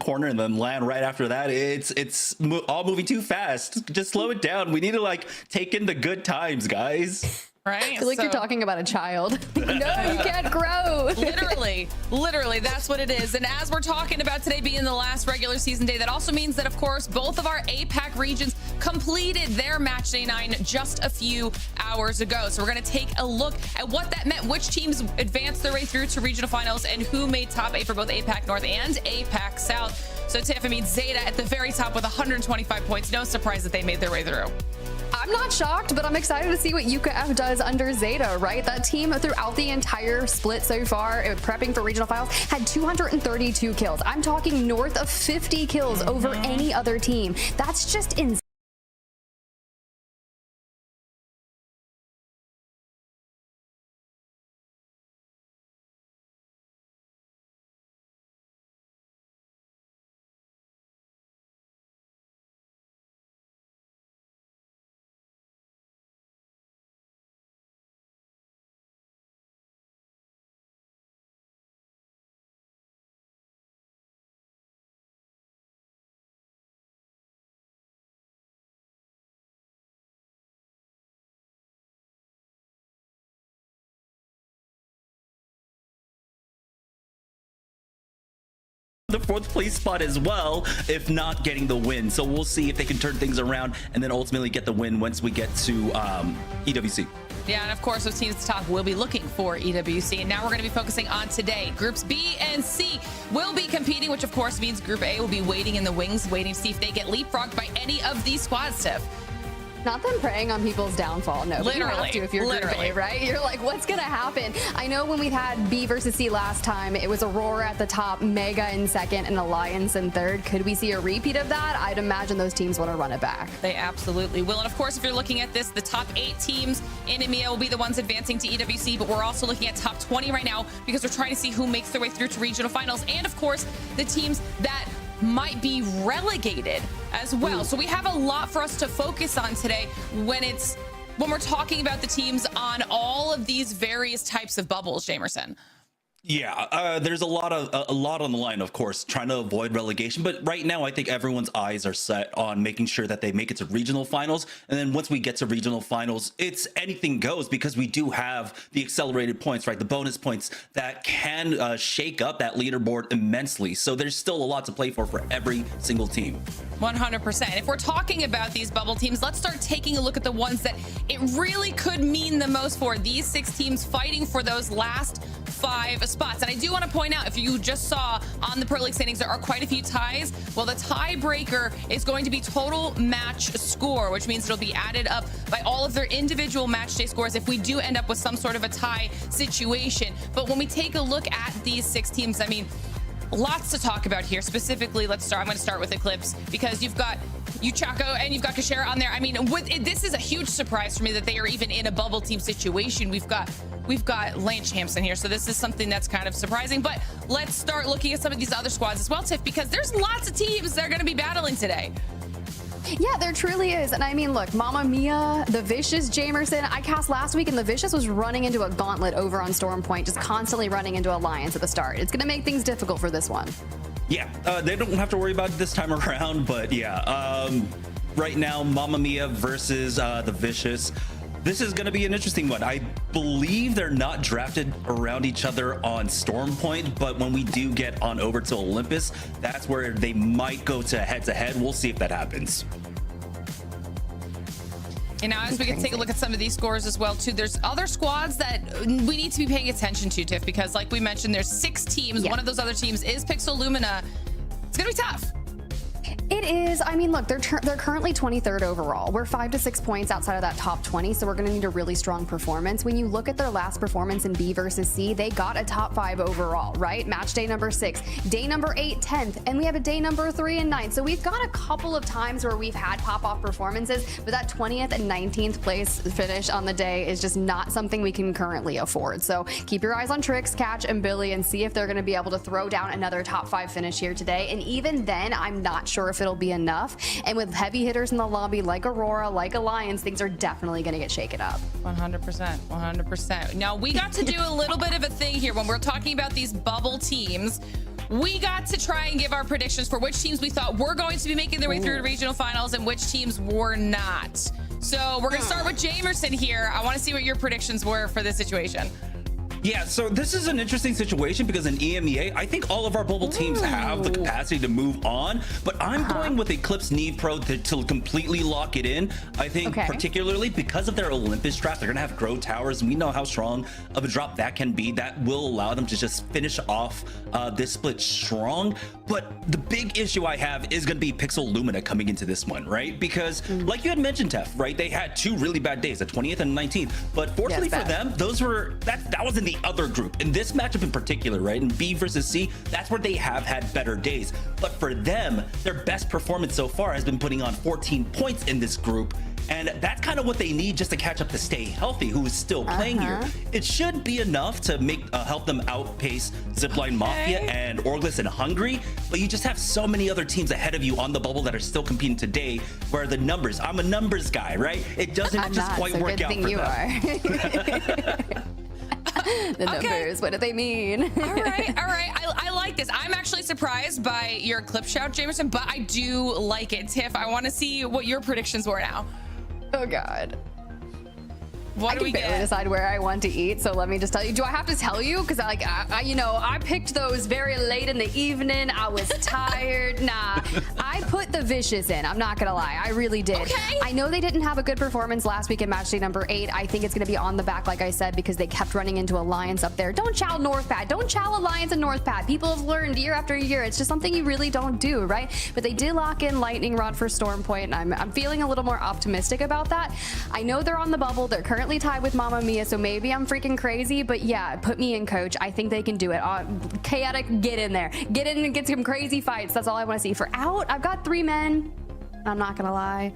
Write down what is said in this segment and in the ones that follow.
corner and then land right after that. It's all moving too fast. Just slow it down. We need to like take in the good times, guys. Right? I feel like you're talking about a child. No, you can't grow. Literally, that's what it is. And as we're talking about today being the last regular season day, that also means that, of course, both of our APAC regions completed their match day 9 just a few hours ago. So we're going to take a look at what that meant, which teams advanced their way through to regional finals, and who made top 8 for both APAC North and APAC South. So Tiff, I mean, Zeta at the very top with 125 points. No surprise that they made their way through. I'm not shocked, but I'm excited to see what UKF does under Zeta, right? That team throughout the entire split so far, prepping for regional finals, had 232 kills. I'm talking north of 50 kills over any other team. That's just insane. The 4th place spot as well, if not getting the win. So we'll see if they can turn things around and then ultimately get the win once we get to EWC. Yeah, and of course, those teams at the top will be looking for EWC. And now we're going to be focusing on today. Groups B and C will be competing, which of course means Group A will be waiting in the wings, waiting to see if they get leapfrogged by any of these squads, Tiff. Not them preying on people's downfall. No, literally, you have to if you're Group A, right? You're like, what's gonna happen? I know when we had B versus C last time, it was Aurora at the top, Mega in second, and Alliance in third. Could we see a repeat of that? I'd imagine those teams want to run it back. They absolutely will. And of course, if you're looking at this, the top 8 teams in EMEA will be the ones advancing to EWC, but we're also looking at top 20 right now because we're trying to see who makes their way through to regional finals. And of course, the teams that might be relegated as well. So we have a lot for us to focus on today when we're talking about the teams on all of these various types of bubbles, Jamerson. Yeah, there's a lot on the line, of course, trying to avoid relegation. But right now, I think everyone's eyes are set on making sure that they make it to regional finals. And then once we get to regional finals, it's anything goes because we do have the accelerated points, right? The bonus points that can shake up that leaderboard immensely. So there's still a lot to play for every single team. 100%. If we're talking about these bubble teams, let's start taking a look at the ones that it really could mean the most for. These 6 teams fighting for those last 5 spots. And I do want to point out, if you just saw on the Pro League standings, there are quite a few ties. Well, the tiebreaker is going to be total match score, which means it'll be added up by all of their individual match day scores if we do end up with some sort of a tie situation. But when we take a look at these 6 teams, I mean, lots to talk about here. Specifically, I'm going to start with ECLIPSE because you've got Chaco and you've got Kashera on there. I mean, this is a huge surprise for me that they are even in a bubble team situation. We've got Lane Champs in here, so this is something that's kind of surprising. But let's start looking at some of these other squads as well, Tiff, because there's lots of teams that are going to be battling today. Yeah, there truly is. And I mean, look, Mamma Mia, the Vicious, Jamerson, I cast last week and the Vicious was running into a gauntlet over on Storm Point, just constantly running into Alliance at the start. It's going to make things difficult for this one. Yeah, they don't have to worry about it this time around, but yeah, right now, Mamma Mia versus the Vicious. This is going to be an interesting one. I believe they're not drafted around each other on Storm Point, but when we do get on over to Olympus, that's where they might go to head-to-head. We'll see if that happens. And now, as we can take a look at some of these scores as well, too, there's other squads that we need to be paying attention to, Tiff, because like we mentioned, there's 6 teams. Yeah. One of those other teams is Pixel Lumina. It's going to be tough. It is. I mean, look, they're currently 23rd overall. We're 5 to 6 points outside of that top 20, so we're going to need a really strong performance. When you look at their last performance in B versus C, they got a top 5 overall, right? Match day number 6, day number 8, 10th, and we have a day number 3 and 9th. So we've got a couple of times where we've had pop-off performances, but that 20th and 19th place finish on the day is just not something we can currently afford. So keep your eyes on Trix, Catch, and Billy and see if they're going to be able to throw down another top 5 finish here today. And even then, I'm not sure if it'll be enough. And with heavy hitters in the lobby like Aurora, like Alliance, things are definitely going to get shaken up. 100%, 100%. Now, we got to do a little bit of a thing here when we're talking about these bubble teams. we got to try and give our predictions for which teams we thought were going to be making their way through the regional finals and which teams were not. So we're gonna start with Jamerson here. I want to see what your predictions were for this situation. Yeah, so this is an interesting situation because in EMEA, I think all of our bubble teams have the capacity to move on, but I'm going with ECLIPSE NEEVEPRO to completely lock it in. I think particularly because of their Olympus draft, they're gonna have grow towers, and we know how strong of a drop that can be. That will allow them to just finish off this split strong. But the big issue I have is gonna be Pixel Lumina coming into this one, right? Because like you had mentioned, Tef, right? They had 2 really bad days, the 20th and 19th. But fortunately for them, those were that was in the other group. In this matchup in particular, right? In B versus C, that's where they have had better days. But for them, their best performance so far has been putting on 14 points in this group. And that's kind of what they need just to catch up to Stay Healthy, who is still playing here. It should be enough to make help them outpace Zipline Mafia and Orglis and Hungary, but you just have so many other teams ahead of you on the bubble that are still competing today, where the numbers, I'm a numbers guy, right? It doesn't just quite work out for them. The numbers, what do they mean? All right. I like this. I'm actually surprised by your clip shout, Jamerson, but I do like it. Tiff, I want to see what your predictions were now. Oh God. What do we get? I can barely decide where I want to eat, so let me just tell you. Do I have to tell you? Because I picked those very late in the evening. I was tired. Nah, I put the Vicious in. I'm not gonna lie, I really did. Okay. I know they didn't have a good performance last week in match day number 8. I think it's gonna be on the back, like I said, because they kept running into Alliance up there. Don't chow North Pad. Don't chow Alliance and North Pad. People have learned year after year. It's just something you really don't do, right? But they did lock in Lightning Rod for Storm Point, and I'm feeling a little more optimistic about that. I know they're on the bubble. They're currently tied with Mamma Mia, so maybe I'm freaking crazy, but yeah, put me in, coach. I think they can do it. Chaotic, get in there. Get in and get some crazy fights. That's all I want to see. For out, I've got 3 men. I'm not gonna lie.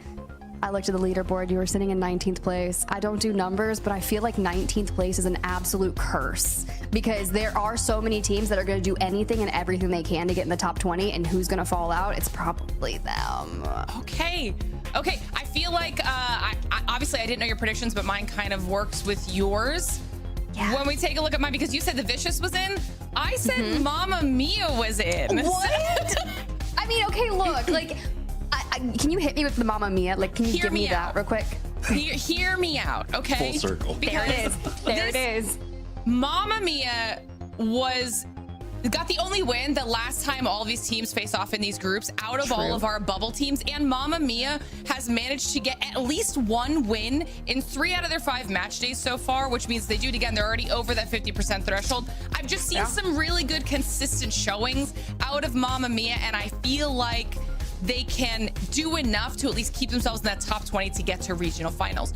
I looked at the leaderboard. You were sitting in 19th place. I don't do numbers, but I feel like 19th place is an absolute curse because there are so many teams that are going to do anything and everything they can to get in the top 20, and who's going to fall out? It's probably them. Okay. I feel like obviously I didn't know your predictions, but mine kind of works with yours. Yeah. When we take a look at mine, because you said the Vicious was in, I said Mamma Mia was in. What? I mean, okay, look, like, can you hit me with the Mamma Mia? Like, can you give me that real quick? Hear me out, okay? Full circle. Because there it is. Mamma Mia got the only win the last time all of these teams face off in these groups out of all of our bubble teams, and Mamma Mia has managed to get at least 1 win in 3 out of their 5 match days so far, which means they do it again. They're already over that 50% threshold. I've just seen some really good consistent showings out of Mamma Mia, and I feel like they can do enough to at least keep themselves in that top 20 to get to regional finals.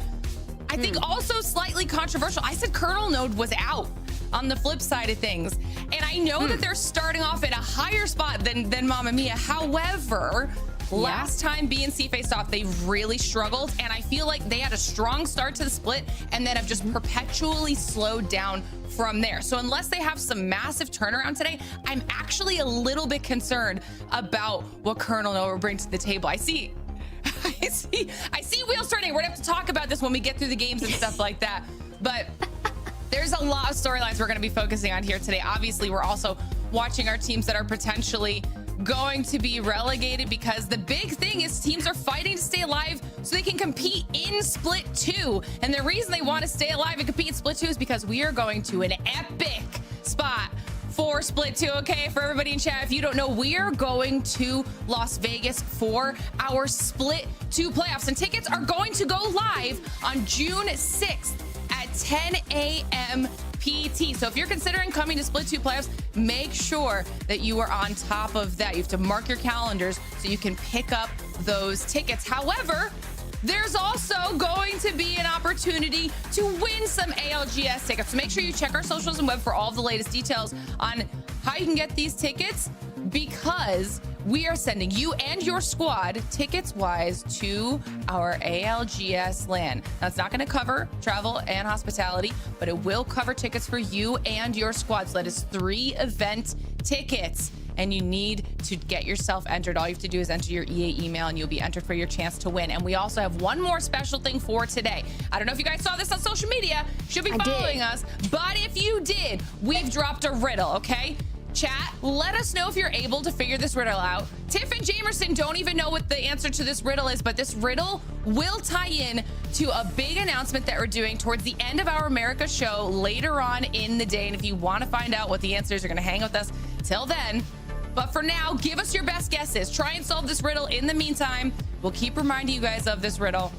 I think also slightly controversial, I said Colonel Node was out on the flip side of things, and I know that they're starting off at a higher spot than Mamma Mia. However, last time B and C faced off, they really struggled, and I feel like they had a strong start to the split and then have just perpetually slowed down from there. So unless they have some massive turnaround today, I'm actually a little bit concerned about what Colonel Nova brings to the table. I see wheels turning. We're gonna have to talk about this when we get through the games and stuff like that. But there's a lot of storylines we're gonna be focusing on here today. Obviously, we're also watching our teams that are potentially going to be relegated, because the big thing is teams are fighting to stay alive so they can compete in Split 2. And the reason they want to stay alive and compete in Split 2 is because we are going to an epic spot for Split 2, okay? For everybody in chat, if you don't know, we are going to Las Vegas for our Split 2 playoffs, and tickets are going to go live on June 6th at 10 a.m. PT. So if you're considering coming to Split 2 playoffs, make sure that you are on top of that. You have to mark your calendars so you can pick up those tickets. However, there's also going to be an opportunity to win some ALGS tickets. So make sure you check our socials and web for all of the latest details on how you can get these tickets, because we are sending you and your squad tickets-wise to our ALGS LAN. Now, it's not going to cover travel and hospitality, but it will cover tickets for you and your squad. So that is 3 event tickets, and you need to get yourself entered. All you have to do is enter your EA email, and you'll be entered for your chance to win. And we also have one more special thing for today. I don't know if you guys saw this on social media. Should be following us. But if you did, we've dropped a riddle, okay? Chat, let us know if you're able to figure this riddle out. Tiff and Jamerson don't even know what the answer to this riddle is, but this riddle will tie in to a big announcement that we're doing towards the end of our America show later on in the day. And if you want to find out what the answers, you're going to hang with us till then. But for now, give us your best guesses. Try and solve this riddle. In the meantime, we'll keep reminding you guys of this riddle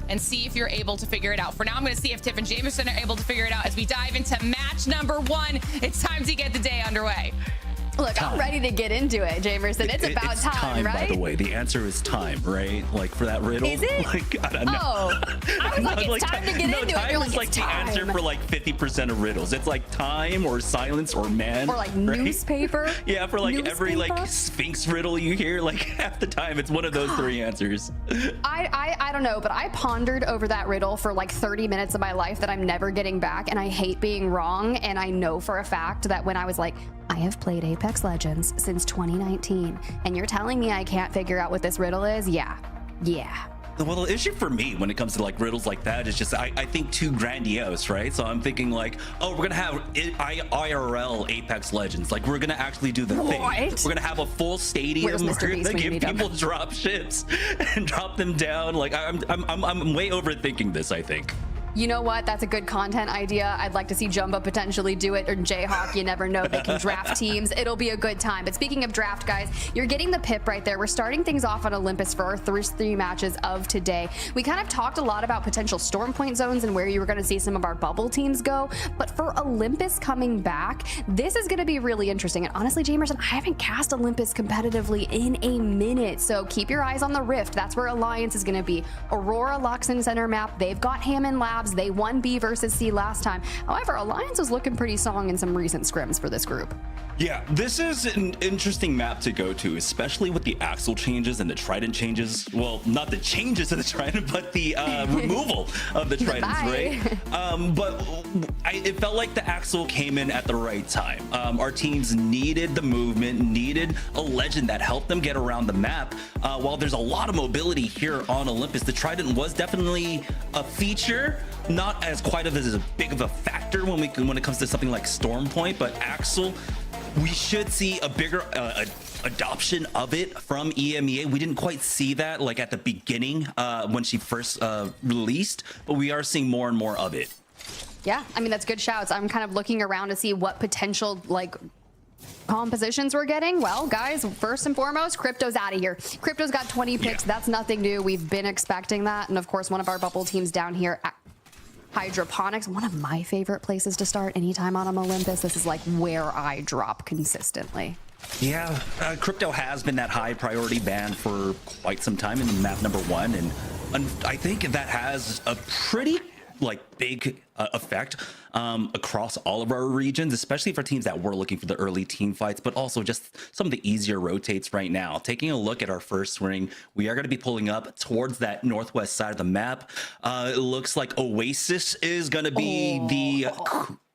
and see if you're able to figure it out. For now, I'm going to see if Tiff and Jamerson are able to figure it out as we dive into match number 1. It's time to get the day underway. Look, I'm ready to get into it, Jamerson. It's about it's time, right? By the way, the answer is time, right? Like for that riddle. Is it? Like, I don't know. Oh, I was like, it's time to get into it. Time You're is like the answer for like 50% of riddles. It's like time or silence or man. Or like right? newspaper. Yeah, for like every Newspaper? like Sphinx riddle you hear, like half the time it's one of those 3 answers. I don't know, but I pondered over that riddle for like 30 minutes of my life that I'm never getting back, and I hate being wrong. And I know for a fact that when I was like, I have played Apex Legends since 2019, and you're telling me I can't figure out what this riddle is? Yeah. Well, the issue for me when it comes to like riddles like that is just I think too grandiose, right? So I'm thinking like, oh, we're gonna have IRL Apex Legends, like we're gonna actually do the thing. What? We're gonna have a full stadium. Where's Mr. We're Beast gonna when you give need him? people drop ships and drop them down. Like I'm way overthinking this, I think. You know what? That's a good content idea. I'd like to see Jumbo potentially do it, or Jayhawk. You never know. They can draft teams. It'll be a good time. But speaking of draft, guys, you're getting the pip right there. We're starting things off on Olympus for our first 3 matches of today. We kind of talked a lot about potential storm point zones and where you were going to see some of our bubble teams go. But for Olympus coming back, this is going to be really interesting. And honestly, Jamerson, I haven't cast Olympus competitively in a minute. So keep your eyes on the Rift. That's where Alliance is going to be. Aurora locks in center map. They've got Hammond Labs. They won B versus C last time. However, Alliance is looking pretty strong in some recent scrims for this group. Yeah, this is an interesting map to go to, especially with the Axel changes and the Trident changes. Well, not the changes of the Trident, but the removal of the Tridents, right? It felt like the Axel came in at the right time. Our teams needed the movement, needed a legend that helped them get around the map. While there's a lot of mobility here on Olympus, the Trident was definitely a feature, not as quite as big of a factor when it comes to something like Storm Point, but Axel, we should see a bigger adoption of it from EMEA. We didn't quite see that like at the beginning when she first released, but we are seeing more and more of it. Yeah, I mean, that's good shouts. I'm kind of looking around to see what potential like compositions we're getting. Well, guys, first and foremost, Crypto's out of here. Crypto's got 20 picks. Yeah. That's nothing new. We've been expecting that. And of course, one of our bubble teams down here, Hydroponics, one of my favorite places to start anytime on Olympus. This is like where I drop consistently. Yeah, Crypto has been that high priority ban for quite some time in map number 1, and I think that has a pretty like big effect across all of our regions, especially for teams that were looking for the early team fights, but also just some of the easier rotates right now. Taking a look at our first ring, we are going to be pulling up towards that northwest side of the map. It looks like Oasis is going to be the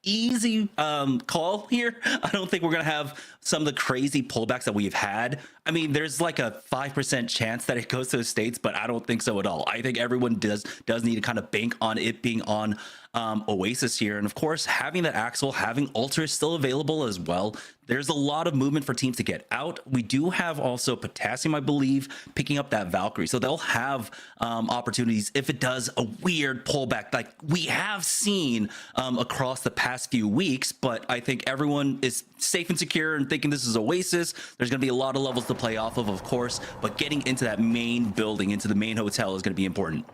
easy call here. I don't think we're gonna have some of the crazy pullbacks that we've had. I mean, there's like a 5% chance that it goes to the States, but I don't think so at all. I think everyone does need to kind of bank on it being on Oasis here. And of course, having that Axel, having Ultra still available as well. There's a lot of movement for teams to get out. We do have also Potassium, I believe, picking up that Valkyrie. So they'll have opportunities if it does a weird pullback like we have seen across the past few weeks. But I think everyone is safe and secure and thinking this is Oasis. There's going to be a lot of levels to play off of course, but getting into that main building, into the main hotel is going to be important.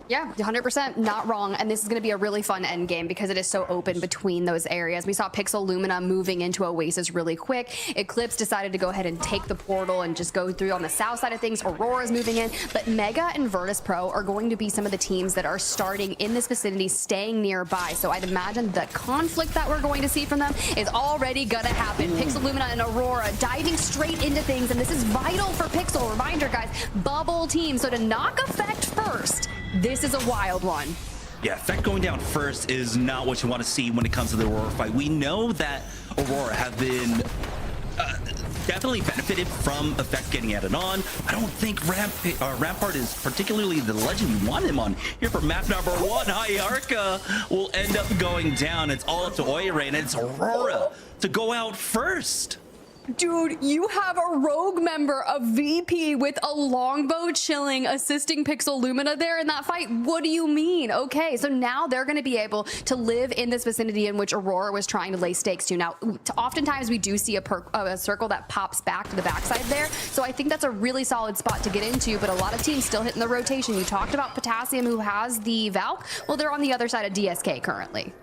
Yeah, 100% not wrong. And this is going to be a really fun end game because it is so open between those areas. We saw Pixel Lumina moving into Oasis really quick. ECLIPSE decided to go ahead and take the portal and just go through on the south side of things. Aurora's moving in, but Mega and Virtus Pro are going to be some of the teams that are starting in this vicinity, staying nearby. So I'd imagine the conflict that we're going to see from them is already going to happen. Pixel Lumina and Aurora diving straight into things, and this is vital for Pixel. Reminder, guys, bubble team. So to knock Effect first, this is a wild one. Yeah, Effect going down first is not what you want to see when it comes to the Aurora fight. We know that Aurora have been definitely benefited from Effect getting added on. I don't think Rampart is particularly the legend you want him on. Here for map number 1, Hyarka will end up going down. It's all up to Oire, and it's Aurora to go out first. Dude, you have a rogue member of VP with a longbow chilling, assisting Pixel Lumina there in that fight. What do you mean? Okay, so now they're going to be able to live in this vicinity in which Aurora was trying to lay stakes to. Now, oftentimes we do see a circle that pops back to the backside there, so I think that's a really solid spot to get into, but a lot of teams still hitting the rotation. You talked about Potassium, who has the Valk. Well, they're on the other side of DSK currently.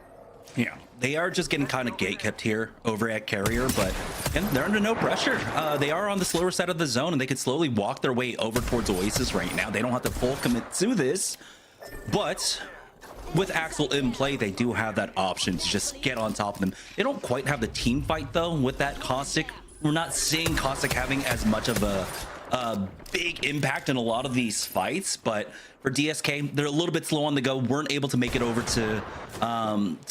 Yeah, they are just getting kind of gatekept here over at Carrier, but again, they're under no pressure. They are on the slower side of the zone, and they can slowly walk their way over towards Oasis right now. They don't have to full commit to this, but with Axel in play, they do have that option to just get on top of them. They don't quite have the team fight, though, with that Caustic. We're not seeing Caustic having as much of a big impact in a lot of these fights, but for DSK, they're a little bit slow on the go, weren't able to make it over to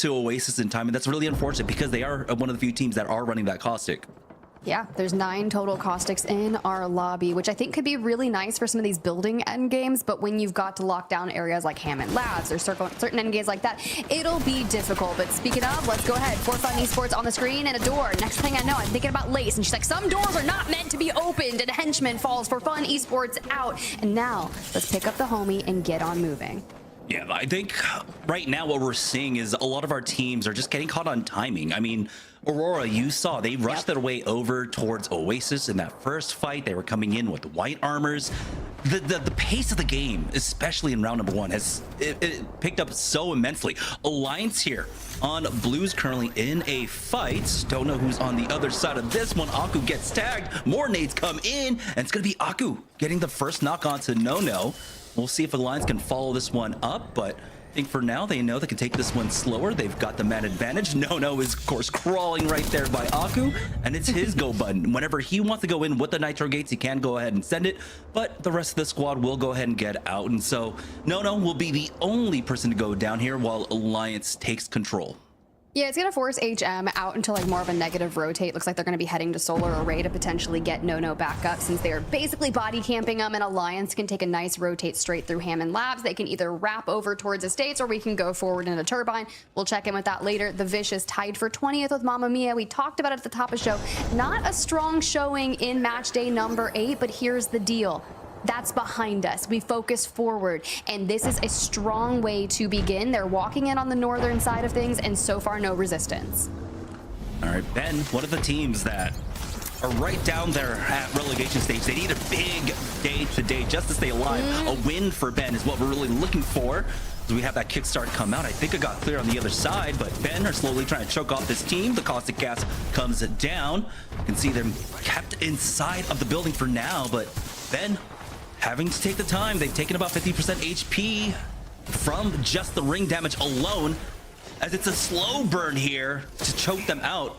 Oasis in time, and that's really unfortunate because they are one of the few teams that are running that Caustic. Yeah, there's 9 total caustics in our lobby, which I think could be really nice for some of these building end games, but when you've got to lock down areas like Hammond Labs or certain end games like that, it'll be difficult. But speaking of, let's go ahead. ForFun Esports on the screen and a door. Next thing I know, I'm thinking about Lace, and she's like, some doors are not meant to be opened, and Henchman falls. ForFun Esports out. And now, let's pick up the homie and get on moving. Yeah, I think right now what we're seeing is a lot of our teams are just getting caught on timing. I mean, Aurora, you saw they rushed their way over towards Oasis in that first fight. They were coming in with white armors. The pace of the game, especially in round number 1, has it picked up so immensely. Alliance here on Blues currently in a fight. Don't know who's on the other side of this one. Aku gets tagged. More nades come in, and it's going to be Aku getting the first knock on to NOVO. We'll see if Alliance can follow this one up, but I think for now they know they can take this one slower. They've got the man advantage. NOVO is, of course, crawling right there by Aku, and it's his go button. Whenever he wants to go in with the Nitro Gates, he can go ahead and send it, but the rest of the squad will go ahead and get out, and so NOVO will be the only person to go down here while Alliance takes control. Yeah, it's going to force HM out into like more of a negative rotate. Looks like they're going to be heading to Solar Array to potentially get NOVO back up, since they're basically body camping them, and Alliance can take a nice rotate straight through Hammond Labs. They can either wrap over towards Estates, or we can go forward in a Turbine. We'll check in with that later. The Vicious tied for 20th with Mamma Mia. We talked about it at the top of the show. Not a strong showing in match day number 8, but here's the deal. That's behind us. We focus forward, and this is a strong way to begin. They're walking in on the northern side of things, and so far no resistance. All right, Ben, one of the teams that are right down there at relegation stage. They need a big day today just to stay alive. A win for Ben is what we're really looking for. So we have that kickstart come out. I think it got clear on the other side, but Ben are slowly trying to choke off this team. The caustic gas comes down. You can see them kept inside of the building for now, but Ben having to take the time. They've taken about 50% HP from just the ring damage alone, as it's a slow burn here to choke them out.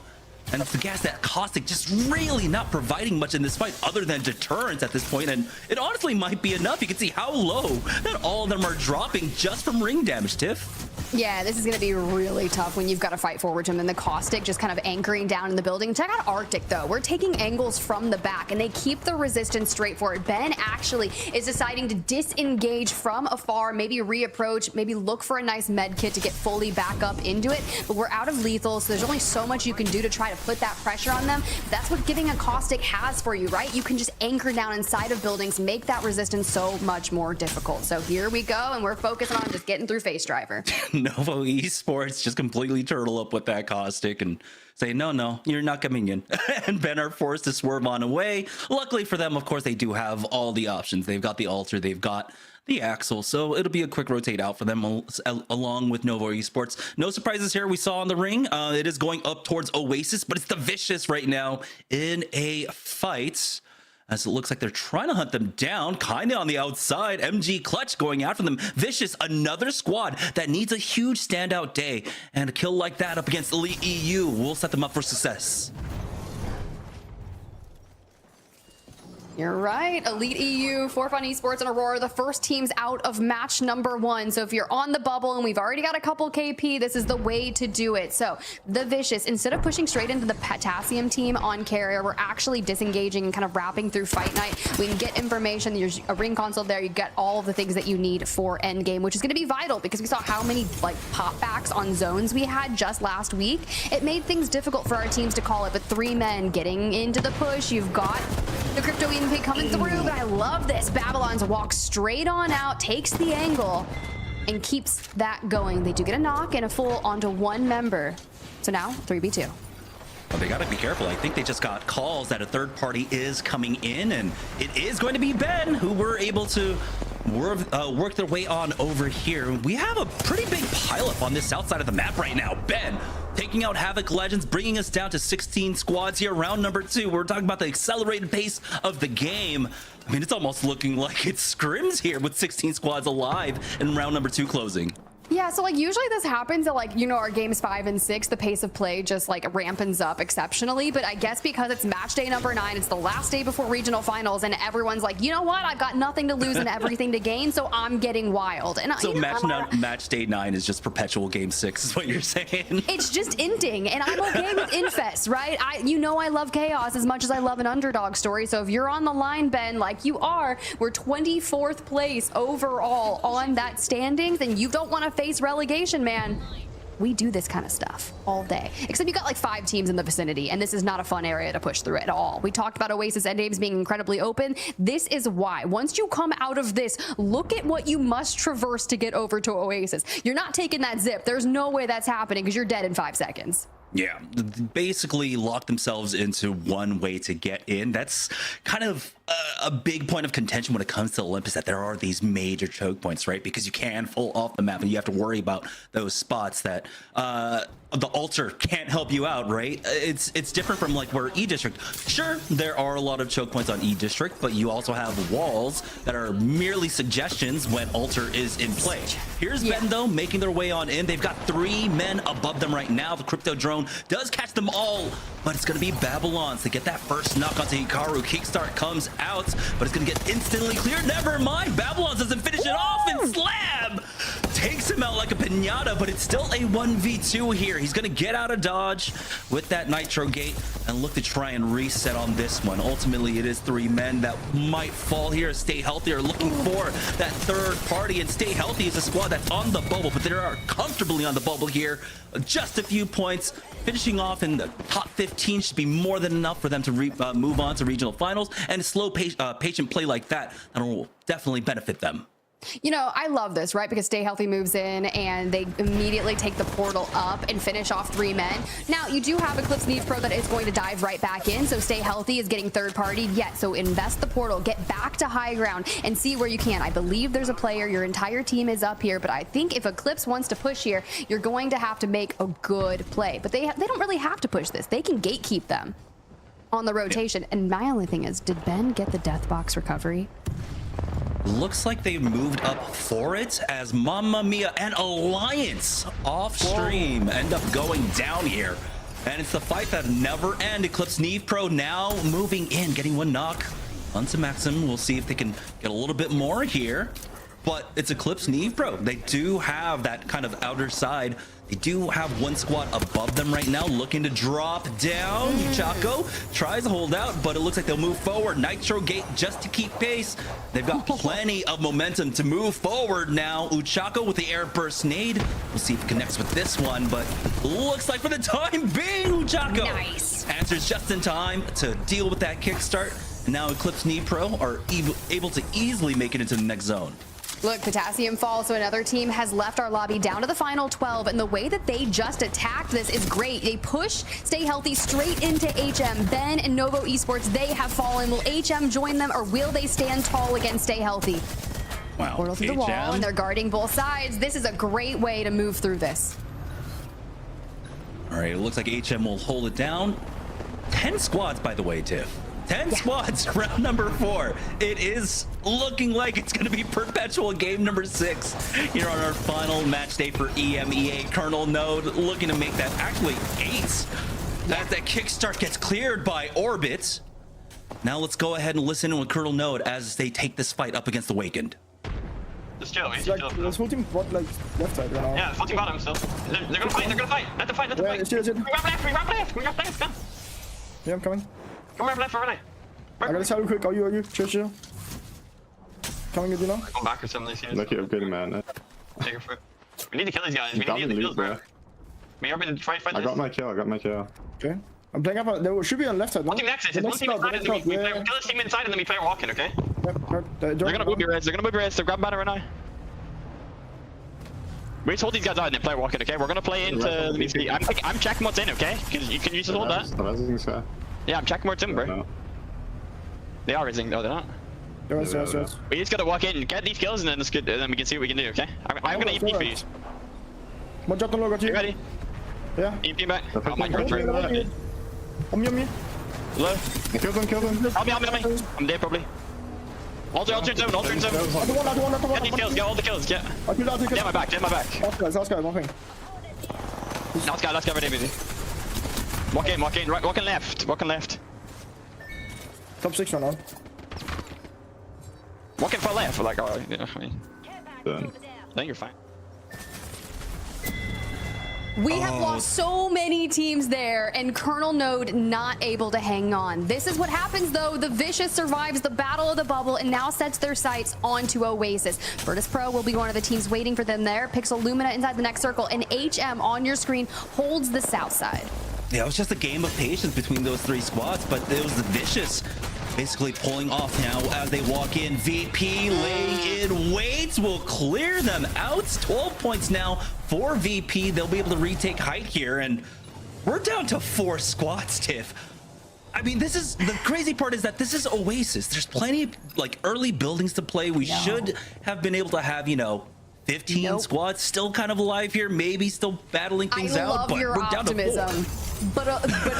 And it's the gas that Caustic just really not providing much in this fight other than deterrence at this point, and it honestly might be enough. You can see how low that all of them are dropping just from ring damage, Tiff. Yeah, this is going to be really tough when you've got to fight forward to him, and the Caustic just kind of anchoring down in the building. Check out Arctic, though. We're taking angles from the back, and they keep the resistance straight forward. Ben actually is deciding to disengage from afar, maybe reapproach, maybe look for a nice med kit to get fully back up into it. But we're out of lethal, so there's only so much you can do to try to put that pressure on them. That's what giving a Caustic has for you, right? You can just anchor down inside of buildings, make that resistance so much more difficult. So here we go, and we're focusing on just getting through Face Driver. NOVO Esports just completely turtle up with that Caustic and say, no, you're not coming in. And Ben are forced to swerve on away. Luckily for them, of course, they do have all the options. They've got the Altar, they've got the Axle, so it'll be a quick rotate out for them along with NOVO Esports. No surprises here we saw on the ring. It is going up towards Oasis, but it's the Vicious right now in a fight, as it looks like they're trying to hunt them down, kind of on the outside. MG Clutch going after them. Vicious, another squad that needs a huge standout day, and a kill like that up against Elite EU will set them up for success. You're right. Elite EU, ForFun Esports, and Aurora, the first teams out of match number 1. So if you're on the bubble and we've already got a couple KP, this is the way to do it. So the Vicious, instead of pushing straight into the Potassium team on carrier, we're actually disengaging and kind of wrapping through Fight Night. We can get information. There's a ring console there. You get all of the things that you need for endgame, which is going to be vital because we saw how many like popbacks on zones we had just last week. It made things difficult for our teams to call it, but 3 men getting into the push. You've got the Crypto EMP coming through, but I love this. Babylon's walks straight on out, takes the angle, and keeps that going. They do get a knock and a full onto 1 member. So now 3v2. Well, they got to be careful. I think they just got calls that a third party is coming in, and it is going to be Ben, who were able to work their way on over here. We have a pretty big pileup on this south side of the map right now. Ben taking out Havoc Legends, bringing us down to 16 squads here. Round number 2. We're talking about the accelerated pace of the game. I mean, it's almost looking like it's scrims here with 16 squads alive in round number 2 closing. Yeah, so like usually this happens at like, you know, our games 5 and 6, the pace of play just like rampens up exceptionally. But I guess because it's match day number 9, it's the last day before regional finals, and everyone's like, you know what, I've got nothing to lose and everything to gain, so I'm getting wild. And so you know, match day 9 is just perpetual game 6 is what you're saying. It's just inting, and I'm okay with infest, right? You know I love chaos as much as I love an underdog story. So if you're on the line, Ben, like you are, we're 24th place overall on that standings, and you don't want to face relegation, man. We do this kind of stuff all day, except you got like 5 teams in the vicinity, and this is not a fun area to push through at all. We talked about Oasis endgames being incredibly open. This is why. Once you come out of this, look at what you must traverse to get over to Oasis. You're not taking that zip. There's no way that's happening because you're dead in 5 seconds. Yeah, basically lock themselves into one way to get in. That's kind of a big point of contention when it comes to Olympus, that there are these major choke points, right? Because you can fall off the map and you have to worry about those spots that the altar can't help you out, right? It's different from like where E District. Sure, there are a lot of choke points on E District, but you also have walls that are merely suggestions when altar is in play. Here's Ben though, making their way on in. They've got 3 men above them right now. The crypto drone does catch them all, but it's going to be Babylon's to get that first knock onto Hikaru. Kickstart comes out, but it's going to get instantly cleared. Never mind, Babylon's doesn't finish it off, and Slab takes him out like a piñata, but it's still a 1v2 here. He's going to get out of dodge with that Nitro Gate and look to try and reset on this one. Ultimately, it is 3 men that might fall here. Stay Healthy are looking for that third party, and Stay Healthy is a squad that's on the bubble, but they are comfortably on the bubble here. Just a few points. Finishing off in the top 15 should be more than enough for them to move on to regional finals, and a slow patient play like that will definitely benefit them. You know, I love this, right? Because Stay Healthy moves in and they immediately take the portal up and finish off 3 men. Now, you do have ECLIPSE NEEVEPRO that is going to dive right back in, so Stay Healthy is getting third party yet. So invest the portal, get back to high ground, and see where you can. I believe there's a player, your entire team is up here, but I think if ECLIPSE wants to push here, you're going to have to make a good play. But they don't really have to push this. They can gatekeep them on the rotation. And my only thing is, did Ben get the death box recovery? Looks like they moved up for it as Mamma Mia and Alliance off stream end up going down here. And it's the fight that never ends. ECLIPSE NEEVEPRO now moving in, getting 1 knock onto Maxim. We'll see if they can get a little bit more here. But it's ECLIPSE NEEVEPRO. They do have that kind of outer side. They do have 1 squad above them right now, looking to drop down. Chaco tries to hold out, but it looks like they'll move forward. Nitro Gate just to keep pace. They've got plenty of momentum to move forward now. Uchako with the air burst nade. We'll see if it connects with this one, but looks like for the time being, Uchako answers just in time to deal with that kickstart. And now ECLIPSE NEEVEPRO are able to easily make it into the next zone. Look, Potassium falls, so another team has left our lobby down to the final 12, and the way that they just attacked this is great. They push Stay Healthy straight into HM. Ben and NOVO Esports, they have fallen. Will HM join them, or will they stand tall against Stay Healthy? Wow. Portal through the wall, and they're guarding both sides. This is a great way to move through this. All right, it looks like HM will hold it down. 10 squads, by the way, Tiff. 10 squads, round number 4. It is looking like it's going to be perpetual game number 6 here on our final match day for EMEA. Colonel Node looking to make that actually 8. As that kickstart gets cleared by Orbit. Now let's go ahead and listen to Colonel Node as they take this fight up against Awakened. Just chill, It's like, there's full team bot, like, left side right now. Yeah, full team bottom still. They're gonna fight, they're gonna fight. Let them fight, let them Yeah, fight. shit. We grab left, we grab left, we grab left, come. Yeah, I'm coming. Come grab left, right. I gotta tell you quick, are you? Chill. Coming with you now? Come back or something, see. Lucky I'm good, man. Take her foot. We need to kill these guys, we need Got to get the the lead, kills, bro. bro. We are gonna try and fight I this. got my kill. Okay. I'm playing up, there should be on left side, no? One team next is, one team inside and then we play, kill this team inside and then we play walking, okay? Yep, They're gonna move your reds, they're grabbing banner right now. We just hold these guys out and then play walking, okay? We're gonna play into the I'm checking what's in, okay? Can you just hold that? Yeah, I'm checking what's in, bro. No. They are raising, no, they're not. Yes. We just gotta walk in, get these kills, and then it's good, and then we can see what we can do, okay? I'm gonna EP for you. One shot on low, got you. You ready? Yeah. EP back. The Oh, my fucking turn. right. On me. Low. Kill them. Help me. I'm dead probably. All turn zone. I don't want. Get these kills, get all the kills, get. I killed out, Get my back. Last guy, one thing. Let's go, ready. Walk in, right, walk in left. Top 6 right now. Walk in far left, like, oh, yeah, I mean, Done. I think you're fine. We have lost so many teams there, and Colonel Node not able to hang on. This is what happens, though. The Vicious survives the battle of the bubble and now sets their sights onto Oasis. Virtus Pro will be one of the teams waiting for them there. Pixel Lumina inside the next circle, and HM on your screen holds the south side. Yeah, it was just a game of patience between those three squads, but it was the Vicious basically pulling off now as they walk in. VP laying in waits will clear them out. 12 points now for VP. They'll be able to retake height here, and we're down to 4 squads, Tiff. I mean, this is the crazy part is that this is Oasis. There's plenty of like early buildings to play. We should have been able to have, 15 squads still kind of alive here, maybe still battling things out, but your we're down to 4. But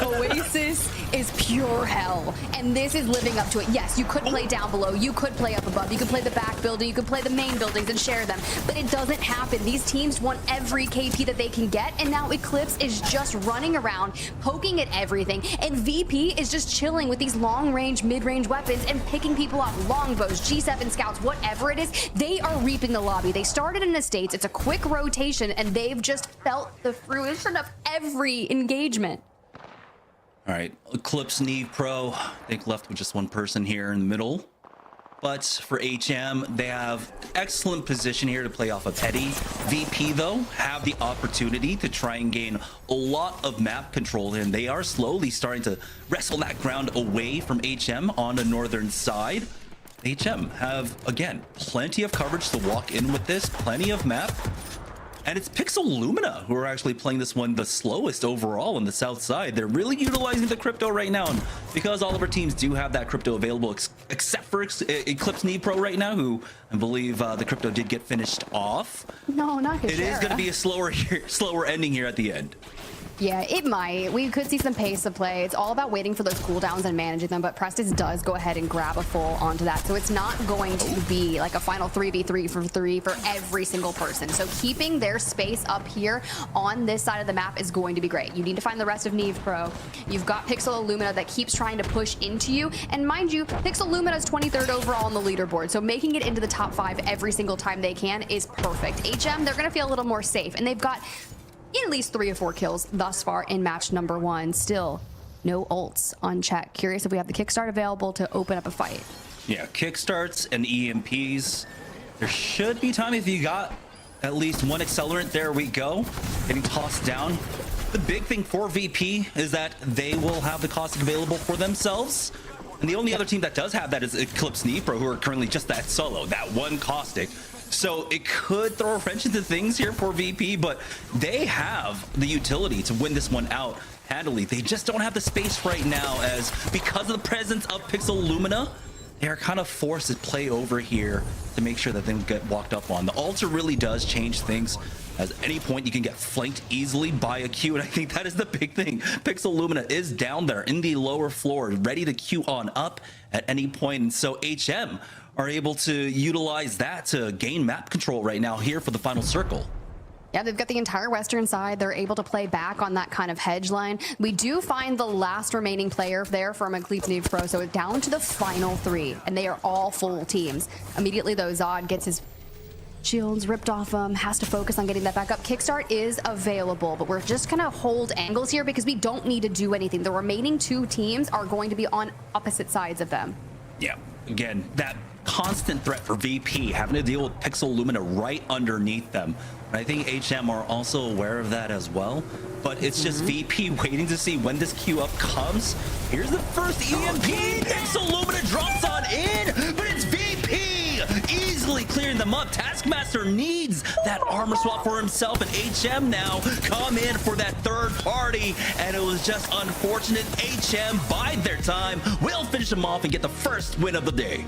Oasis is pure hell, and this is living up to it. Yes, you could play down below, you could play up above, you could play the back building, you could play the main buildings and share them, but it doesn't happen. These teams want every KP that they can get, and now Eclipse is just running around, poking at everything, and VP is just chilling with these long-range, mid-range weapons and picking people off, longbows, G7 scouts, whatever it is. They are reaping the lobby. They started in the States. It's a quick rotation, and they've just felt the fruition of every engagement. All right, Eclipse, NEEVEPRO, I think left with just one person here in the middle. But for HM, they have excellent position here to play off of Eddie. VP, though, have the opportunity to try and gain a lot of map control, and they are slowly starting to wrestle that ground away from HM on the northern side. HM have, again, plenty of coverage to walk in with this, plenty of map. And it's Pixel Lumina who are actually playing this one the slowest overall on the south side. They're really utilizing the crypto right now. And because all of our teams do have that crypto available, except for Eclipse NEEVEPRO right now, who I believe the crypto did get finished off. No, not It is going to be a slower ending here at the end. Yeah, it might. We could see some pace of play. It's all about waiting for those cooldowns and managing them, but Prestige does go ahead and grab a full onto that. So it's not going to be like a final 3v3 for 3 for every single person. So keeping their space up here on this side of the map is going to be great. You need to find the rest of NEEVEPRO. You've got Pixel Lumina that keeps trying to push into you. And mind you, Pixel Lumina is 23rd overall on the leaderboard. So making it into the top 5 every single time they can is perfect. HM, they're going to feel a little more safe. And they've got at least 3 or 4 kills thus far in match number 1. Still, no ults on check. Curious if we have the kickstart available to open up a fight. Yeah, kickstarts and EMPs. There should be time if you got at least one accelerant. There we go. Getting tossed down. The big thing for VP is that they will have the caustic available for themselves. And the only other team that does have that is Eclipse NEEVEPRO, who are currently just that solo, that one caustic. So it could throw a wrench into things here for VP, but they have the utility to win this one out handily. They just don't have the space right now, as because of the presence of Pixel Lumina, they are kind of forced to play over here to make sure that they don't get walked up on. The altar really does change things. At any point, you can get flanked easily by a Q, and I think that is the big thing. Pixel Lumina is down there in the lower floor, ready to queue on up at any point, and so HM are able to utilize that to gain map control right now here for the final circle. Yeah, they've got the entire western side. They're able to play back on that kind of hedge line. We do find the last remaining player there from ECLIPSE NEEVEPRO, so it's down to the final 3, and they are all full teams. Immediately, though, Zod gets his shields ripped off him, has to focus on getting that back up. Kickstart is available, but we're just gonna hold angles here because we don't need to do anything. The remaining 2 teams are going to be on opposite sides of them. Yeah, again, that constant threat for VP, having to deal with Pixel Lumina right underneath them. And I think HM are also aware of that as well. But it's just VP waiting to see when this queue up comes. Here's the first EMP. Pixel Lumina drops on in, but it's VP easily clearing them up. Taskmaster needs that armor swap for himself, and HM now come in for that third party. And it was just unfortunate. HM bide their time, will finish them off and get the first win of the day.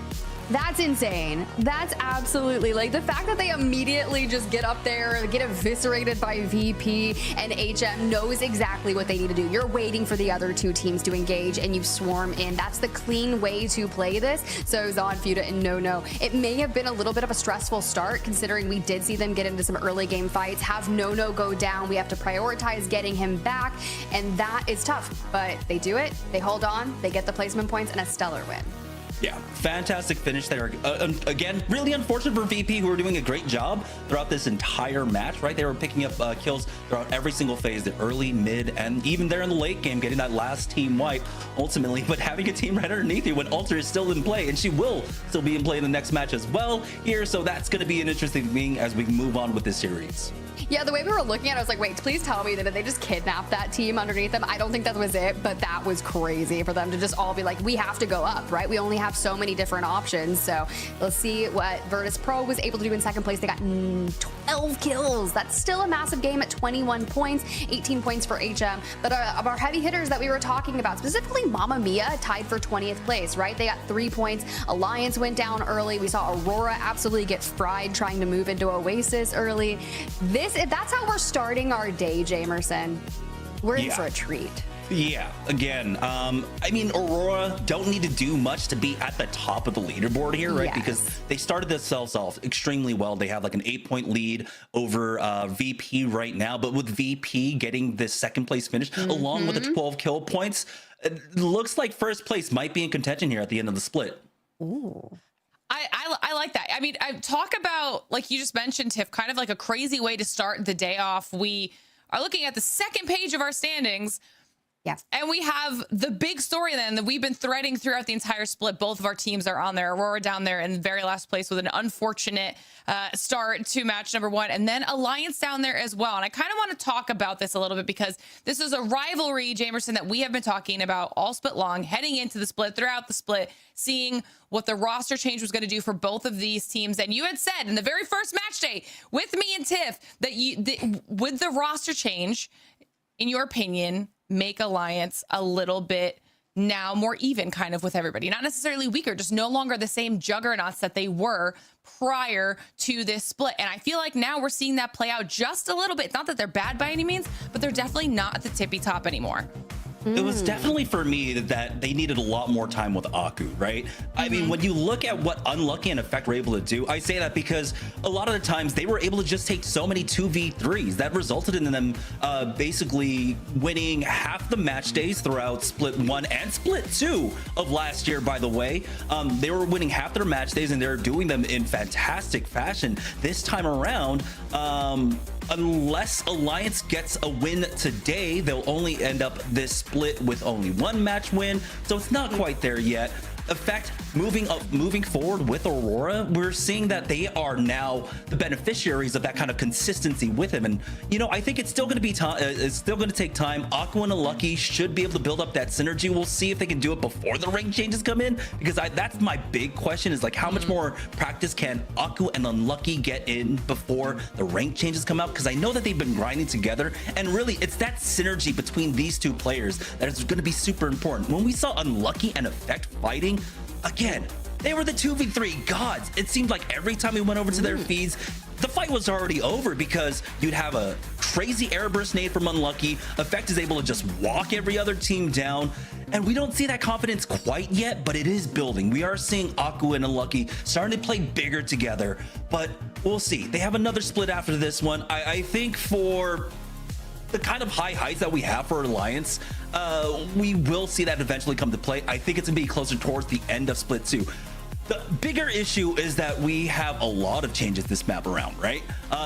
That's insane. That's absolutely, like, the fact that they immediately just get up there, get eviscerated by VP, and HM knows exactly what they need to do. You're waiting for the other 2 teams to engage, and you swarm in. That's the clean way to play this. So Zod, Fuda, and NOVO. It may have been a little bit of a stressful start, considering we did see them get into some early game fights, have NOVO go down. We have to prioritize getting him back, and that is tough. But they do it, they hold on, they get the placement points, and a stellar win. Yeah, fantastic finish there. Again, really unfortunate for VP, who were doing a great job throughout this entire match, right? They were picking up kills throughout every single phase, the early, mid, and even there in the late game, getting that last team wipe ultimately. But having a team right underneath you when Alter is still in play, and she will still be in play in the next match as well here. So that's going to be an interesting thing as we move on with this series. Yeah, the way we were looking at it, I was like, wait, please tell me that they just kidnapped that team underneath them. I don't think that was it, but that was crazy for them to just all be like, we have to go up, right? We only have so many different options. So let's see what Virtus Pro was able to do in second place. They got 12 kills. That's still a massive game at 21 points, 18 points for HM. But of our heavy hitters that we were talking about, specifically Mamma Mia tied for 20th place, right? They got 3 points. Alliance went down early. We saw Aurora absolutely get fried trying to move into Oasis early. That's how we're starting our day, Jamerson. We're in for a treat. Yeah, again, I mean, Aurora don't need to do much to be at the top of the leaderboard here, right? Yes. Because they started themselves off extremely well. They have like an 8-point lead over VP right now, but with VP getting this second place finish along with the 12 kill points, it looks like first place might be in contention here at the end of the split. Ooh. I like that. I mean, I talk about, like you just mentioned, Tiff, kind of like a crazy way to start the day off. We are looking at the second page of our standings. Yes. And we have the big story then that we've been threading throughout the entire split. Both of our teams are on there. Aurora down there in the very last place with an unfortunate start to match number 1. And then Alliance down there as well. And I kind of want to talk about this a little bit because this is a rivalry, Jamerson, that we have been talking about all split long, heading into the split, throughout the split, seeing what the roster change was going to do for both of these teams. And you had said in the very first match day with me and Tiff that with the roster change, in your opinion, make Alliance a little bit now more even kind of with everybody, not necessarily weaker, just no longer the same juggernauts that they were prior to this split. And I feel like now we're seeing that play out just a little bit. It's not that they're bad by any means, but they're definitely not at the tippy top anymore. It was definitely for me that they needed a lot more time with Aku, right? I mean, when you look at what Unlucky and Effect were able to do, I say that because a lot of the times they were able to just take so many 2v3s that resulted in them basically winning half the match days throughout Split 1 and Split 2 of last year, by the way. They were winning half their match days and they're doing them in fantastic fashion. This time around, unless Alliance gets a win today, they'll only end up this split with only 1 match win, so it's not quite there yet. Effect moving forward with Aurora, we're seeing that they are now the beneficiaries of that kind of consistency with him. And you know, I think it's still going to be time. It's still going to take time. Aqua and Unlucky should be able to build up that synergy. We'll see if they can do it before the rank changes come in, because that's my big question, is like how much more practice can Aqua and Unlucky get in before the rank changes come out? Because I know that they've been grinding together, and really it's that synergy between these two players that is going to be super important. When we saw Unlucky and Effect fighting, again, they were the 2v3 gods. It seemed like every time we went over to their feeds, the fight was already over, because you'd have a crazy air burst nade from Unlucky. Effect is able to just walk every other team down, and we don't see that confidence quite yet, but it is building. We are seeing Aku and Unlucky starting to play bigger together, but we'll see. They have another split after this one. I think for the kind of high heights that we have for Alliance, we will see that eventually come to play. I think it's gonna be closer towards the end of split 2. The bigger issue is that we have a lot of changes this map around, right?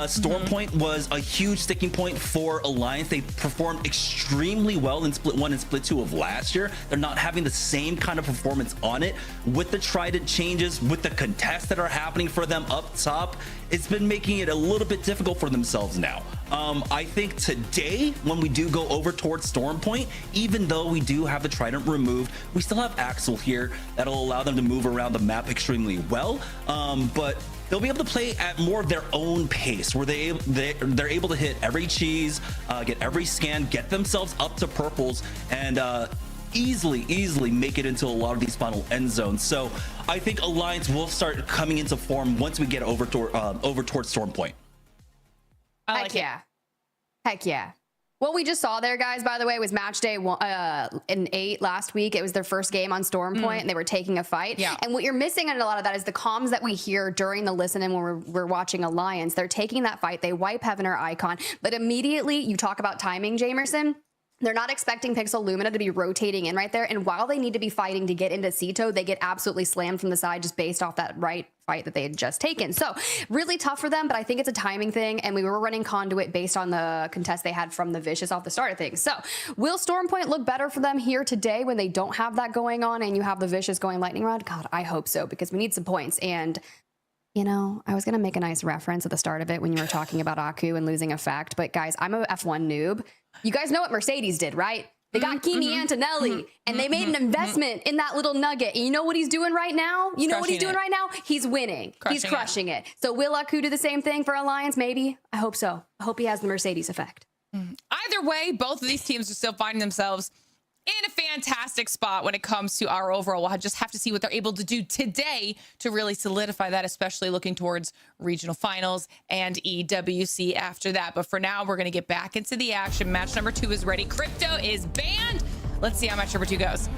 Storm Point was a huge sticking point for Alliance. They performed extremely well in split 1 and split 2 of last year. They're not having the same kind of performance on it. With the Trident changes, with the contests that are happening for them up top, it's been making it a little bit difficult for themselves now. I think today, when we do go over towards Storm Point, even though we do have the Trident removed, we still have Axel here that'll allow them to move around the map extremely well. But they'll be able to play at more of their own pace, where they're able to hit every cheese, get every scan, get themselves up to purples, and easily make it into a lot of these final end zones. So I think Alliance will start coming into form once we get over towards Storm Point. Heck yeah. Heck yeah. What we just saw there, guys, by the way, was match day in 8 last week. It was their first game on Storm Point, and they were taking a fight. Yeah. And what you're missing in a lot of that is the comms that we hear during the listen and when we're watching Alliance. They're taking that fight. They wipe Heaven or Icon. But immediately, you talk about timing, Jamerson. They're not expecting Pixel Lumina to be rotating in right there. And while they need to be fighting to get into Cito, they get absolutely slammed from the side just based off that right fight that they had just taken. So really tough for them, but I think it's a timing thing. And we were running Conduit based on the contest they had from the Vicious off the start of things. So will Storm Point look better for them here today when they don't have that going on and you have the Vicious going Lightning Rod? God, I hope so, because we need some points. And you know, I was going to make a nice reference at the start of it when you were talking about Aku and losing Effect. But guys, I'm a F1 noob. You guys know what Mercedes did, right? They got Kimi Antonelli and they made an investment in that little nugget. And you know what he's doing right now? You know what he's doing right now? He's winning. He's crushing it. So will Aku do the same thing for Alliance? Maybe. I hope so. I hope he has the Mercedes effect. Either way, both of these teams are still finding themselves in a fantastic spot when it comes to our overall. We'll just have to see what they're able to do today to really solidify that, especially looking towards regional finals and EWC after that. But for now, we're going to get back into the action. Match number 2 is ready. Crypto is banned. Let's see how match number 2 goes.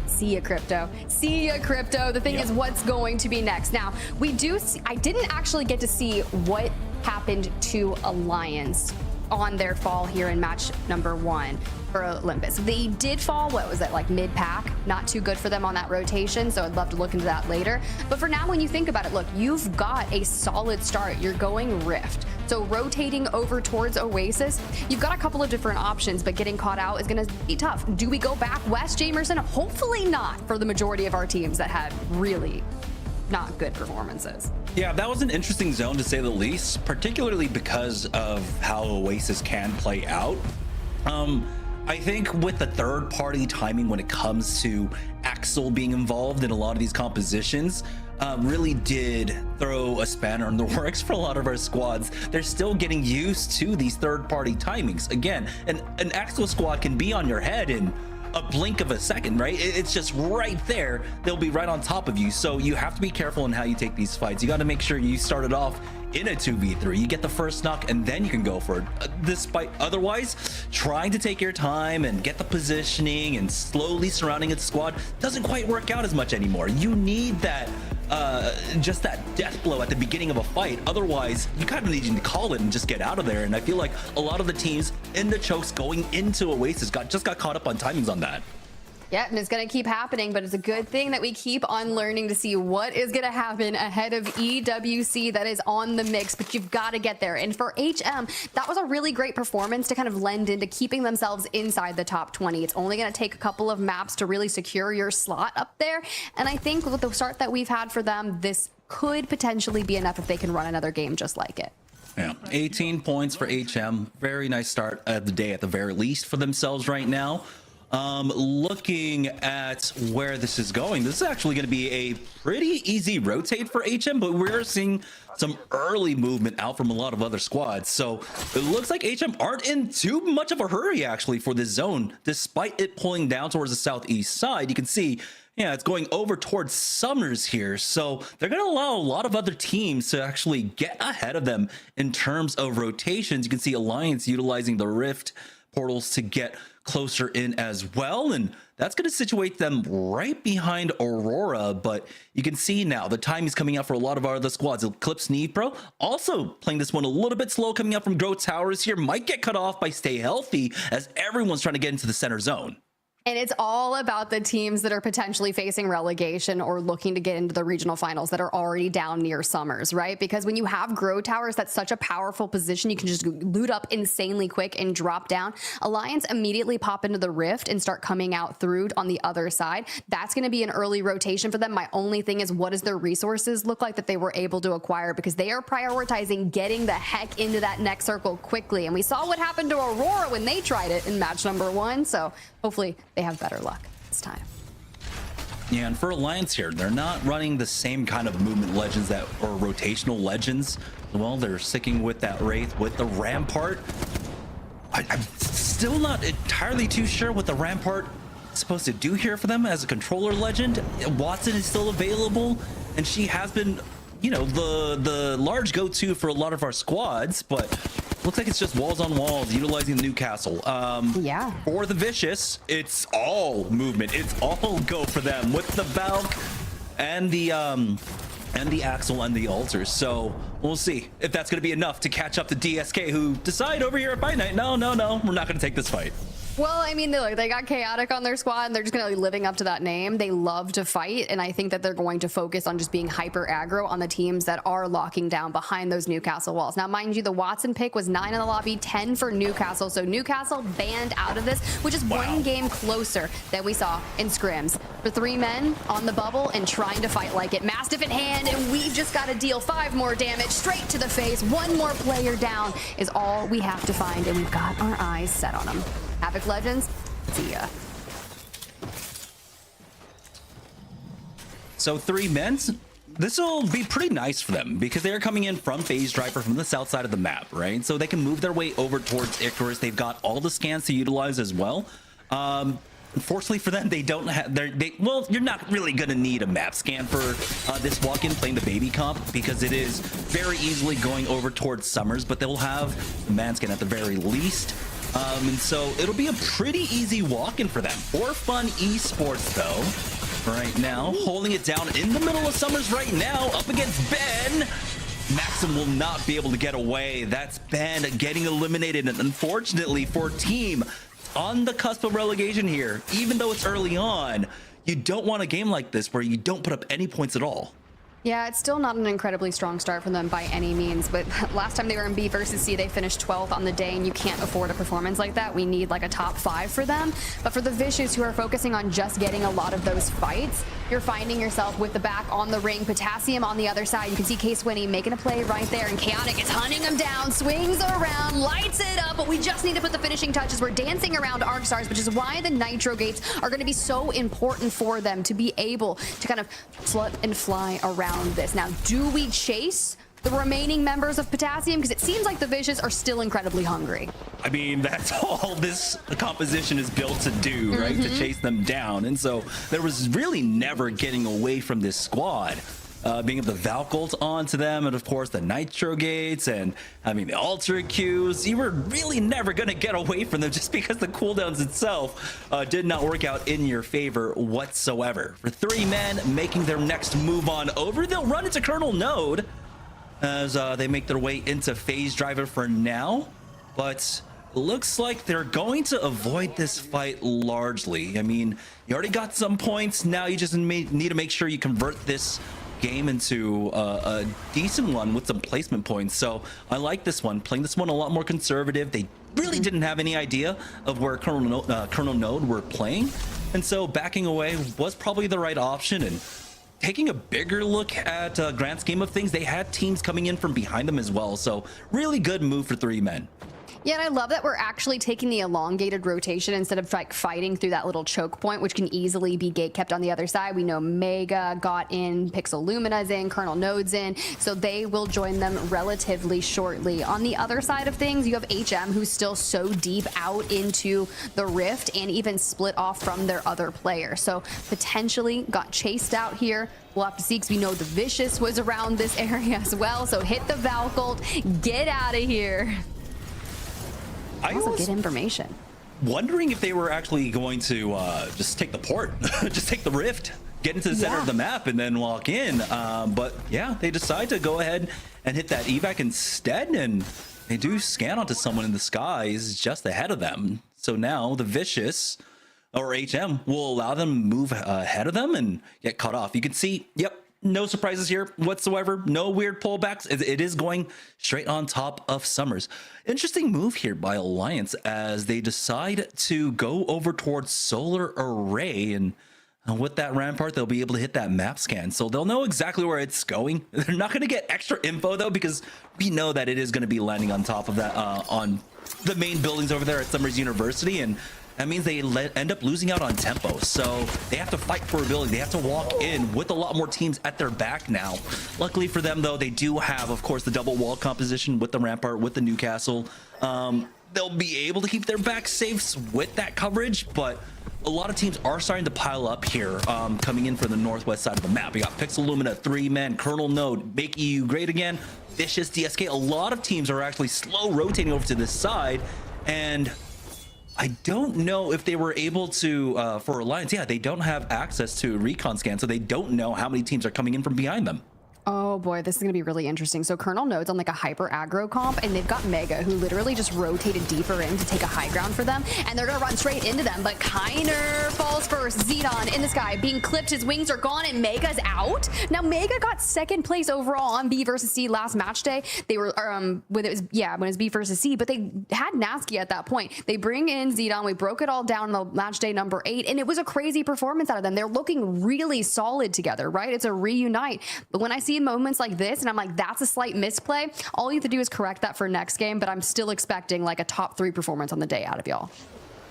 See ya, Crypto. See ya, Crypto. The thing is, what's going to be next? Now, we do see, I didn't actually get to see what happened to Alliance on their fall here in match number 1 for Olympus. They did fall, what was it, like mid-pack? Not too good for them on that rotation, so I'd love to look into that later. But for now, when you think about it, look, you've got a solid start. You're going Rift. So rotating over towards Oasis, you've got a couple of different options, but getting caught out is going to be tough. Do we go back west, Jamerson? Hopefully not for the majority of our teams that had really not good performances. Yeah, that was an interesting zone to say the least, particularly because of how Oasis can play out. I think with the third-party timing when it comes to Axel being involved in a lot of these compositions, really did throw a spanner in the works for a lot of our squads. They're still getting used to these third-party timings. Again, an Axel squad can be on your head in a blink of a second, right? It's just right there. They'll be right on top of you. So you have to be careful in how you take these fights. You got to make sure you start it off in a 2v3. You get the first knock and then you can go for it. Despite otherwise, trying to take your time and get the positioning and slowly surrounding its squad doesn't quite work out as much anymore. You need that just that death blow at the beginning of a fight. Otherwise, you kind of need to call it and just get out of there. And I feel like a lot of the teams in the chokes going into Oasis just got caught up on timings on that. Yeah, and it's going to keep happening, but it's a good thing that we keep on learning to see what is going to happen ahead of EWC that is on the mix, but you've got to get there. And for HM, that was a really great performance to kind of lend into keeping themselves inside the top 20. It's only going to take a couple of maps to really secure your slot up there. And I think with the start that we've had for them, this could potentially be enough if they can run another game just like it. Yeah, 18 points for HM. Very nice start of the day at the very least for themselves right now. Looking at where this is going, this is actually going to be a pretty easy rotate for HM, but we're seeing some early movement out from a lot of other squads. So it looks like HM aren't in too much of a hurry actually for this zone, despite it pulling down towards the southeast side. You can see, yeah, it's going over towards Summers here. So they're going to allow a lot of other teams to actually get ahead of them in terms of rotations. You can see Alliance utilizing the Rift portals to get closer in as well, and that's going to situate them right behind Aurora. But you can see now the time is coming out for a lot of our other squads. ECLIPSE, NEEVEPRO also playing this one a little bit slow, coming out from Grow Towers here, might get cut off by Stay Healthy as everyone's trying to get into the center zone. And it's all about the teams that are potentially facing relegation or looking to get into the regional finals that are already down near Summers, right? Because when you have Grow Towers, that's such a powerful position. You can just loot up insanely quick and drop down. Alliance immediately pop into the Rift and start coming out through on the other side. That's going to be an early rotation for them. My only thing is, what does their resources look like that they were able to acquire? Because they are prioritizing getting the heck into that next circle quickly. And we saw what happened to Aurora when they tried it in match number 1. So hopefully they have better luck this time. Yeah, and for Alliance here, they're not running the same kind of movement legends that or rotational legends. Well, they're sticking with that Wraith with the Rampart. I'm still not entirely too sure what the Rampart is supposed to do here for them as a controller legend. Watson is still available, and she has been, you know, the large go-to for a lot of our squads, but looks like it's just walls on walls utilizing the Newcastle. Yeah. For the Vicious, it's all movement. It's all go for them with the Valk and the Axle and the Altars. So we'll see if that's going to be enough to catch up to DSK, who decide over here at Fight Night, no, we're not going to take this fight. Well, I mean, they got Chaotic on their squad, and they're just going to be living up to that name. They love to fight, and I think that they're going to focus on just being hyper aggro on the teams that are locking down behind those Newcastle walls. Now, mind you, the Watson pick was 9 in the lobby, 10 for Newcastle, so Newcastle banned out of this, which is one game closer than we saw in scrims. For 3 men on the bubble and trying to fight like it. Mastiff in hand, and we've just got to deal 5 more damage straight to the face. 1 more player down is all we have to find, and we've got our eyes set on them. Havoc Legends, see ya. So 3 men's, this will be pretty nice for them because they're coming in from Phase Driver from the south side of the map, right? So they can move their way over towards Icarus. They've got all the scans to utilize as well. Unfortunately for them, they don't have well, you're not really gonna need a map scan for this walk-in playing the baby comp because it is very easily going over towards Summers, but they'll have the man scan at the very least. And so it'll be a pretty easy walk-in for them. ForFun Esports, though, right now, holding it down in the middle of Summers right now, up against Ben. Maxim will not be able to get away. That's Ben getting eliminated, and unfortunately for Team on the cusp of relegation here, even though it's early on, you don't want a game like this where you don't put up any points at all. Yeah, it's still not an incredibly strong start for them by any means, but last time they were in B versus C, they finished 12th on the day, and you can't afford a performance like that. We need like a top 5 for them. But for the Vicious, who are focusing on just getting a lot of those fights, you're finding yourself with the back on the ring. Potassium on the other side. You can see K-Swinny making a play right there, and Chaotic is hunting him down, swings around, lights it up, but we just need to put the finishing touches. We're dancing around Arc Stars, which is why the Nitro Gates are going to be so important for them to be able to kind of flip and fly around this. Now, do we chase the remaining members of Potassium? Because it seems like the Vicious are still incredibly hungry. I mean, that's all this composition is built to do, right? To chase them down. And so there was really never getting away from this squad. Being able to Valk ult onto them, and of course the Nitro Gates, and having the Alter Qs. You were really never going to get away from them just because the cooldowns itself did not work out in your favor whatsoever. For 3 men making their next move on over, they'll run into Colonel Node as they make their way into Phase Driver for now, but looks like they're going to avoid this fight largely. I mean, you already got some points, now you just need to make sure you convert this game into a decent one with some placement points. So I like this one, playing this one a lot more conservative. They really didn't have any idea of where Colonel Node were playing, and so backing away was probably the right option. And taking a bigger look at grand scheme of things, they had teams coming in from behind them as well, so really good move for 3 men. Yeah, and I love that we're actually taking the elongated rotation instead of like fighting through that little choke point, which can easily be gate kept on the other side. We know Mega got in, Pixel Lumina's in, Colonel Node's in, so they will join them relatively shortly. On the other side of things, you have HM, who's still so deep out into the Rift and even split off from their other player. So potentially got chased out here. We'll have to see, because we know the Vicious was around this area as well. So hit the Valk ult, get out of here. I Also, was good information. wondering if they were actually going to just take the port, just take the rift, get into the center of the map, and then walk in. But yeah, they decide to go ahead and hit that evac instead, and they do scan onto someone in the skies just ahead of them. So now the Vicious or HM will allow them to move ahead of them and get cut off. You can see, yep, no surprises here whatsoever. No weird pullbacks. It is going straight on top of Summers. Interesting move here by Alliance as they decide to go over towards Solar Array, and with that Rampart, they'll be able to hit that map scan. So they'll know exactly where it's going. They're not going to get extra info though, because we know that it is going to be landing on top of that, on the main buildings over there at Summers University. And that means they end up losing out on tempo. So they have to fight for ability. They have to walk in with a lot more teams at their back now. Luckily for them, though, they do have, of course, the double wall composition with the Rampart, with the Newcastle. They'll be able to keep their back safe with that coverage, but a lot of teams are starting to pile up here, coming in from the northwest side of the map. We got Pixel Lumina, 3-man, Colonel Node, Make EU Great Again, Vicious, DSK. A lot of teams are actually slow rotating over to this side, and I don't know if they were able to, for Alliance, yeah, they don't have access to recon scan, so they don't know how many teams are coming in from behind them. Oh boy, this is gonna be really interesting. So Colonel Node's on like a hyper aggro comp, and they've got Mega, who literally just rotated deeper in to take a high ground for them, and they're gonna run straight into them. But Kiner falls first. Zedon in the sky, being clipped. His wings are gone, and Mega's out. Now Mega got second place overall on B versus C last match day. They were when it was B versus C, but they had Nasky at that point. They bring in Zedon. We broke it all down on the match day number 8, and it was a crazy performance out of them. They're looking really solid together, right? It's a reunite. But when I see moments like this and I'm like, that's a slight misplay, all you have to do is correct that for next game, but I'm still expecting like a top 3 performance on the day out of y'all.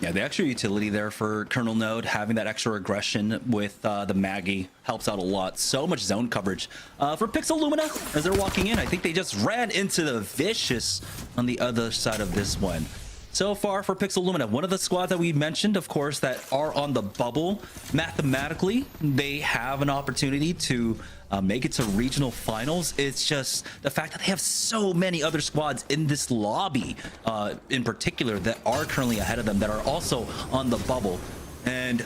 Yeah, the extra utility there for Colonel Node, having that extra aggression with the Maggie helps out a lot. So much zone coverage for Pixel Lumina as they're walking in. I think they just ran into the Vicious on the other side of this one. So far for Pixel Lumina, one of the squads that we mentioned, of course, that are on the bubble, mathematically, they have an opportunity to make it to regional finals. It's just the fact that they have so many other squads in this lobby, in particular, that are currently ahead of them, that are also on the bubble. And,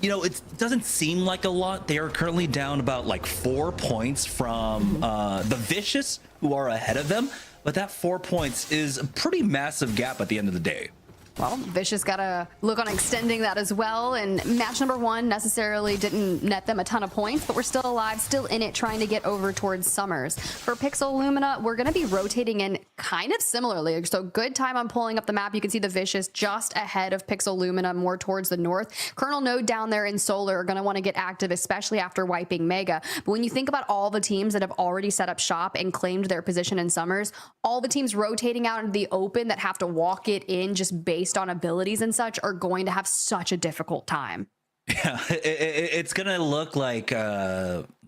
you know, it doesn't seem like a lot. They are currently down about like 4 points from the Vicious, who are ahead of them. But that 4 points is a pretty massive gap at the end of the day. Well, Vicious got to look on extending that as well, and match number 1 necessarily didn't net them a ton of points, but we're still alive, still in it, trying to get over towards Summers. For Pixel Lumina, we're going to be rotating in kind of similarly, so good time on pulling up the map. You can see the Vicious just ahead of Pixel Lumina, more towards the north. Colonel Node down there in Solar are going to want to get active, especially after wiping Mega. But when you think about all the teams that have already set up shop and claimed their position in Summers, all the teams rotating out into the open that have to walk it in just based on abilities and such are going to have such a difficult time. Yeah, it's gonna look like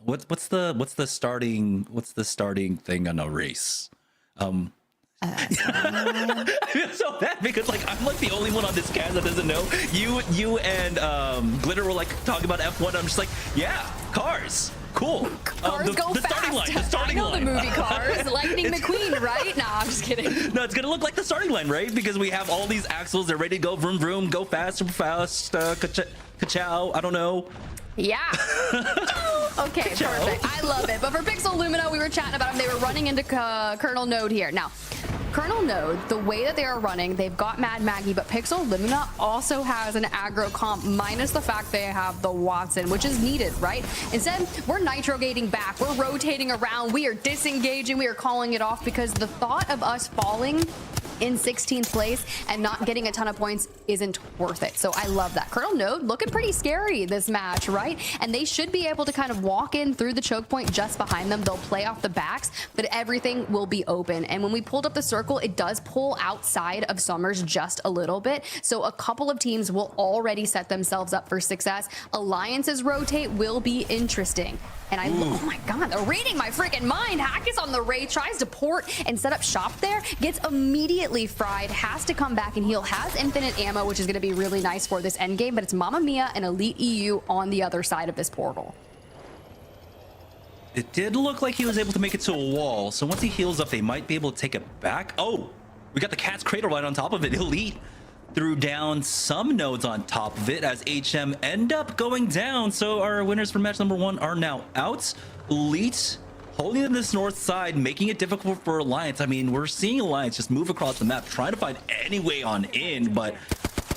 what's the starting thing on a race? I feel so bad because like I'm like the only one on this cast that doesn't know. You and Glitter were like talking about F1. I'm just like, yeah, cars. Cool. Cars go the fast. Starting line, the starting I know line. the movie Cars. Lightning McQueen, right? Nah, I'm just kidding. No, it's gonna look like the starting line, right? Because we have all these axles. They're ready to go vroom vroom, go fast, super fast. Ka-chow. I don't know. Yeah. Okay, perfect. I love it. But for Pixel Lumina, we were chatting about them. They were running into Colonel Node here. Now, Colonel Node, the way that they are running, they've got Mad Maggie, but Pixel Lumina also has an aggro comp, minus the fact they have the Watson, which is needed, right? Instead, we're nitrogating back. We're rotating around. We are disengaging. We are calling it off because the thought of us falling in 16th place and not getting a ton of points isn't worth it. So I love that. Colonel Node looking pretty scary this match, right? And they should be able to kind of walk in through the choke point just behind them. They'll play off the backs, but everything will be open. And when we pulled up the circle, it does pull outside of Summers just a little bit. So a couple of teams will already set themselves up for success. Alliances rotate will be interesting. And oh my God, they're reading my freaking mind. Hack is on the raid, tries to port and set up shop there, gets immediately fried, has to come back and heal, has infinite ammo, which is going to be really nice for this end game, but it's Mamma Mia and Elite EU on the other side of this portal. It did look like he was able to make it to a wall, so once he heals up, they might be able to take it back. Oh, We got the Cat's Cradle right on top of it. Elite threw down some nodes on top of it as HM end up going down. So our winners for match number 1 are now out. Elite holding in this north side, making it difficult for Alliance. I mean, we're seeing Alliance just move across the map, trying to find any way on in, but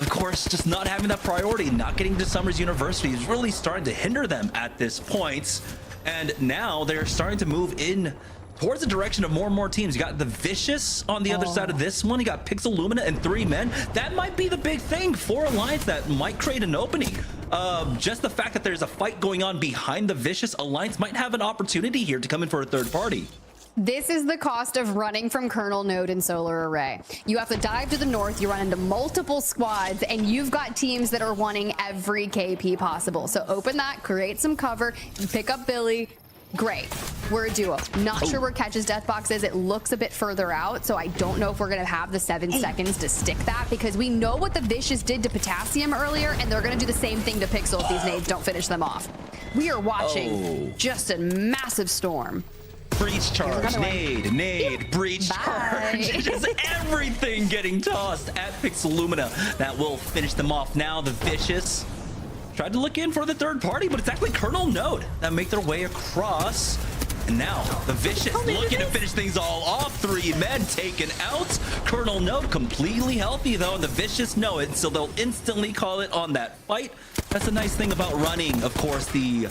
of course, just not having that priority, not getting to Summers University is really starting to hinder them at this point. And now they're starting to move in towards the direction of more and more teams. You got the Vicious on the other side of this one. You got Pixel, Lumina, and 3 men. That might be the big thing for Alliance that might create an opening. Just the fact that there's a fight going on behind the Vicious, Alliance might have an opportunity here to come in for a third party. This is the cost of running from Colonel Node and Solar Array. You have to dive to the north, you run into multiple squads, and you've got teams that are wanting every KP possible. So open that, create some cover, pick up Billy. Great. We're a duo. Not sure where Catch's death box is. It looks a bit further out, so I don't know if we're going to have the 7 seconds to stick that, because we know what the Vicious did to Potassium earlier, and they're going to do the same thing to Pixel if these nades don't finish them off. We are watching just a massive storm. Breach charge, nade, breach Bye. charge. Just everything getting tossed at Pixel Lumina. That will finish them off. Now the Vicious tried to look in for the third party, but it's actually Colonel Node that make their way across. And now the Vicious looking to finish things all off. 3 men taken out. Colonel Node completely healthy though, and the Vicious know it, so they'll instantly call it on that fight. That's the nice thing about running, of course, the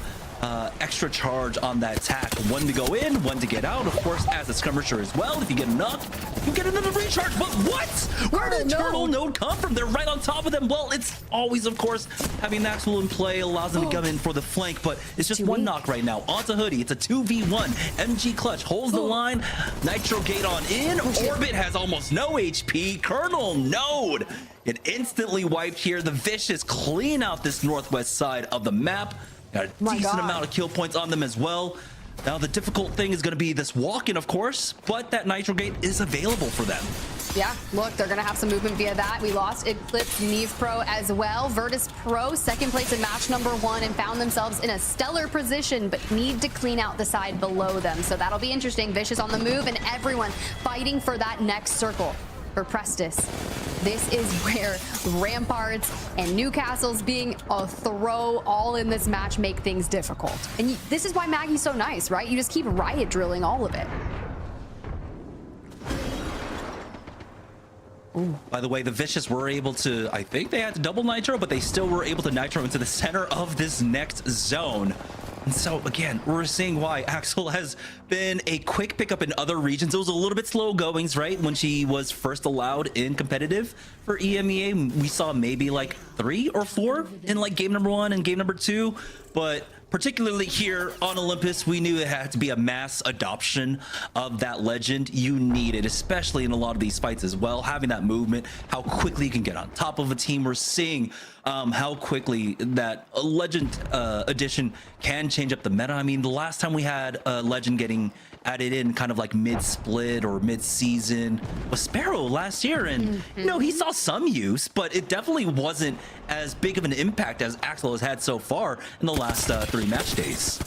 extra charge on that attack. 1 to go in, 1 to get out, of course, as a skirmisher as well. If you get enough, you get another recharge. But what? Where did Colonel Node come from? They're right on top of them. Well, it's always, of course, having Maxwell in play allows them to come in for the flank, but it's just 1 knock right now onto Hoodie. It's a 2v1. MG Clutch holds the line. Nitro Gate on in. Orbit has almost no HP. Colonel Node get instantly wiped here. The Vicious clean out this northwest side of the map. Got a decent amount of kill points on them as well. Now the difficult thing is going to be this walk-in, of course, but that Nitro Gate is available for them. Yeah, look, they're going to have some movement via that. We lost ECLIPSE, NEEVEPRO as well. Virtus Pro, second place in match number 1 and found themselves in a stellar position, but need to clean out the side below them. So that'll be interesting. Vicious on the move and everyone fighting for that next circle. For Prestis, this is where Ramparts and Newcastle's being a throw all in this match make things difficult. And this is why Maggie's so nice, right? You just keep riot drilling all of it. Ooh. By the way, the Vicious were able to, I think they had to double Nitro, but they still were able to Nitro into the center of this next zone. And so, again, we're seeing why Axel has been a quick pickup in other regions. It was a little bit slow goings, right? When she was first allowed in competitive for EMEA, we saw maybe like 3 or 4 in like game number 1 and game number 2. But particularly here on Olympus, we knew it had to be a mass adoption of that legend. You need it, especially in a lot of these fights as well. Having that movement, how quickly you can get on top of a team. We're seeing how quickly that legend addition can change up the meta. I mean, the last time we had a legend getting added in kind of like mid-split or mid-season was Sparrow last year, and you know, he saw some use, but it definitely wasn't as big of an impact as Axel has had so far in the last 3 match days.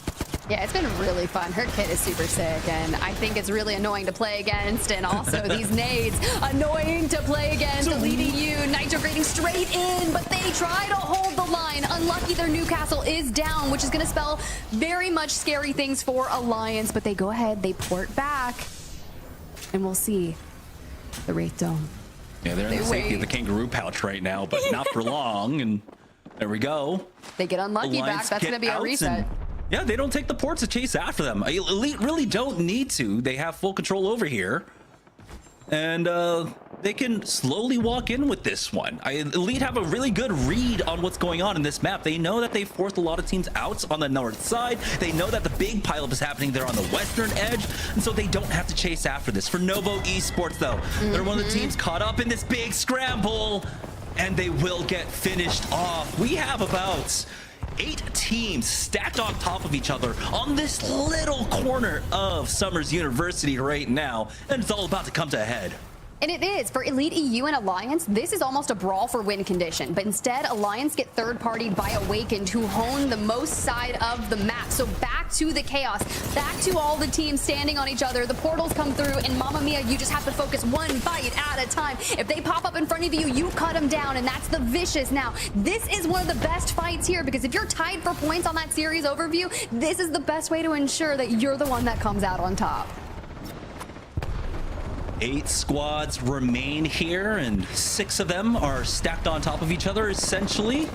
Yeah, it's been really fun. Her kit is super sick, and I think it's really annoying to play against, and also these nades, annoying to play against, leading you, Nitro grading straight in, but they try to hold the line. Unlucky their Newcastle is down, which is going to spell very much scary things for Alliance, but they go ahead, they port back, and we'll see the Wraith Dome. Yeah, they're in the safety of the kangaroo pouch right now, but not for long, and there we go. They get unlucky back, that's going to be a reset. Yeah, they don't take the ports to chase after them. Elite really don't need to. They have full control over here. And they can slowly walk in with this one. Elite have a really good read on what's going on in this map. They know that they forced a lot of teams out on the north side. They know that the big pileup is happening there on the western edge. And so they don't have to chase after this. For NOVO Esports, though, they're one of the teams caught up in this big scramble. And they will get finished off. We have about 8 teams stacked on top of each other on this little corner of Summers University right now, and it's all about to come to a head. And it is. For Elite EU and Alliance, this is almost a brawl for win condition. But instead, Alliance get third-partied by Awakened, who hone the most side of the map. So back to the chaos, back to all the teams standing on each other. The portals come through, and Mamma Mia, you just have to focus one fight at a time. If they pop up in front of you, you cut them down, and that's the Vicious. Now, this is one of the best fights here, because if you're tied for points on that series overview, this is the best way to ensure that you're the one that comes out on top. 8 squads remain here, and 6 of them are stacked on top of each other, essentially.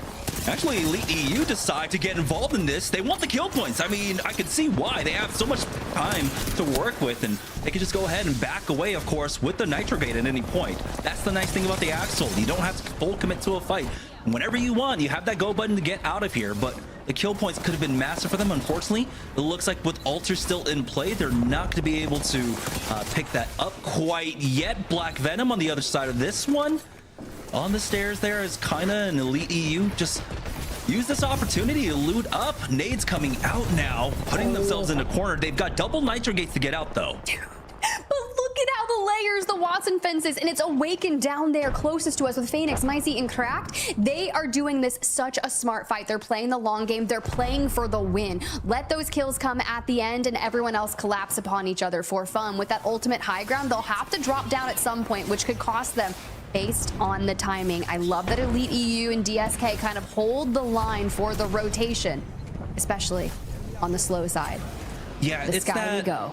Actually, Elite EU decide to get involved in this. They want the kill points. I mean, I can see why. They have so much time to work with, and they can just go ahead and back away, of course, with the Nitrogate at any point. That's the nice thing about the Axle. You don't have to full commit to a fight. Whenever you want, you have that go button to get out of here, but the kill points could have been massive for them. Unfortunately, it looks like with Alter still in play, they're not going to be able to pick that up quite yet. Black Venom on the other side of this one. On the stairs there is Kaina and Elite EU. Just use this opportunity to loot up. Nades coming out now, putting themselves in a corner. They've got double Nitrogates to get out, though. But look at how the layers, the Watson fences, and it's Awakened down there closest to us with Phoenix, Micey, and Cracked. They are doing this such a smart fight. They're playing the long game. They're playing for the win. Let those kills come at the end, and everyone else collapse upon each other for fun. With that ultimate high ground, they'll have to drop down at some point, which could cost them based on the timing. I love that Elite EU and DSK kind of hold the line for the rotation, especially on the slow side. Yeah, The it's sky that we go.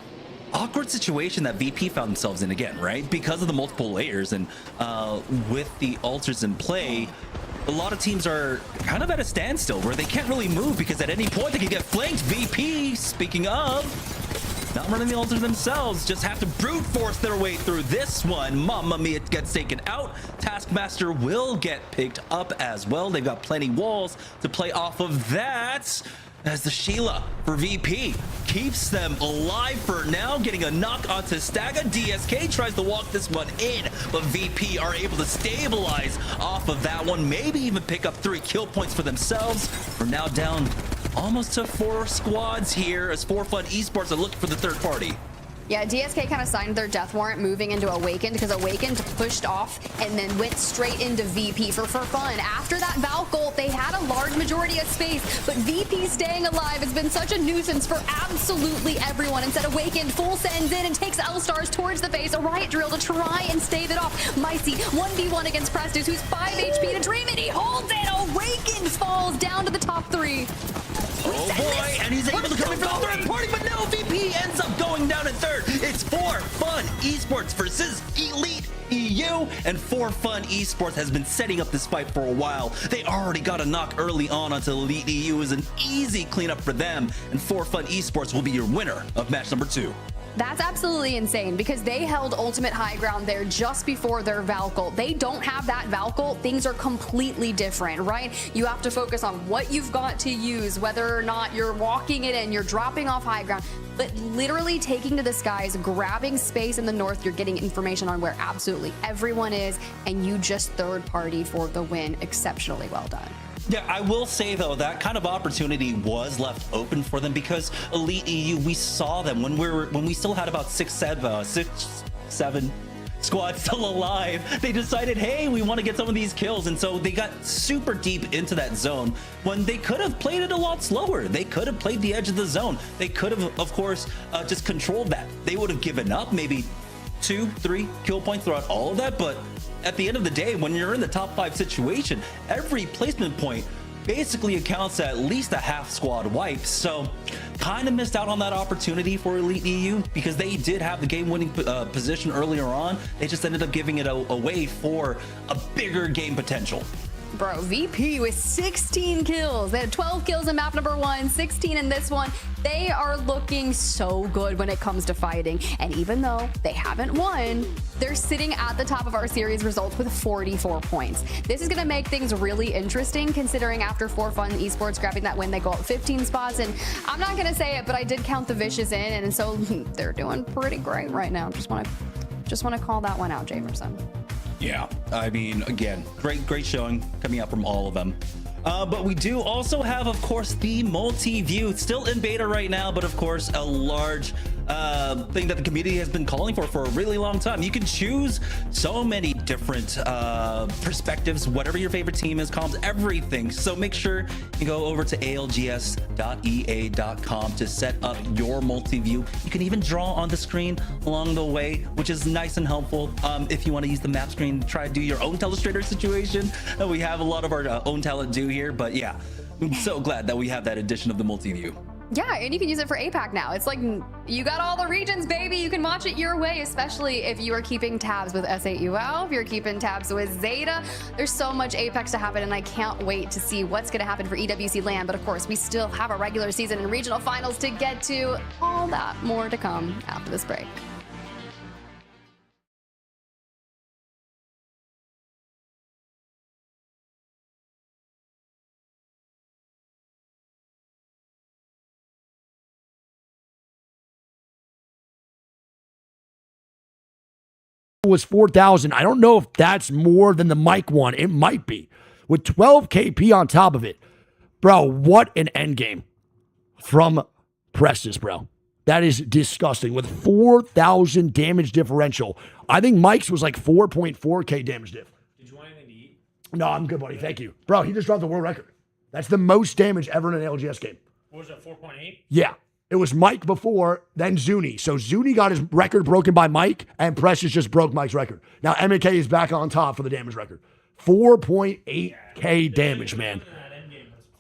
awkward situation that VP found themselves in again, right? Because of the multiple layers, and with the altars in play, a lot of teams are kind of at a standstill where they can't really move because at any point they could get flanked. VP, speaking of, not running the altars themselves, just have to brute force their way through this one. Mamma Mia gets taken out. Taskmaster will get picked up as well. They've got plenty walls to play off of that, as the Sheila for VP keeps them alive for now, getting a knock onto Staga. DSK tries to walk this one in, but VP are able to stabilize off of that one, maybe even pick up 3 kill points for themselves. We're now down almost to 4 squads here, as ForFun Esports are looking for the third party. Yeah, DSK kind of signed their death warrant moving into Awakened, because Awakened pushed off and then went straight into VP for fun. After that Valk ult, they had a large majority of space, but VP staying alive has been such a nuisance for absolutely everyone. Instead, Awakened full sends in and takes L-Stars towards the face, a riot drill to try and stave it off. Micey 1v1 against Prestus, who's 5 HP to Dream, and he holds it. Awakened falls down to the top 3. Oh boy, and he's able to come in for the third party, but no, VP ends up going down in third. It's ForFun Esports versus Elite EU, and ForFun Esports has been setting up this fight for a while. They already got a knock early on onto Elite EU. Is an easy cleanup for them, and ForFun Esports will be your winner of match number 2. That's absolutely insane, because they held ultimate high ground there just before their Valk ult. They don't have that Valk ult. Things are completely different, right? You have to focus on what you've got to use, whether or not you're walking it in, you're dropping off high ground, but literally taking to the skies, grabbing space in the north, you're getting information on where absolutely everyone is, and you just third party for the win. Exceptionally well done. Yeah, I will say though, that kind of opportunity was left open for them, because Elite EU, we saw them when we still had about 6, 7 squads still alive. They decided, hey, we want to get some of these kills, and so they got super deep into that zone when they could have played it a lot slower. They could have played the edge of the zone. They could have, of course, just controlled that. They would have given up maybe 2, 3 kill points throughout all of that, but at the end of the day, when you're in the top 5 situation, every placement point basically accounts at least a half squad wipe. So kind of missed out on that opportunity for Elite EU, because they did have the game-winning position earlier on. They just ended up giving it away for a bigger game potential. Bro, VP with 16 kills. They had 12 kills in map number 1, 16 in this one. They are looking so good when it comes to fighting. And even though they haven't won, they're sitting at the top of our series results with 44 points. This is going to make things really interesting, considering after ForFun Esports grabbing that win, they go up 15 spots. And I'm not going to say it, but I did count the Vicious in, and so they're doing pretty great right now. Just want to call that one out, Jamerson. Yeah, I mean, again, great showing coming out from all of them. But we do also have, of course, the multi-view, still in beta right now, but of course a large thing that the community has been calling for a really long time. You can choose so many different perspectives, whatever your favorite team is, comms, everything. So make sure you go over to algs.ea.com to set up your multi-view. You can even draw on the screen along the way, which is nice and helpful. If you want to use the map screen, try to do your own telestrator situation. We have a lot of our own talent do here, but yeah, I'm so glad that we have that addition of the multi-view. Yeah, and you can use it for APAC now. It's like, you got all the regions, baby. You can watch it your way, especially if you are keeping tabs with S8UL, if you're keeping tabs with Zeta. There's so much Apex to happen, and I can't wait to see what's going to happen for EWC LAN. But of course, we still have a regular season and regional finals to get to. All that more to come after this break. Was 4,000. I don't know if that's more than the Mike one. It might be. With 12 KP on top of it. Bro, what an end game from Prestis, bro. That is disgusting. With 4,000 damage differential. I think Mike's was like 4.4k damage diff. Did you want anything to eat? No, I'm good, buddy. Thank you. Bro, he just dropped the world record. That's the most damage ever in an LGS game. What was that, 4.8? Yeah. It was Mike before, then Zuni. So Zuni got his record broken by Mike, and Precious just broke Mike's record. Now MEK is back on top for the damage record. 4.8k damage, man.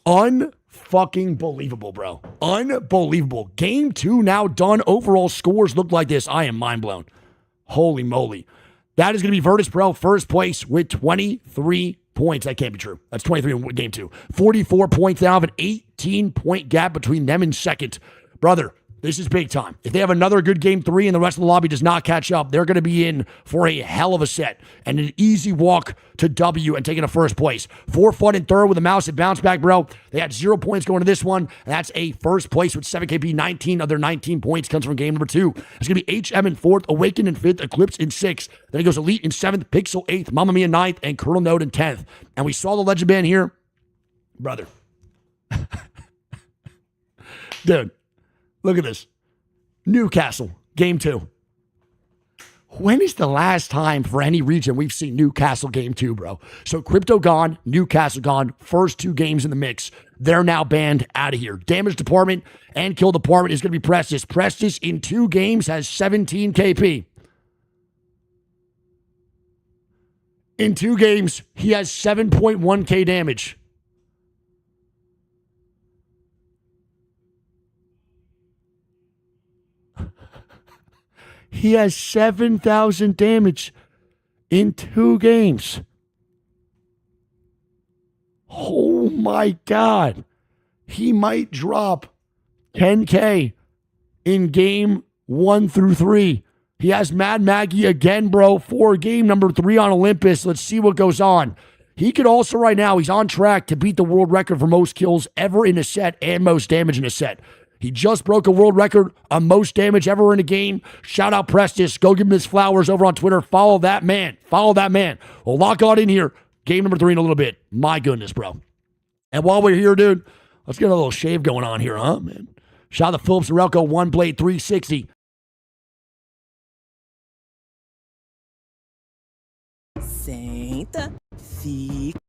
Unfucking believable, bro. Unbelievable. Game 2 now done. Overall scores look like this. I am mind blown. Holy moly. That is going to be Virtus Pro first place with 23 points. That can't be true. That's 23 in game 2. 44 points now, of an 18-point gap between them and second. Brother, this is big time. If they have another good game 3 and the rest of the lobby does not catch up, they're going to be in for a hell of a set and an easy walk to W and taking a first place. ForFun in third with a massive bounce back, bro. They had 0 points going to this one, and that's a first place with 7KP. 19 of their 19 points comes from game number 2. It's going to be HM in 4th, Awaken in 5th, Eclipse in 6th. Then it goes Elite in 7th, Pixel 8th, Mamma Mia 9th, and Colonel Node in 10th. And we saw the legend band here. Brother. Dude. Look at this. Newcastle, game 2. When is the last time for any region we've seen Newcastle game 2, bro? So Crypto gone, Newcastle gone, first 2 games in the mix. They're now banned out of here. Damage department and kill department is going to be Prestis. Prestis in 2 games has 17 KP. In 2 games, he has 7.1k damage. He has 7,000 damage in 2 games. Oh my God. He might drop 10K in game 1 through 3. He has Mad Maggie again, bro, for game number 3 on Olympus. Let's see what goes on. He could also right now, he's on track to beat the world record for most kills ever in a set and most damage in a set. He just broke a world record on most damage ever in a game. Shout out Prestis. Go give him his flowers over on Twitter. Follow that man. Follow that man. We'll lock on in here. Game number 3 in a little bit. My goodness, bro. And while we're here, dude, let's get a little shave going on here, huh, man? Shout out to Phillips Relco One Blade 360. Senta, fica.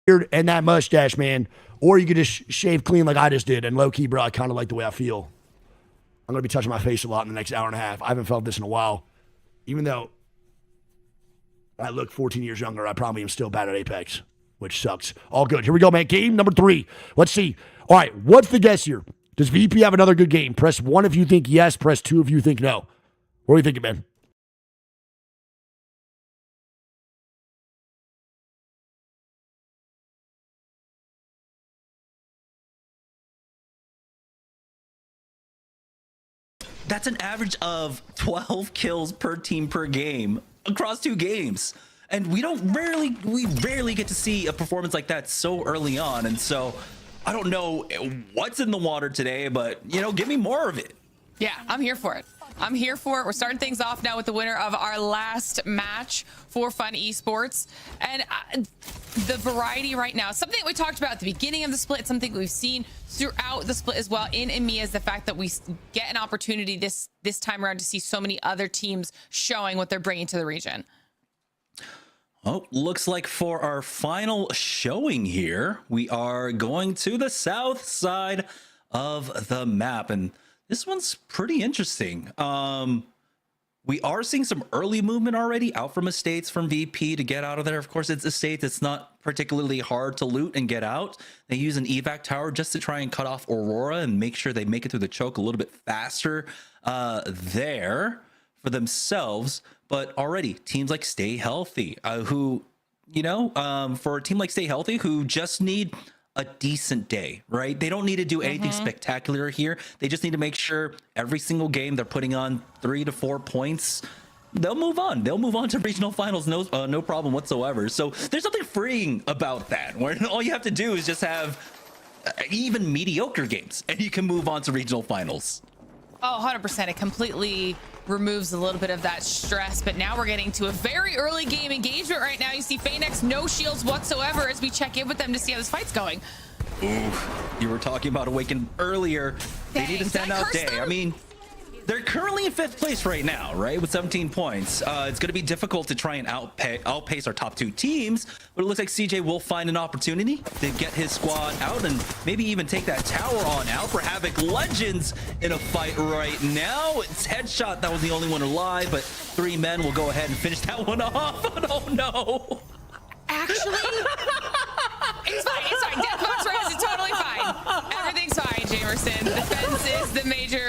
beard and that mustache, man. Or you could just shave clean like I just did. And low-key, bro, I kind of like the way I feel. I'm going to be touching my face a lot in the next hour and a half. I haven't felt this in a while. Even though I look 14 years younger, I probably am still bad at Apex, which sucks. All good. Here we go, man. Game number 3. Let's see. All right, what's the guess here? Does VP have another good game? Press 1 if you think yes. Press 2 if you think no. What are you thinking, man? That's an average of 12 kills per team per game across 2 games. And we rarely get to see a performance like that so early on. And so I don't know what's in the water today, but, you know, give me more of it. Yeah, I'm here for it. I'm here for it. We're starting things off now with the winner of our last match for ForFun Esports. And the variety right now, something that we talked about at the beginning of the split, something we've seen throughout the split as well in EMEA, is the fact that we get an opportunity this time around to see so many other teams showing what they're bringing to the region. Oh, looks like for our final showing here, we are going to the south side of the map. And this one's pretty interesting. We are seeing some early movement already out from estates from VP to get out of there. Of course, it's estates. It's not particularly hard to loot and get out. They use an evac tower just to try and cut off Aurora and make sure they make it through the choke a little bit faster there for themselves. But already teams like Stay Healthy, who, you know, for a team like Stay Healthy, who just need a decent day, right? They don't need to do anything spectacular here. They just need to make sure every single game they're putting on 3 to 4 points. They'll move on. They'll move on to regional finals, no problem whatsoever. So there's something freeing about that, where all you have to do is just have even mediocre games, and you can move on to regional finals. Oh, 100%. It completely removes a little bit of that stress, but now we're getting to a very early game engagement right now. You see Phoenix, no shields whatsoever as we check in with them to see how this fight's going. Ooh, you were talking about Awaken earlier. They need to stand out day. I mean, they're currently in 5th place right now, right? With 17 points. It's going to be difficult to try and outpace our top 2 teams, but it looks like CJ will find an opportunity to get his squad out and maybe even take that tower on out for Havoc Legends in a fight right now. It's Headshot that was the only one alive, but 3 men will go ahead and finish that one off. Oh no. Actually, it's fine. It's fine. Deathbox Res is totally fine. Everything's fine, Jamerson. Defense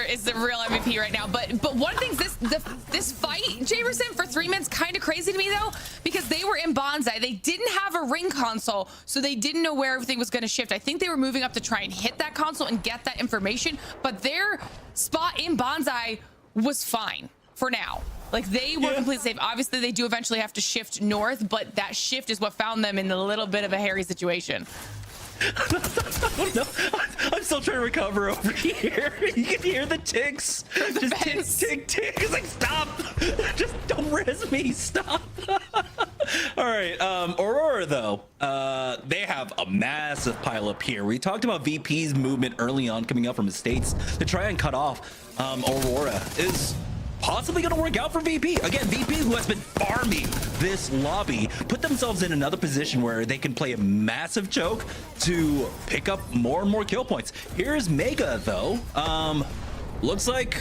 is the real MVP right now. But one thing, this fight, Jamerson, for 3 men's kind of crazy to me though, because they were in Bonsai. They didn't have a ring console, so they didn't know where everything was going to shift. I think they were moving up to try and hit that console and get that information, but their spot in Bonsai was fine for now. Like, they were completely safe. Obviously, they do eventually have to shift north, but that shift is what found them in a little bit of a hairy situation. No, I'm still trying to recover over here. You can hear the ticks. Just tick, tick. It's like, stop. Just don't res me. Stop. All right. Aurora, though, they have a massive pile up here. We talked about VP's movement early on coming up from estates to try and cut off Aurora. Is possibly going to work out for VP. Again, VP, who has been farming this lobby, put themselves in another position where they can play a massive choke to pick up more and more kill points. Here's Mega, though. Looks like,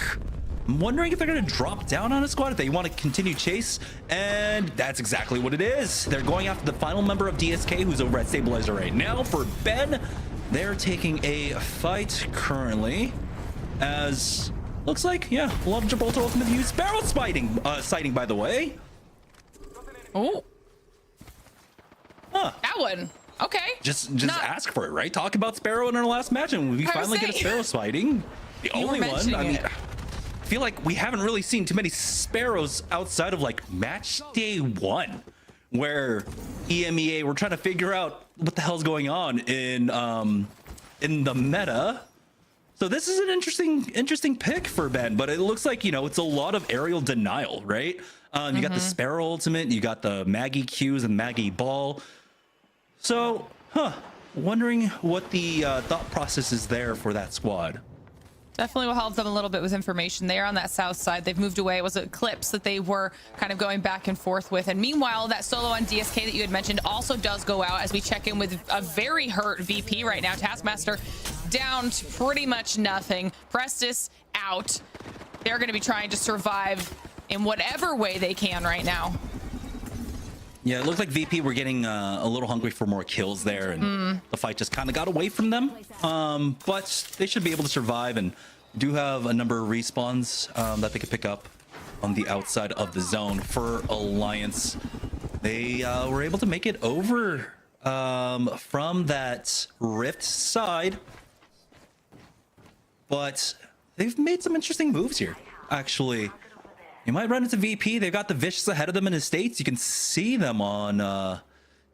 I'm wondering if they're going to drop down on a squad, if they want to continue chase, and that's exactly what it is. They're going after the final member of DSK, who's over at Stabilizer right now. For Ben, they're taking a fight currently, as looks like, yeah, a lot of Gibraltar Ultimate use Sparrow sighting, by the way. Oh. Huh. That one. Okay. Just ask for it, right? Talk about Sparrow in our last match, and we finally get a Sparrow sighting. The only one. I mean, I feel like we haven't really seen too many Sparrows outside of like match day 1, where EMEA we're trying to figure out what the hell's going on in the meta. So this is an interesting pick for Ben, but it looks like, you know, it's a lot of aerial denial, right? You got the Sparrow ultimate, you got the Maggie Q's and Maggie Ball. So, wondering what the thought process is there for that squad. Definitely will help them a little bit with information. They are on that south side. They've moved away. It was ECLIPSE that they were kind of going back and forth with. And meanwhile, that solo on DSK that you had mentioned also does go out as we check in with a very hurt VP right now. Taskmaster down to pretty much nothing. Prestis out. They're going to be trying to survive in whatever way they can right now. Yeah, it looked like VP were getting a little hungry for more kills there, and the fight just kind of got away from them. But they should be able to survive, and do have a number of respawns that they could pick up on the outside of the zone for Alliance. They were able to make it over from that Rift side, but they've made some interesting moves here, actually. You might run into VP. They've got the Vicious ahead of them in the States. You can see them on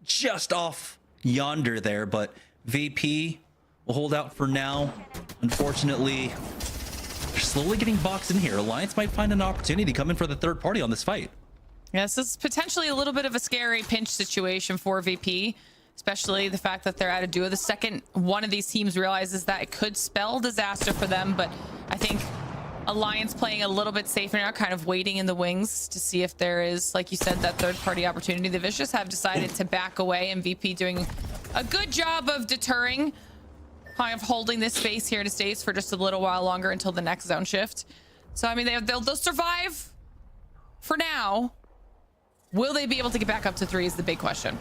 just off yonder there, but VP will hold out for now. Unfortunately, they're slowly getting boxed in here. Alliance might find an opportunity to come in for the third party on this fight. Yeah, this is potentially a little bit of a scary pinch situation for VP, especially the fact that they're at a duo. The second one of these teams realizes that, it could spell disaster for them, but I think Alliance playing a little bit safer now, kind of waiting in the wings to see if there is, like you said, that third party opportunity. The Vicious have decided to back away, and VP doing a good job of deterring, kind of holding this space here to States for just a little while longer until the next zone shift. So I mean, they'll survive for now. Will they be able to get back up to 3 is the big question.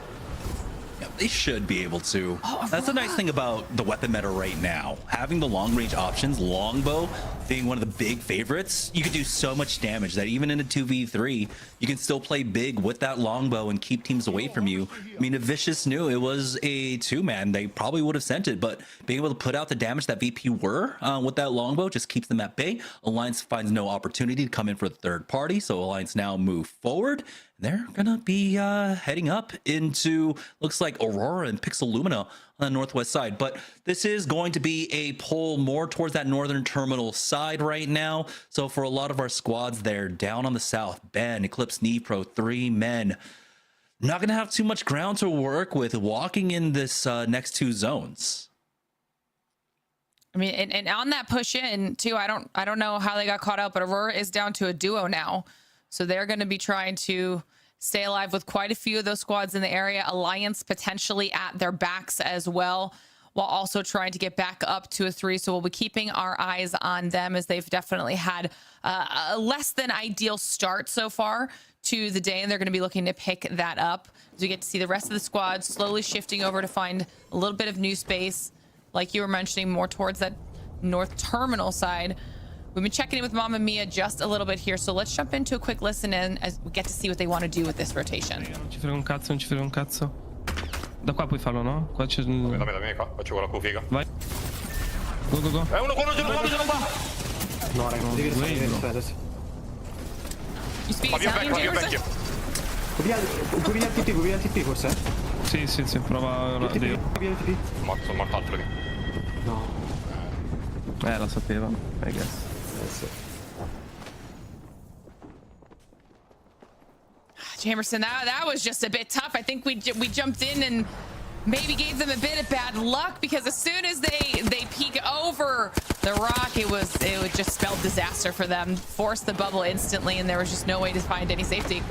Yeah, they should be able to. That's the nice thing about the weapon meta right now. Having the long range options, longbow being one of the big favorites, you could do so much damage that even in a 2v3, you can still play big with that longbow and keep teams away from you. I mean, if Vicious knew it was a 2-man, they probably would have sent it, but being able to put out the damage that VP were with that longbow just keeps them at bay. Alliance finds no opportunity to come in for the third party, so Alliance now move forward. They're gonna be heading up into, looks like, Aurora and Pixel Lumina on the northwest side, but this is going to be a pull more towards that northern terminal side right now. So for a lot of our squads there down on the south, Ben, ECLIPSE, NEEVEPRO, 3 men, not gonna have too much ground to work with walking in this next 2 zones. I mean, and on that push in too, I don't know how they got caught out, but Aurora is down to a duo now. So they're going to be trying to stay alive with quite a few of those squads in the area. Alliance potentially at their backs as well, while also trying to get back up to a 3. So we'll be keeping our eyes on them, as they've definitely had a less than ideal start so far to the day, and they're going to be looking to pick that up as we get to see the rest of the squad slowly shifting over to find a little bit of new space, like you were mentioning, more towards that north terminal side. We've been checking in with Mamma Mia just a little bit here, so let's jump into a quick listen in as we get to see what they want to do with this rotation. Non ci frega un cazzo, non ci frega un cazzo. Da qua puoi farlo, no? Qua c'è... Dammi qua, faccio quella qui, figa. Vai. Go, go, go. Uno qua, uno qua. No, raga, non devi rispondere adesso. You speak Italian, Jamerson? Puoi via il TP forse? Sì, sì, sì, prova... Via il TP. Sono morto altro lì. No. La sapeva, I guess. Jamerson, that was just a bit tough. I think we jumped in and maybe gave them a bit of bad luck, because as soon as they peek over the rock, it would just spell disaster for them. Forced the bubble instantly, and there was just no way to find any safety.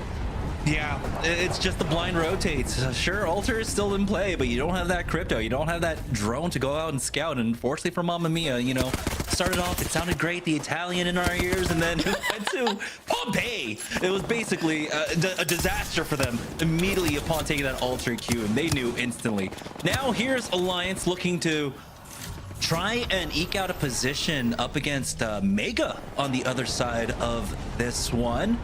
Yeah, it's just the blind rotates. Sure, Alter is still in play, but you don't have that crypto. You don't have that drone to go out and scout. And unfortunately for Mamma Mia, you know, started off, it sounded great, the Italian in our ears, and then it went to Pompeii. It was basically a disaster for them immediately upon taking that Alter Q, and they knew instantly. Now here's Alliance looking to try and eke out a position up against Mega on the other side of this one,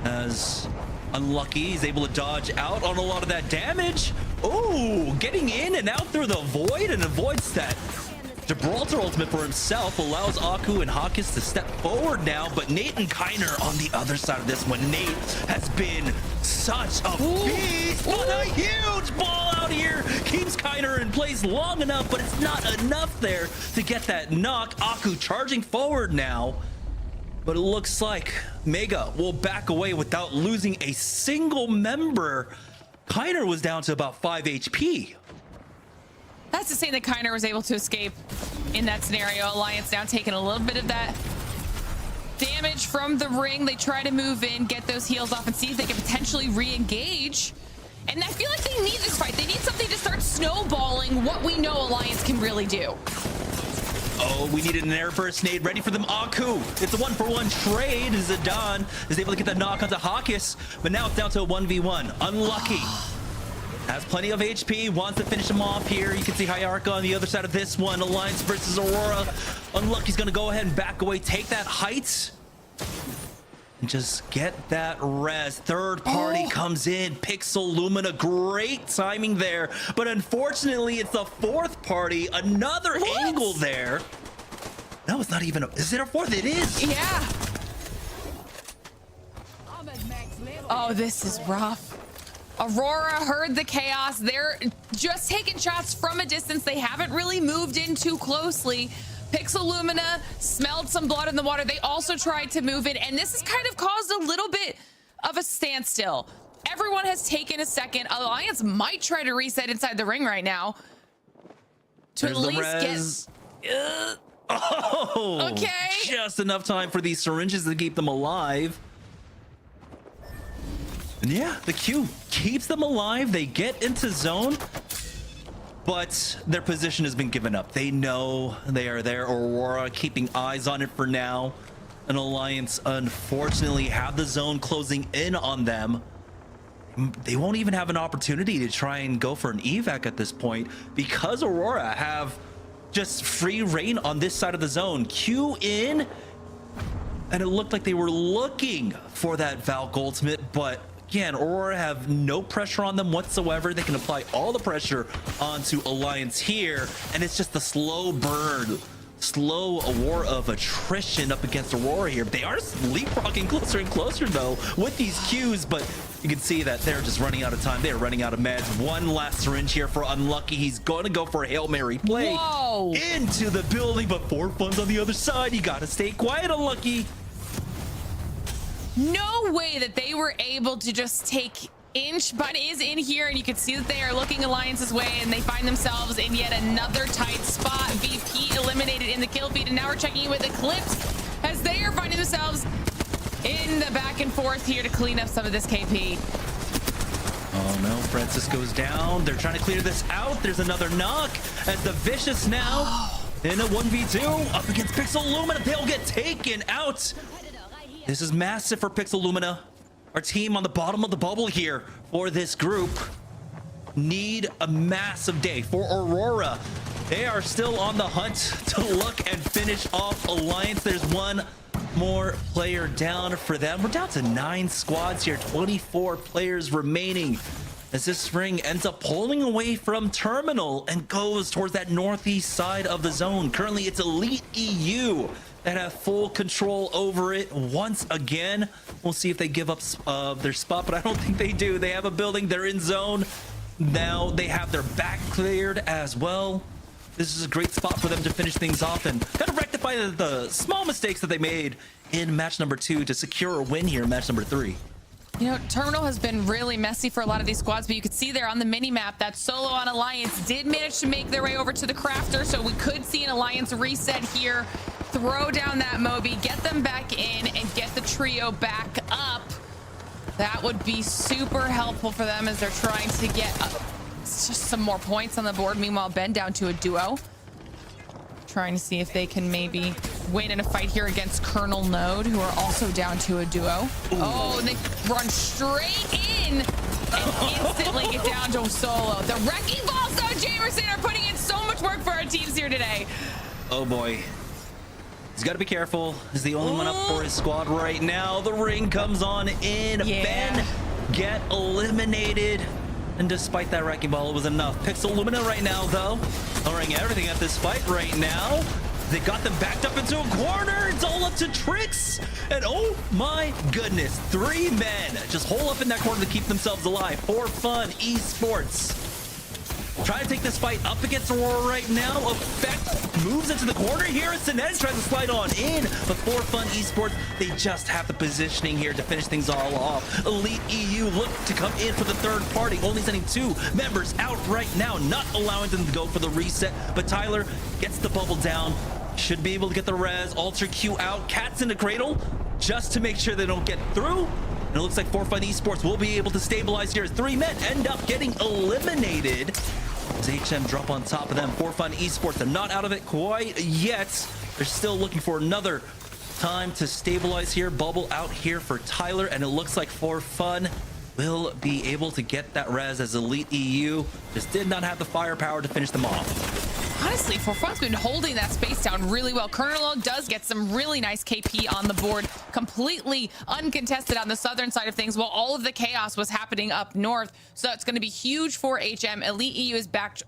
as unlucky, he's able to dodge out on a lot of that damage. Oh, getting in and out through the void, and avoids that Gibraltar ultimate for himself. Allows Aku and Hawkins to step forward now, but Nate and Kiner on the other side of this one. Nate has been such a beast, but a huge ball out here keeps Kiner in place long enough, but it's not enough there to get that knock. Aku charging forward now, but it looks like Mega will back away without losing a single member. Kiner was down to about 5 HP. That's insane that Kiner was able to escape in that scenario. Alliance now taking a little bit of that damage from the ring. They try to move in, get those heals off, and see if they can potentially re-engage. And I feel like they need this fight. They need something to start snowballing what we know Alliance can really do. Oh, we needed an air burst nade ready for them. Aku, it's a 1-for-1 trade. Zidane is able to get that knock onto Hawkes, but now it's down to a 1v1. Unlucky. Has plenty of HP, wants to finish him off here. You can see Hyarka on the other side of this one. Alliance versus Aurora. Unlucky's gonna go ahead and back away, take that height, and just get that res. Third party comes in. Pixel Lumina, great timing there. But unfortunately, it's the fourth party. Another angle there. No, it's not even is it a fourth? It is. Yeah. Oh, this is rough. Aurora heard the chaos. They're just taking shots from a distance. They haven't really moved in too closely. Pixel Lumina smelled some blood in the water. They also tried to move in, and this has kind of caused a little bit of a standstill. Everyone has taken a second. Alliance might try to reset inside the ring right now to There's at least get... Oh, okay. Just enough time for these syringes to keep them alive. And yeah, the Q keeps them alive. They get into zone, but their position has been given up. They know they are there. Aurora keeping eyes on it for now. And Alliance, unfortunately, have the zone closing in on them. They won't even have an opportunity to try and go for an evac at this point because Aurora have just free reign on this side of the zone. Q in, and it looked like they were looking for that Valk ultimate, but again, Aurora have no pressure on them whatsoever. They can apply all the pressure onto Alliance here, and it's just the slow burn, slow war of attrition up against Aurora here. They are leapfrogging closer and closer though with these Qs, but you can see that they're just running out of time. They're running out of meds. One last syringe here for Unlucky. He's going to go for a Hail Mary play into the building, but ForFun's on the other side. You got to stay quiet, Unlucky. No way that they were able to just take inch, but is in here, and you can see that they are looking Alliance's way, and they find themselves in yet another tight spot. VP eliminated in the kill feed, and now we're checking in with ECLIPSE as they are finding themselves in the back and forth here to clean up some of this KP. Oh no, Francis goes down. They're trying to clear this out. There's another knock as the Vicious now in a 1v2 up against Pixel Lumina. They'll get taken out. This is massive for Pixel Lumina. Our team on the bottom of the bubble here for this group need a massive day. For Aurora, they are still on the hunt to look and finish off Alliance. There's one more player down for them. We're down to 9 squads here, 24 players remaining as this ring ends up pulling away from Terminal and goes towards that northeast side of the zone. Currently, it's Elite EU that have full control over it once again. We'll see if they give up their spot, but I don't think they do. They have a building, they're in zone. Now they have their back cleared as well. This is a great spot for them to finish things off and kind of rectify the small mistakes that they made in match number 2 to secure a win here in match number 3. You know, Terminal has been really messy for a lot of these squads, but you could see there on the mini-map that Solo on Alliance did manage to make their way over to the Crafter, so we could see an Alliance reset here, throw down that Moby, get them back in, and get the trio back up. That would be super helpful for them as they're trying to get just some more points on the board. Meanwhile, Ben down to a duo. Trying to see if they can maybe win in a fight here against Colonel Node, who are also down to a duo. Ooh. Oh, and they run straight in and instantly get down to Solo. The Wrecking Balls, though, Jamerson, are putting in so much work for our teams here today. Oh boy. He's got to be careful. He's the only one up for his squad right now. The ring comes on in. Yeah. Ben get eliminated. And despite that wrecking ball, it was enough. Pixel Lumina right now, though, throwing everything at this fight right now. They got them backed up into a corner. It's all up to Tricks. And oh my goodness, 3 men just hole up in that corner to keep themselves alive. ForFun Esports trying to take this fight up against Aurora right now. Effect moves into the corner here, and Sinez tries to slide on in. But ForFun Esports, they just have the positioning here to finish things all off. Elite EU look to come in for the third party, only sending 2 members out right now, not allowing them to go for the reset. But Tyler gets the bubble down, should be able to get the res. Alter Q out, Cats in the cradle, just to make sure they don't get through. And it looks like ForFun Esports will be able to stabilize here. 3 men end up getting eliminated as HM drop on top of them. ForFun Esports, they're not out of it quite yet. They're still looking for another time to stabilize here. Bubble out here for Tyler, and it looks like ForFun will be able to get that res, as Elite EU just did not have the firepower to finish them off. Honestly, ForFun's been holding that space down really well. Colonel does get some really nice KP on the board, completely uncontested on the southern side of things, while all of the chaos was happening up north. So it's going to be huge for HM. Elite EU is backed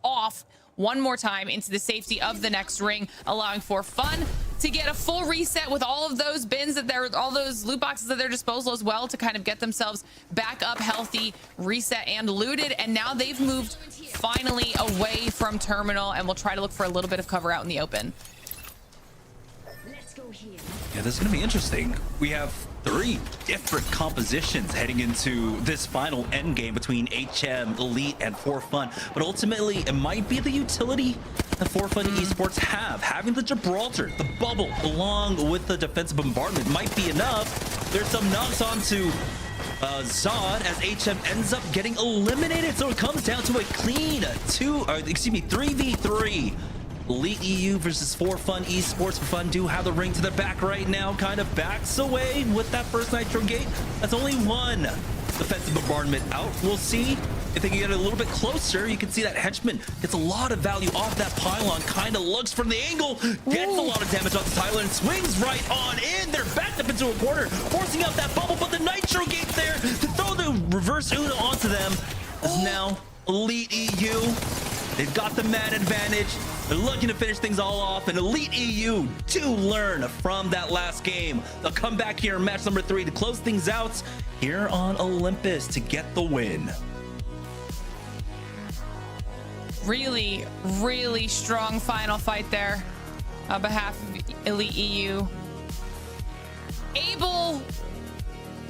off one more time into the safety of the next ring, allowing ForFun to get a full reset with all of those bins that they're, all those loot boxes at their disposal as well, to kind of get themselves back up healthy, reset and looted. And now they've moved finally away from terminal, and we'll try to look for a little bit of cover out in the open. Yeah, this is going to be interesting. We have 3 different compositions heading into this final end game between HM, Elite, and ForFun. But ultimately, it might be the utility that ForFun Esports have. Having the Gibraltar, the bubble, along with the defensive bombardment might be enough. There's some knocks onto Zod as HM ends up getting eliminated. So it comes down to a clean 3v3. Elite EU versus ForFun Esports. ForFun do have the ring to the back right now, kind of backs away with that first Nitro gate. That's only 1 defensive bombardment out. We'll see if they can get a little bit closer. You can see that henchman gets a lot of value off that pylon, kind of looks from the angle, gets a lot of damage off Tyler, and swings right on in. They're backed up into a corner, forcing out that bubble, but the Nitro gate there to throw the reverse Uno onto them. As now Elite EU, they've got the man advantage. They're looking to finish things all off, and Elite EU do learn from that last game. They'll come back here in match number 3 to close things out here on Olympus to get the win. Really, really strong final fight there on behalf of Elite EU. Able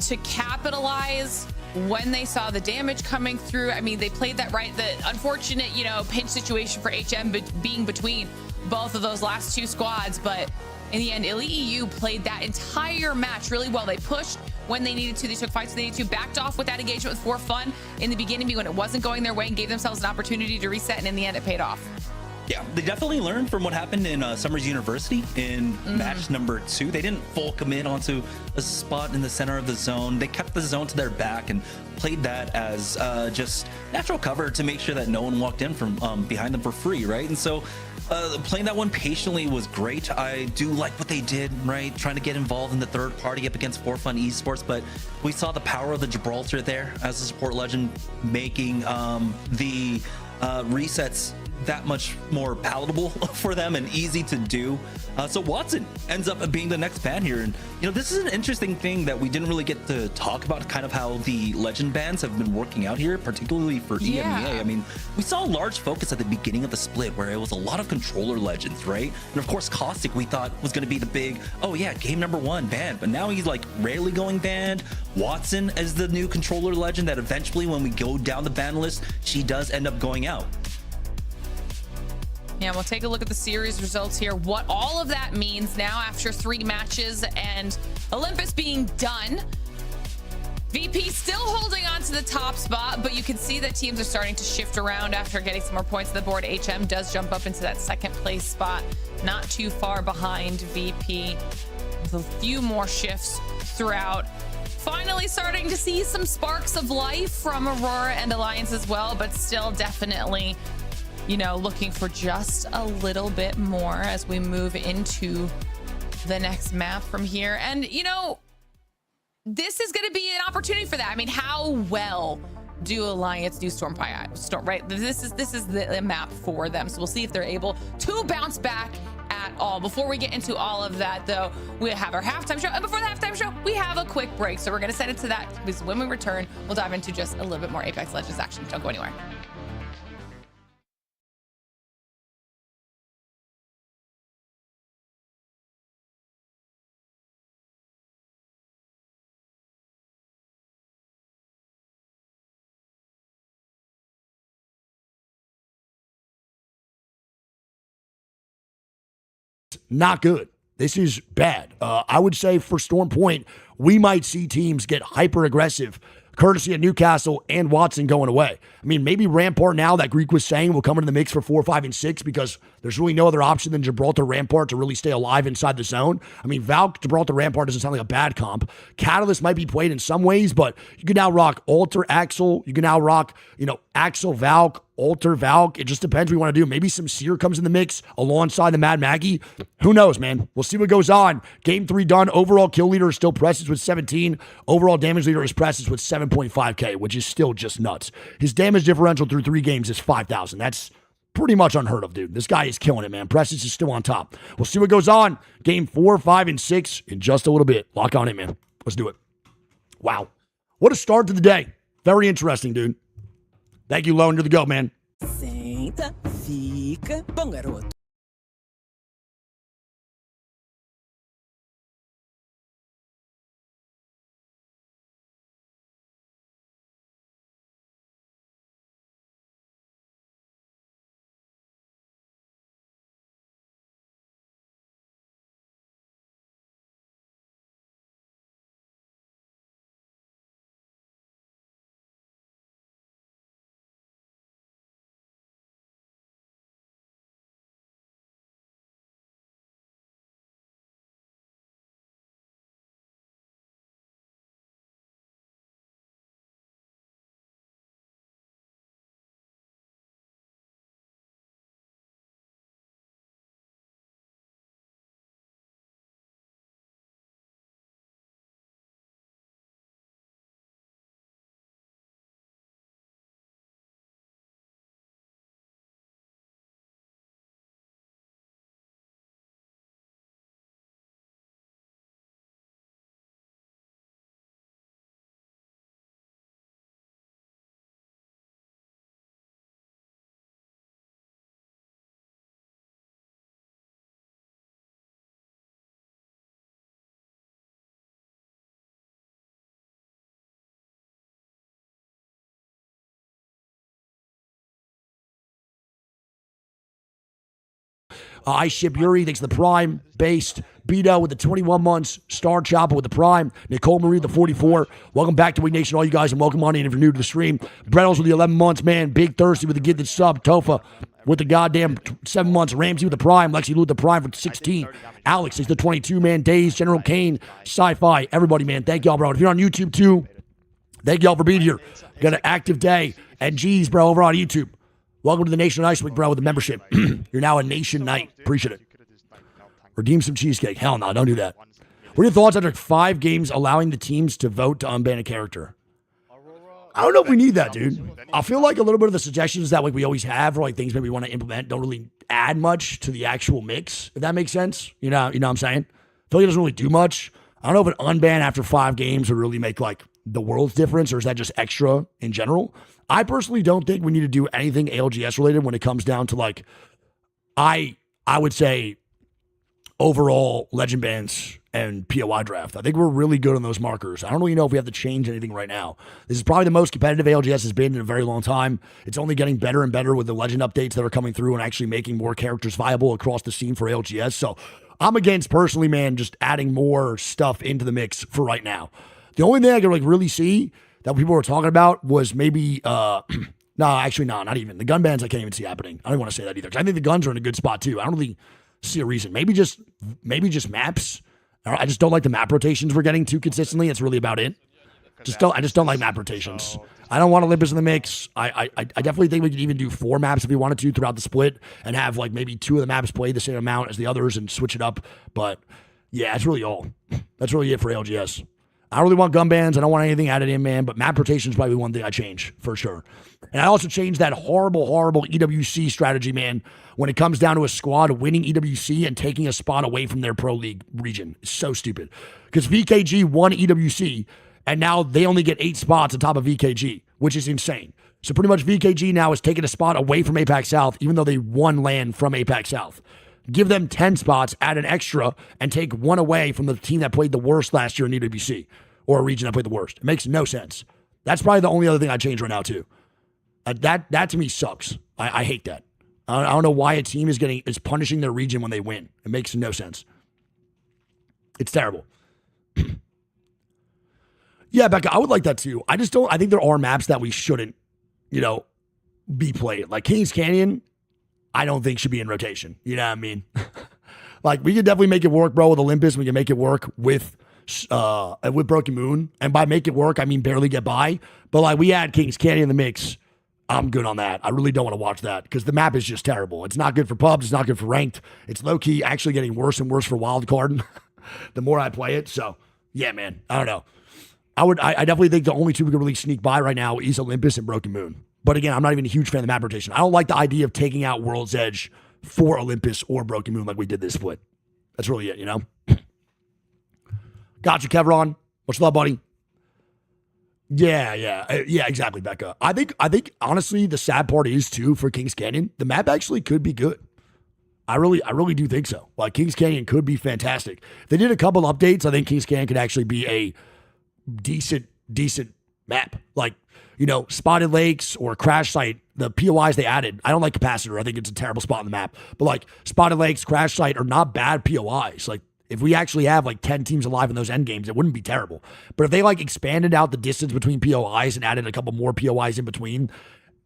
to capitalize when they saw the damage coming through. I mean, they played that right. The unfortunate, pinch situation for HM being between both of those last 2 squads, but in the end, Elite EU played that entire match really well. They pushed when they needed to. They took fights when they needed to, backed off with that engagement with ForFun in the beginning when it wasn't going their way, and gave themselves an opportunity to reset, and in the end, it paid off. Yeah, they definitely learned from what happened in Summers University in match number 2. They didn't full commit onto a spot in the center of the zone. They kept the zone to their back and played that as just natural cover to make sure that no one walked in from behind them for free, right? And so playing that one patiently was great. I do like what they did, right? Trying to get involved in the third party up against ForFun Esports, but we saw the power of the Gibraltar there as a support legend, making the resets that much more palatable for them and easy to do. So Watson ends up being the next ban here, and this is an interesting thing that we didn't really get to talk about, kind of how the legend bans have been working out here, particularly for EMEA. I mean, we saw a large focus at the beginning of the split where it was a lot of controller legends, right? And of course Caustic we thought was going to be the big, oh yeah, game number 1 banned, but now he's like rarely going banned. Watson is the new controller legend that eventually, when we go down the ban list, she does end up going out. Yeah, we'll take a look at the series results here. What all of that means now after 3 matches and Olympus being done. VP still holding on to the top spot, but you can see that teams are starting to shift around after getting some more points on the board. HM does jump up into that 2nd place spot, not too far behind VP, with a few more shifts throughout. Finally starting to see some sparks of life from Aurora and Alliance as well, but still definitely looking for just a little bit more as we move into the next map from here. And, this is going to be an opportunity for that. I mean, how well do Alliance do Storm, right? This is the map for them. So we'll see if they're able to bounce back at all. Before we get into all of that, though, we have our halftime show. And before the halftime show, we have a quick break. So we're going to send it to that, because when we return, we'll dive into just a little bit more Apex Legends action. Don't go anywhere. not good. This is bad. I would say for Storm Point, we might see teams get hyper aggressive, courtesy of Newcastle and Watson going away. I mean, maybe Rampart now, that Greek was saying, will come into the mix for 4, 5, and 6 because there's really no other option than Gibraltar Rampart to really stay alive inside the zone. I mean, Valk, Gibraltar Rampart doesn't sound like a bad comp. Catalyst might be played in some ways, but you can now rock Alter Axel. You can now rock, Axel Valk, Alter Valk. It just depends what you want to do. Maybe some Seer comes in the mix alongside the Mad Maggie. Who knows, man? We'll see what goes on. Game 3 done. Overall kill leader is still Presence with 17. Overall damage leader is Presence with 7.5k, which is still just nuts. His damage differential through 3 games is 5,000. That's pretty much unheard of, dude. This guy is killing it, man. Presence is still on top. We'll see what goes on. Game 4, 5, and 6 in just a little bit. Lock on it, man. Let's do it. Wow. What a start to the day. Very interesting, dude. Thank you, Lone. You're the GOAT, man. Senta, fica, bom garoto. I ship Yuri, thanks to the Prime. Based. Beto with the 21 months. Star Chopper with the Prime. Nicole Marie with the 44. Welcome back to Wing Nation, all you guys, and welcome on in if you're new to the stream. Brettles with the 11 months, man. Big Thirsty with the gifted sub. Tofa with the goddamn 7 months. Ramsey with the Prime. Lexi Lou with the Prime for 16. Alex is the 22, man. Days, General Kane, Sci-Fi. Everybody, man. Thank y'all, bro. If you're on YouTube, too, thank y'all for being here. Got an active day. And G's, bro, over on YouTube. Welcome to the Nation Ice Week, bro, with the membership. You're now a Nation Knight. Appreciate it. Redeem some cheesecake. Hell no, don't do that. What are your thoughts after 5 games allowing the teams to vote to unban a character? I don't know if we need that, dude. I feel like a little bit of the suggestions that we always have, or like things maybe we want to implement, don't really add much to the actual mix, if that makes sense. You know what I'm saying? I feel like it doesn't really do much. I don't know if an unban after 5 games would really make like the world's difference, or is that just extra in general? I personally don't think we need to do anything ALGS related when it comes down to like, I would say overall legend bans and POI draft. I think we're really good on those markers. I don't really know if we have to change anything right now. This is probably the most competitive ALGS has been in a very long time. It's only getting better and better with the legend updates that are coming through and actually making more characters viable across the scene for ALGS. So I'm against, personally, man, just adding more stuff into the mix for right now. The only thing I could like really see that people were talking about was maybe, not even. The gun bans I can't even see happening. I don't want to say that either, because I think the guns are in a good spot too. I don't really see a reason. Maybe just maps. I just don't like the map rotations we're getting too consistently. That's really about it. I just don't like map rotations. I don't want Olympus in the mix. I definitely think we could even do 4 maps if we wanted to throughout the split and have like maybe 2 of the maps play the same amount as the others and switch it up. But yeah, that's really all. That's really it for ALGS. I don't really want gun bans. I don't want anything added in, man. But map rotation is probably one thing I change for sure. And I also changed that horrible EWC strategy, man, when it comes down to a squad winning EWC and taking a spot away from their pro league region. It's so stupid. Because VKG won EWC, and now they only get 8 spots on top of VKG, which is insane. So pretty much VKG now is taking a spot away from APAC South, even though they won land from APAC South. Give them 10 spots, add an extra, and take 1 away from the team that played the worst last year in EWC, or a region that played the worst. It makes no sense. That's probably the only other thing I'd change right now, too. That to me sucks. I hate that. I don't know why a team is punishing their region when they win. It makes no sense. It's terrible. Yeah, Becca, I would like that too. I think there are maps that we shouldn't, be played. Like Kings Canyon, I don't think should be in rotation. You know what I mean? Like we could definitely make it work, bro, with Olympus. We can make it work with Broken Moon. And by make it work, I mean barely get by. But like we add Kings Canyon in the mix. I'm good on that. I really don't want to watch that because the map is just terrible. It's not good for pubs. It's not good for ranked. It's low-key actually getting worse and worse for wildcard the more I play it. So, yeah, man. I don't know. I definitely think the only two we can really sneak by right now is Olympus and Broken Moon. But again, I'm not even a huge fan of the map rotation. I don't like the idea of taking out World's Edge for Olympus or Broken Moon like we did this split. That's really it, Gotcha, Kevron. Much love, buddy. Yeah, exactly, Becca. I think honestly, the sad part is too for Kings Canyon, the map actually could be good. I really do think so. Like Kings Canyon could be fantastic. If they did a couple updates, I think Kings Canyon could actually be a decent map. Like, Spotted Lakes or Crash Site, the POIs they added. I don't like Capacitor. I think it's a terrible spot on the map. But like Spotted Lakes, Crash Site are not bad POIs. Like if we actually have like 10 teams alive in those end games, it wouldn't be terrible. But if they like expanded out the distance between POIs and added a couple more POIs in between,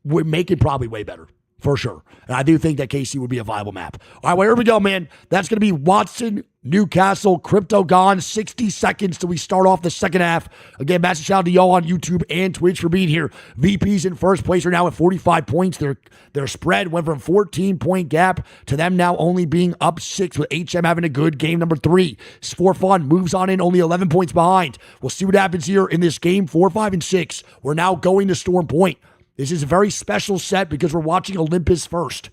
would make it probably way better. For sure. And I do think that KC would be a viable map. All right, well, here we go, man. That's going to be Watson, Newcastle, Crypto gone. 60 seconds till we start off the second half. Again, massive shout out to y'all on YouTube and Twitch for being here. VP's in first place right now at 45 points. Their spread went from 14-point gap to them now only being up 6 with HM having a good game number 3. ForFun moves on in only 11 points behind. We'll see what happens here in this game 4, 5, and 6. We're now going to Storm Point. This is a very special set because we're watching Olympus first.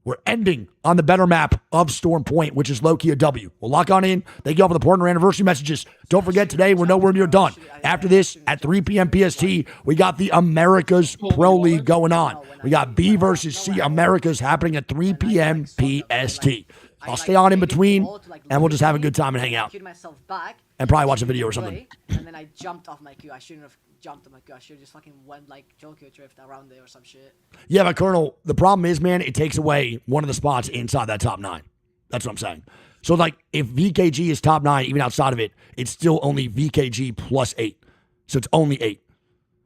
We're ending on the better map of Storm Point, which is low-key a W. We'll lock on in. Thank you all for the partner anniversary messages. Don't forget, today we're nowhere near done. After this, at 3 p.m. PST, we got the Americas Pro League going on. We got B versus C Americas happening at 3 p.m. PST. I'll stay on in between, and we'll just have a good time and hang out. And probably watch a video or something. And then I jumped off my queue. I shouldn't have jumped on my queue. I should have just fucking went like Jokyo drift around there or some shit. Yeah, but Colonel, the problem is, man, it takes away one of the spots inside that top 9. That's what I'm saying. So, like, if VKG is top 9, even outside of it, it's still only VKG plus 8. So it's only 8.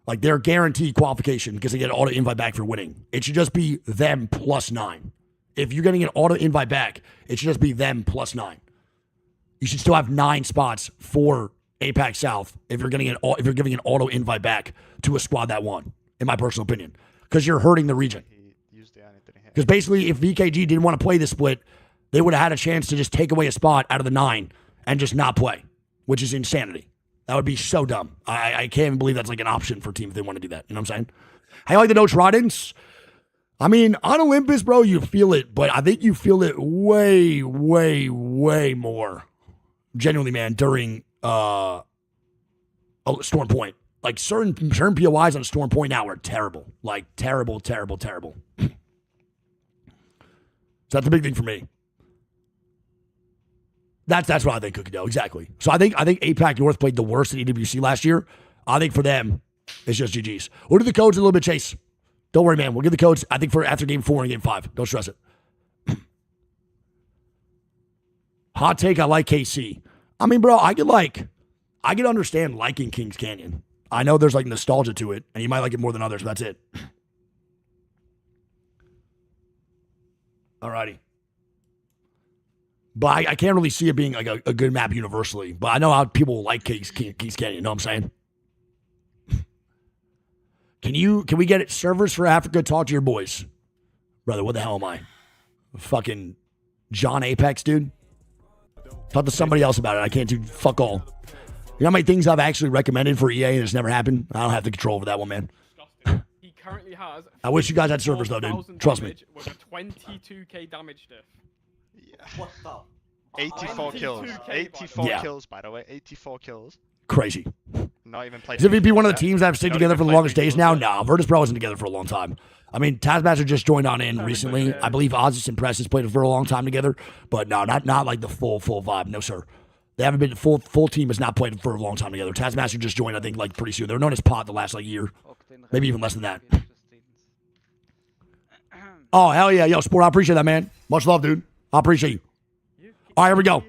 Like, they're guaranteed qualification because they get an auto invite back for winning. It should just be them plus 9. If you're getting an auto invite back, it should just be them plus 9. You should still have 9 spots for APAC South if you're giving an auto invite back to a squad that won, in my personal opinion, because you're hurting the region. Because basically, if VKG didn't want to play this split, they would have had a chance to just take away a spot out of the 9 and just not play, which is insanity. That would be so dumb. I can't even believe that's like an option for a team if they want to do that. You know what I'm saying? How you like the no tridents? I mean, on Olympus, bro, you feel it, but I think you feel it way, way, way more. Genuinely, man, during Storm Point. Like, certain POIs on Storm Point now are terrible. Like, terrible. So that's a big thing for me. That's what I think, Cookie Dough. Exactly. So I think APAC North played the worst in EWC last year. I think for them, it's just GG's. We'll do the codes in a little bit, Chase. Don't worry, man. We'll give the codes, I think, for after game 4 and game 5. Don't stress it. Hot take, I like KC. I mean, bro, I could understand liking Kings Canyon. I know there's like nostalgia to it, and you might like it more than others, but that's it. Alrighty. But I can't really see it being like a good map universally. But I know how people like Kings Canyon, you know what I'm saying? Can we get it? Servers for Africa, talk to your boys. Brother, what the hell am I? Fucking John Apex, dude? Talk to somebody else about it. I can't do fuck all. You know how many things I've actually recommended for EA and it's never happened? I don't have the control over that one, man. He currently has. I wish you guys had servers though, dude. Trust me. With a 22k damage diff. Yeah. What the? 84 kills. 84 kills, by the way. 84 kills. Crazy. Not even played. Is VP one of the teams that have stayed together for the longest days now? No, Virtus Pro wasn't together for a long time. I mean, Taskmaster just joined on in recently. I believe Ozzy and Press has played for a long time together, but no, not like the full vibe. No, sir. They haven't been full team has not played for a long time together. Taskmaster just joined, I think, like pretty soon. They were known as Pod the last like year, maybe even less than that. Oh, hell yeah. Yo, Sport, I appreciate that, man. Much love, dude. I appreciate you. All right, here we go.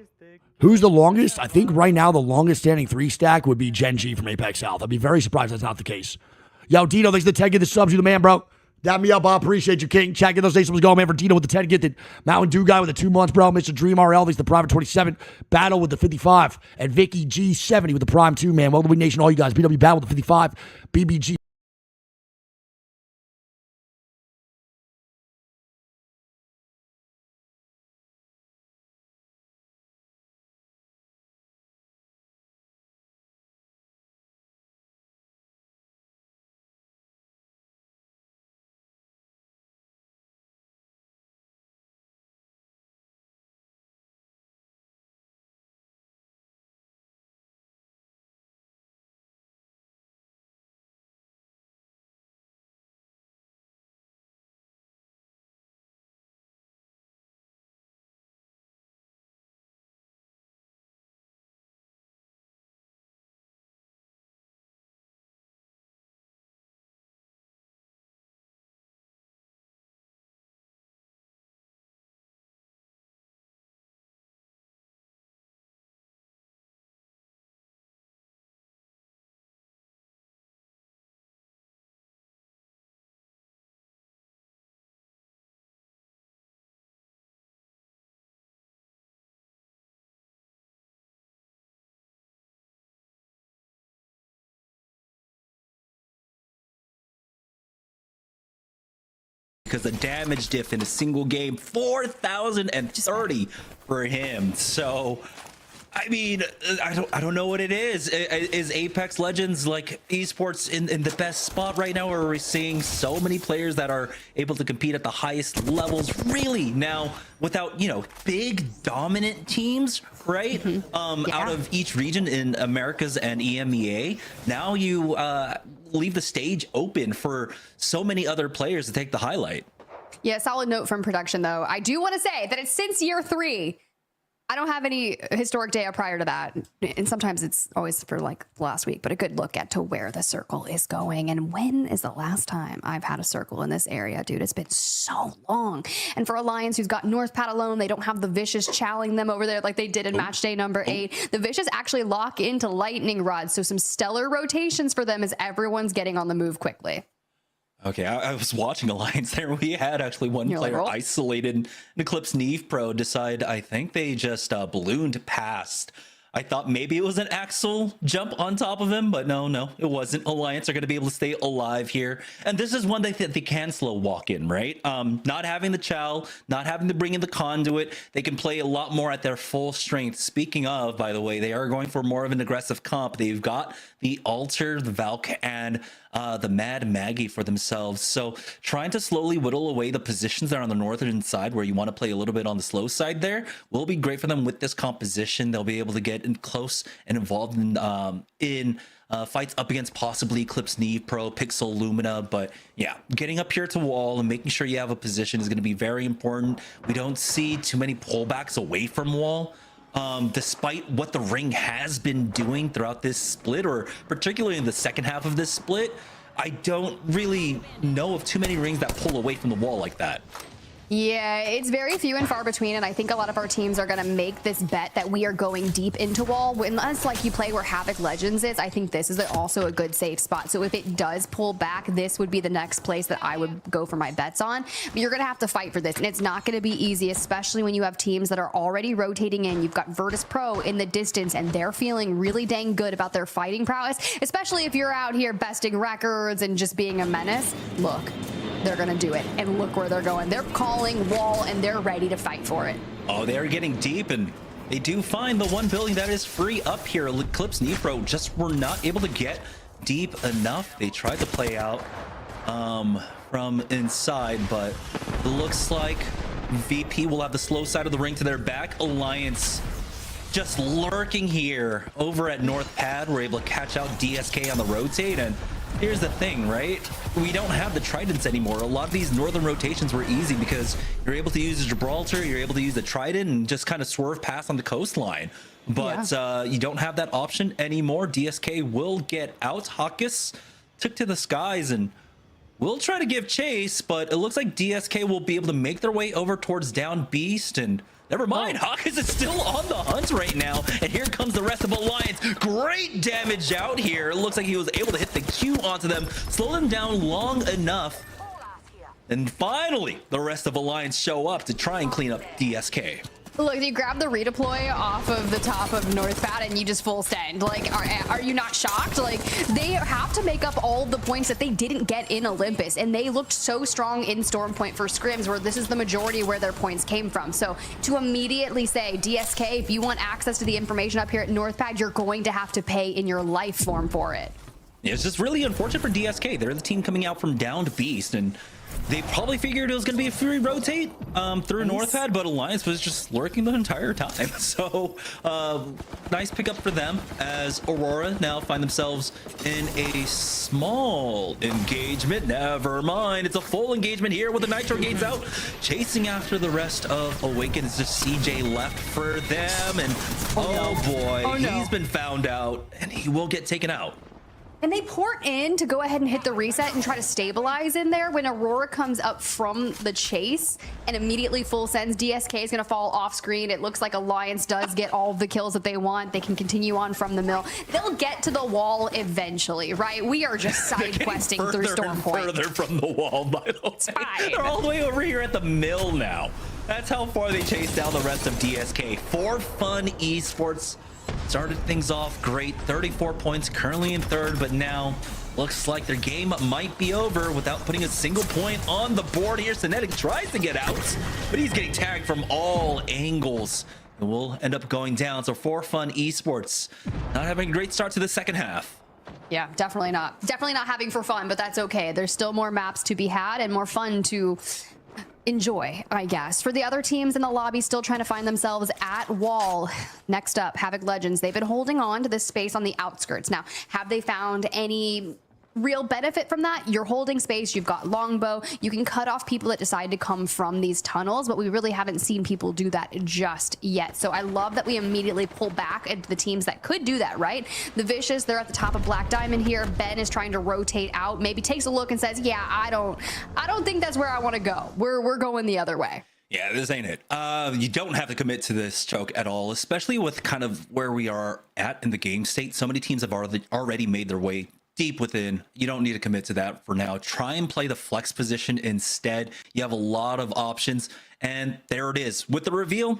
Who's the longest? I think right now the longest standing 3-stack would be Gen G from Apex South. I'd be very surprised that's not the case. Yo, Dino, thanks for the 10 get the subs. You the man, bro. Dab me up. I appreciate you, King. Chat, get those days going, man. For Dino with the 10 gifted. Mountain Dew guy with the 2 months, bro. Mr. Dream RL, thanks the Private 27. Battle with the 55. And Vicky G70 with the Prime 2, man. Welcome to Nation, all you guys. BW Battle with the 55. BBG. Because the damage diff in a single game, 4,030 for him. So, I mean, I don't know what it is. Is Apex Legends like esports in the best spot right now, or are we seeing so many players that are able to compete at the highest levels really now without, you know, big dominant teams, right? Out of each region in Americas and EMEA. Now you leave the stage open for so many other players to take the highlight. Yeah, solid note from production, though. I do want to say that it's since year 3. I don't have any historic data prior to that. And sometimes it's always for like last week, but a good look at to where the circle is going. And when is the last time I've had a circle in this area? Dude, it's been so long. And for Alliance, who's got North Pad alone, they don't have the Vicious chowing them over there like they did in match day number 8. The Vicious actually lock into Lightning Rods. So some stellar rotations for them as everyone's getting on the move quickly. Okay, I was watching Alliance there. We had actually one player isolated in ECLIPSE NEEVEPRO decide, I think they just ballooned past. I thought maybe it was an Axel jump on top of him, but no, it wasn't. Alliance are going to be able to stay alive here. And this is one they can slow walk in, right? Not having the chow, not having to bring in the conduit. They can play a lot more at their full strength. Speaking of, by the way, they are going for more of an aggressive comp. They've got the Alter, the Valk, and the Mad Maggie for themselves. So trying to slowly whittle away the positions that are on the northern side where you want to play a little bit on the slow side there will be great for them with this composition. They'll be able to get in close and involved in fights up against possibly ECLIPSE NEEVEPRO, Pixel, Lumina. But yeah, getting up here to wall and making sure you have a position is going to be very important. We don't see too many pullbacks away from wall. Despite what the ring has been doing throughout this split, or particularly in the second half of this split, I don't really know of too many rings that pull away from the wall like that. Yeah, it's very few and far between, and I think a lot of our teams are going to make this bet that we are going deep into wall. Unless like you play where Havoc Legends is, I think this is also a good safe spot. So if it does pull back, this would be the next place that I would go for my bets on. But you're going to have to fight for this, and it's not going to be easy, especially when you have teams that are already rotating in. You've got Virtus Pro in the distance, and they're feeling really dang good about their fighting prowess, especially if you're out here besting records and just being a menace. Look, they're going to do it, and look where they're going. They're calling wall, and they're ready to fight for it. Oh, they're getting deep, and they do find the one building that is free up here. ECLIPSE NEEVEPRO just were not able to get deep enough. They tried to play out from inside, but it looks like VP will have the slow side of the ring to their back. Alliance just lurking here over at North Pad. We're able to catch out DSK on the rotate, and here's the thing, right? We don't have the Tridents anymore. A lot of these northern rotations were easy because you're able to use the Gibraltar, you're able to use the Trident and just kind of swerve past on the coastline. But you don't have that option anymore. DSK will get out. Hawkus took to the skies, and will try to give chase, but it looks like DSK will be able to make their way over towards Down Beast, and never mind, Hawkins is still on the hunt right now, and here comes the rest of Alliance. Great damage out here. It looks like he was able to hit the Q onto them, slow them down long enough, and finally the rest of Alliance show up to try and clean up DSK. Look, you grab the redeploy off of the top of North Pad and you just full send. Like, are you not shocked? Like, they have to make up all the points that they didn't get in Olympus, and they looked so strong in Storm Point for scrims, where this is the majority where their points came from. So to immediately say, DSK, if you want access to the information up here at North Pad, you're going to have to pay in your life form for it. Yeah, it's just really unfortunate for DSK. They're the team coming out from Downed Beast, and they probably figured it was going to be a free rotate through North Pad, but Alliance was just lurking the entire time. So nice pickup for them, as Aurora now find themselves in a small engagement. Never mind, it's a full engagement here with the Nitro Gates out, chasing after the rest of Awaken. It's just CJ left for them, and oh boy, he's been found out, and he will get taken out. And they port in to go ahead and hit the reset and try to stabilize in there when Aurora comes up from the chase and immediately full sends. DSK is going to fall off screen. It looks like Alliance does get all of the kills that they want. They can continue on from the mill. They'll get to the wall eventually, right? We are just side questing through Storm Point. Further from the wall, by the way. They're all the way over here at the mill now. That's how far they chase down the rest of DSK. ForFun Esports started things off great, 34 points, currently in third, but now looks like their game might be over without putting a single point on the board here. Synetic tries to get out, but he's getting tagged from all angles, and will end up going down. So ForFun Esports not having a great start to the second half. Yeah, definitely not. Definitely not having for fun, but that's okay. There's still more maps to be had and more fun to enjoy, I guess. For the other teams in the lobby, still trying to find themselves at wall. Next up, Havoc Legends. They've been holding on to this space on the outskirts. Now, have they found any real benefit from that? You're holding space, you've got longbow, you can cut off people that decide to come from these tunnels, but we really haven't seen people do that just yet. So I love that we immediately pull back into the teams that could do that, right? The Vicious, they're at the top of Black Diamond here. Ben is trying to rotate out, maybe takes a look and says, yeah, I don't think that's where I want to go. We're going the other way. Yeah, this ain't it. You don't have to commit to this choke at all, especially with kind of where we are at in the game state. So many teams have already made their way deep within. You don't need to commit to that for now. Try and play the flex position instead. You have a lot of options, and there it is. With the reveal,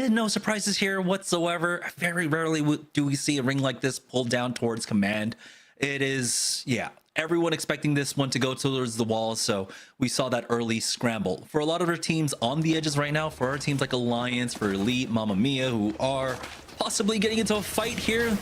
no surprises here whatsoever. Very rarely do we see a ring like this pulled down towards command. It is, yeah, everyone expecting this one to go towards the wall, so we saw that early scramble. For a lot of our teams on the edges right now, for our teams like Alliance, for Elite, Mamma Mia, who are possibly getting into a fight here,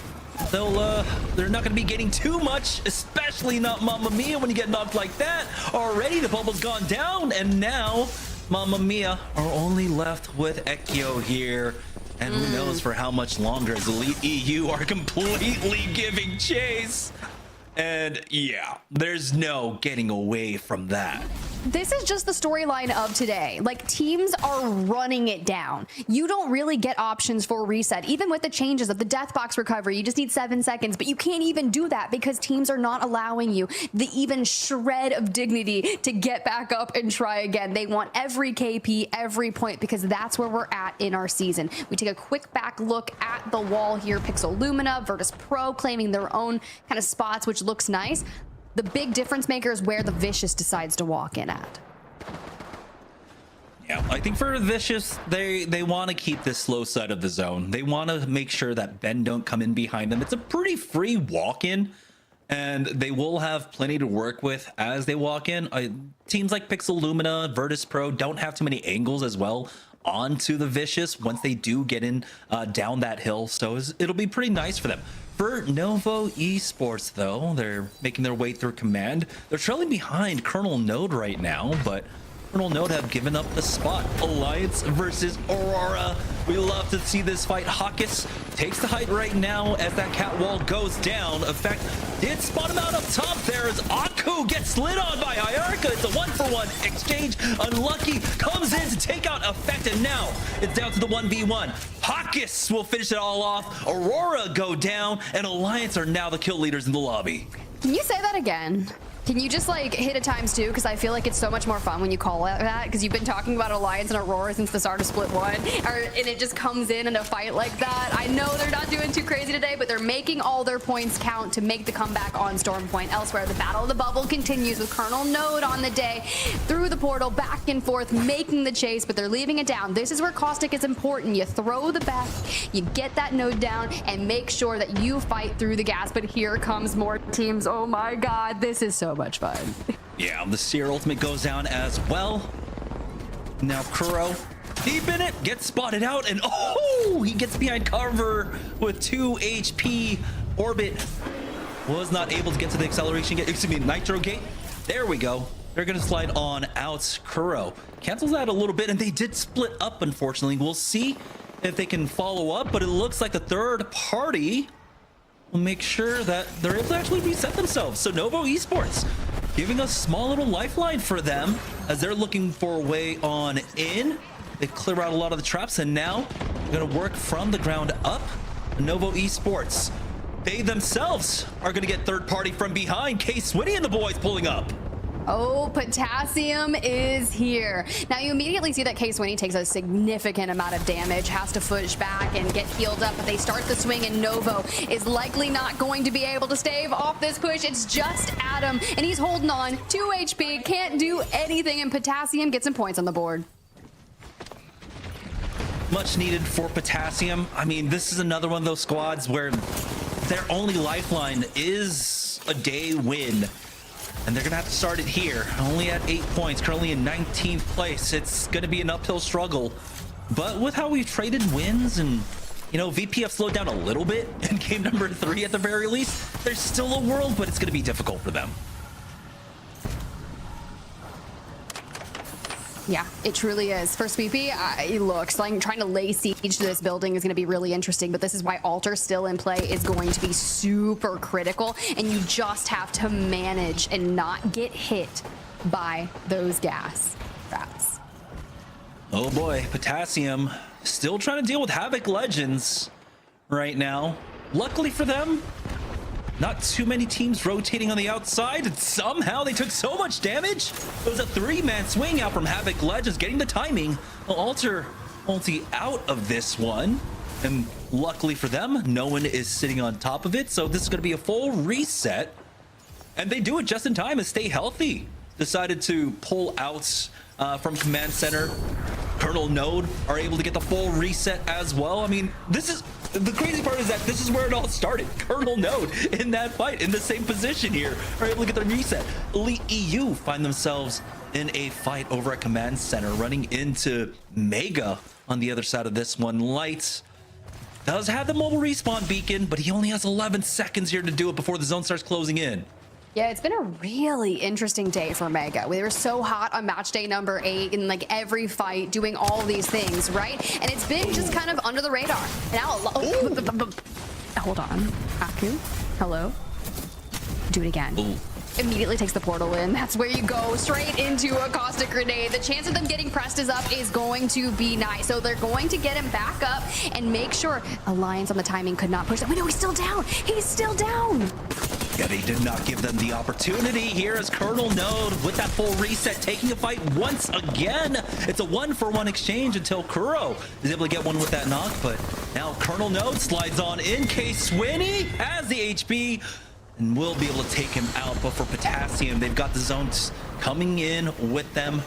they're not going to be getting too much, especially not Mamma Mia when you get knocked like that. Already the bubble's gone down, and now Mamma Mia are only left with Ekio here. And who knows for how much longer, as Elite EU are completely giving chase. And yeah, there's no getting away from that. This is just the storyline of today. Like, teams are running it down. You don't really get options for reset. Even with the changes of the death box recovery, you just need 7 seconds, but you can't even do that because teams are not allowing you the even shred of dignity to get back up and try again. They want every KP, every point, because that's where we're at in our season. We take a quick back look at the wall here. Pixel Lumina, Virtus Pro claiming their own kind of spots, which looks nice. The big difference maker is where the Vicious decides to walk in at. Yeah, I think for Vicious, they want to keep this slow side of the zone. They want to make sure that Ben don't come in behind them. It's a pretty free walk-in, and they will have plenty to work with as they walk in. Teams like Pixel Lumina, Virtus Pro don't have too many angles as well onto the Vicious once they do get in down that hill, so it'll be pretty nice for them. For NOVO Esports, though, they're making their way through command. They're trailing behind Colonel Node right now, but Colonel Node have given up the spot. Alliance versus Aurora. We love to see this fight. Hawkins takes the height right now as that cat wall goes down. Effect did spot him out up top there as Aku gets slid on by Ayarka. It's a 1-for-1 exchange. Unlucky comes in to take out Effect, and now it's down to the 1v1. Hawkins will finish it all off. Aurora go down, and Alliance are now the kill leaders in the lobby. Can you say that again? Can you just like hit a ×2? Because I feel like it's so much more fun when you call it that, because you've been talking about Alliance and Aurora since the start of Split 1, and it just comes in a fight like that. I know they're not doing too crazy today, but they're making all their points count to make the comeback on Storm Point. Elsewhere, the Battle of the Bubble continues with Colonel Node on the day, through the portal, back and forth, making the chase, but they're leaving it down. This is where Caustic is important. You throw the back, you get that node down, and make sure that you fight through the gas. But here comes more teams. Oh my god, this is so much fun. Yeah, the Seer ultimate goes down as well. Now Kuro, deep in it, gets spotted out, and oh, he gets behind cover with 2 HP. Orbit was not able to get to the acceleration gate, excuse me, Nitro gate. There we go. They're gonna slide on out. Kuro cancels that a little bit, and they did split up, unfortunately. We'll see if they can follow up, but it looks like the third party will make sure that they're able to actually reset themselves. So NOVO Esports giving a small little lifeline for them as they're looking for a way on in. They clear out a lot of the traps, and now they're gonna work from the ground up. NOVO Esports, they themselves are gonna get third party from behind. K-Swinny and the boys pulling up. Oh, Potassium is here. Now you immediately see that K-Swinny takes a significant amount of damage, has to push back and get healed up, but they start the swing, and NOVO is likely not going to be able to stave off this push. It's just Adam, and he's holding on. 2 HP, can't do anything, and Potassium gets some points on the board. Much needed for Potassium. I mean, this is another one of those squads where their only lifeline is a day win. And they're gonna have to start it here, only at 8 points, currently in 19th place. It's gonna be an uphill struggle. But with how we've traded wins, and you know, VP have slowed down a little bit in game number 3 at the very least, there's still a world, but it's gonna be difficult for them. Yeah, it truly is. For Sweepy, it looks like trying to lay siege to this building is going to be really interesting, but this is why Alter still in play is going to be super critical, and you just have to manage and not get hit by those gas traps. Oh boy, Potassium still trying to deal with Havoc Legends right now. Luckily for them, not too many teams rotating on the outside, and somehow they took so much damage. It was a 3-man swing out from Havoc Legends, getting the timing. Alter ulti out of this one, and luckily for them, no one is sitting on top of it, so this is going to be a full reset, and they do it just in time as Stay Healthy decided to pull out from Command Center. Colonel Node are able to get the full reset as well. I mean, this is the crazy part, is that this is where it all started. Colonel Node in that fight in the same position here are able to get the reset. Elite EU find themselves in a fight over at Command Center, running into Mega on the other side of this one. Light does have the mobile respawn beacon, but he only has 11 seconds here to do it before the zone starts closing in. Yeah, it's been a really interesting day for Mega. We were so hot on match day number 8 in like every fight, doing all these things, right? And it's been just kind of under the radar. Now, hold on. Aku, hello? Do it again. Ooh. Immediately takes the portal in. That's where you go, straight into a caustic grenade. The chance of them getting pressed is up is going to be nice. So they're going to get him back up and make sure Alliance on the timing could not push that. Wait, no, he's still down. He's still down. Yeah, they did not give them the opportunity. Here is Colonel Node with that full reset, taking a fight once again. It's a 1-for-1 exchange until Kuro is able to get one with that knock, but now Colonel Node slides on in. K-Swinny has the HP and will be able to take him out, but for Potassium, they've got the zones coming in with them.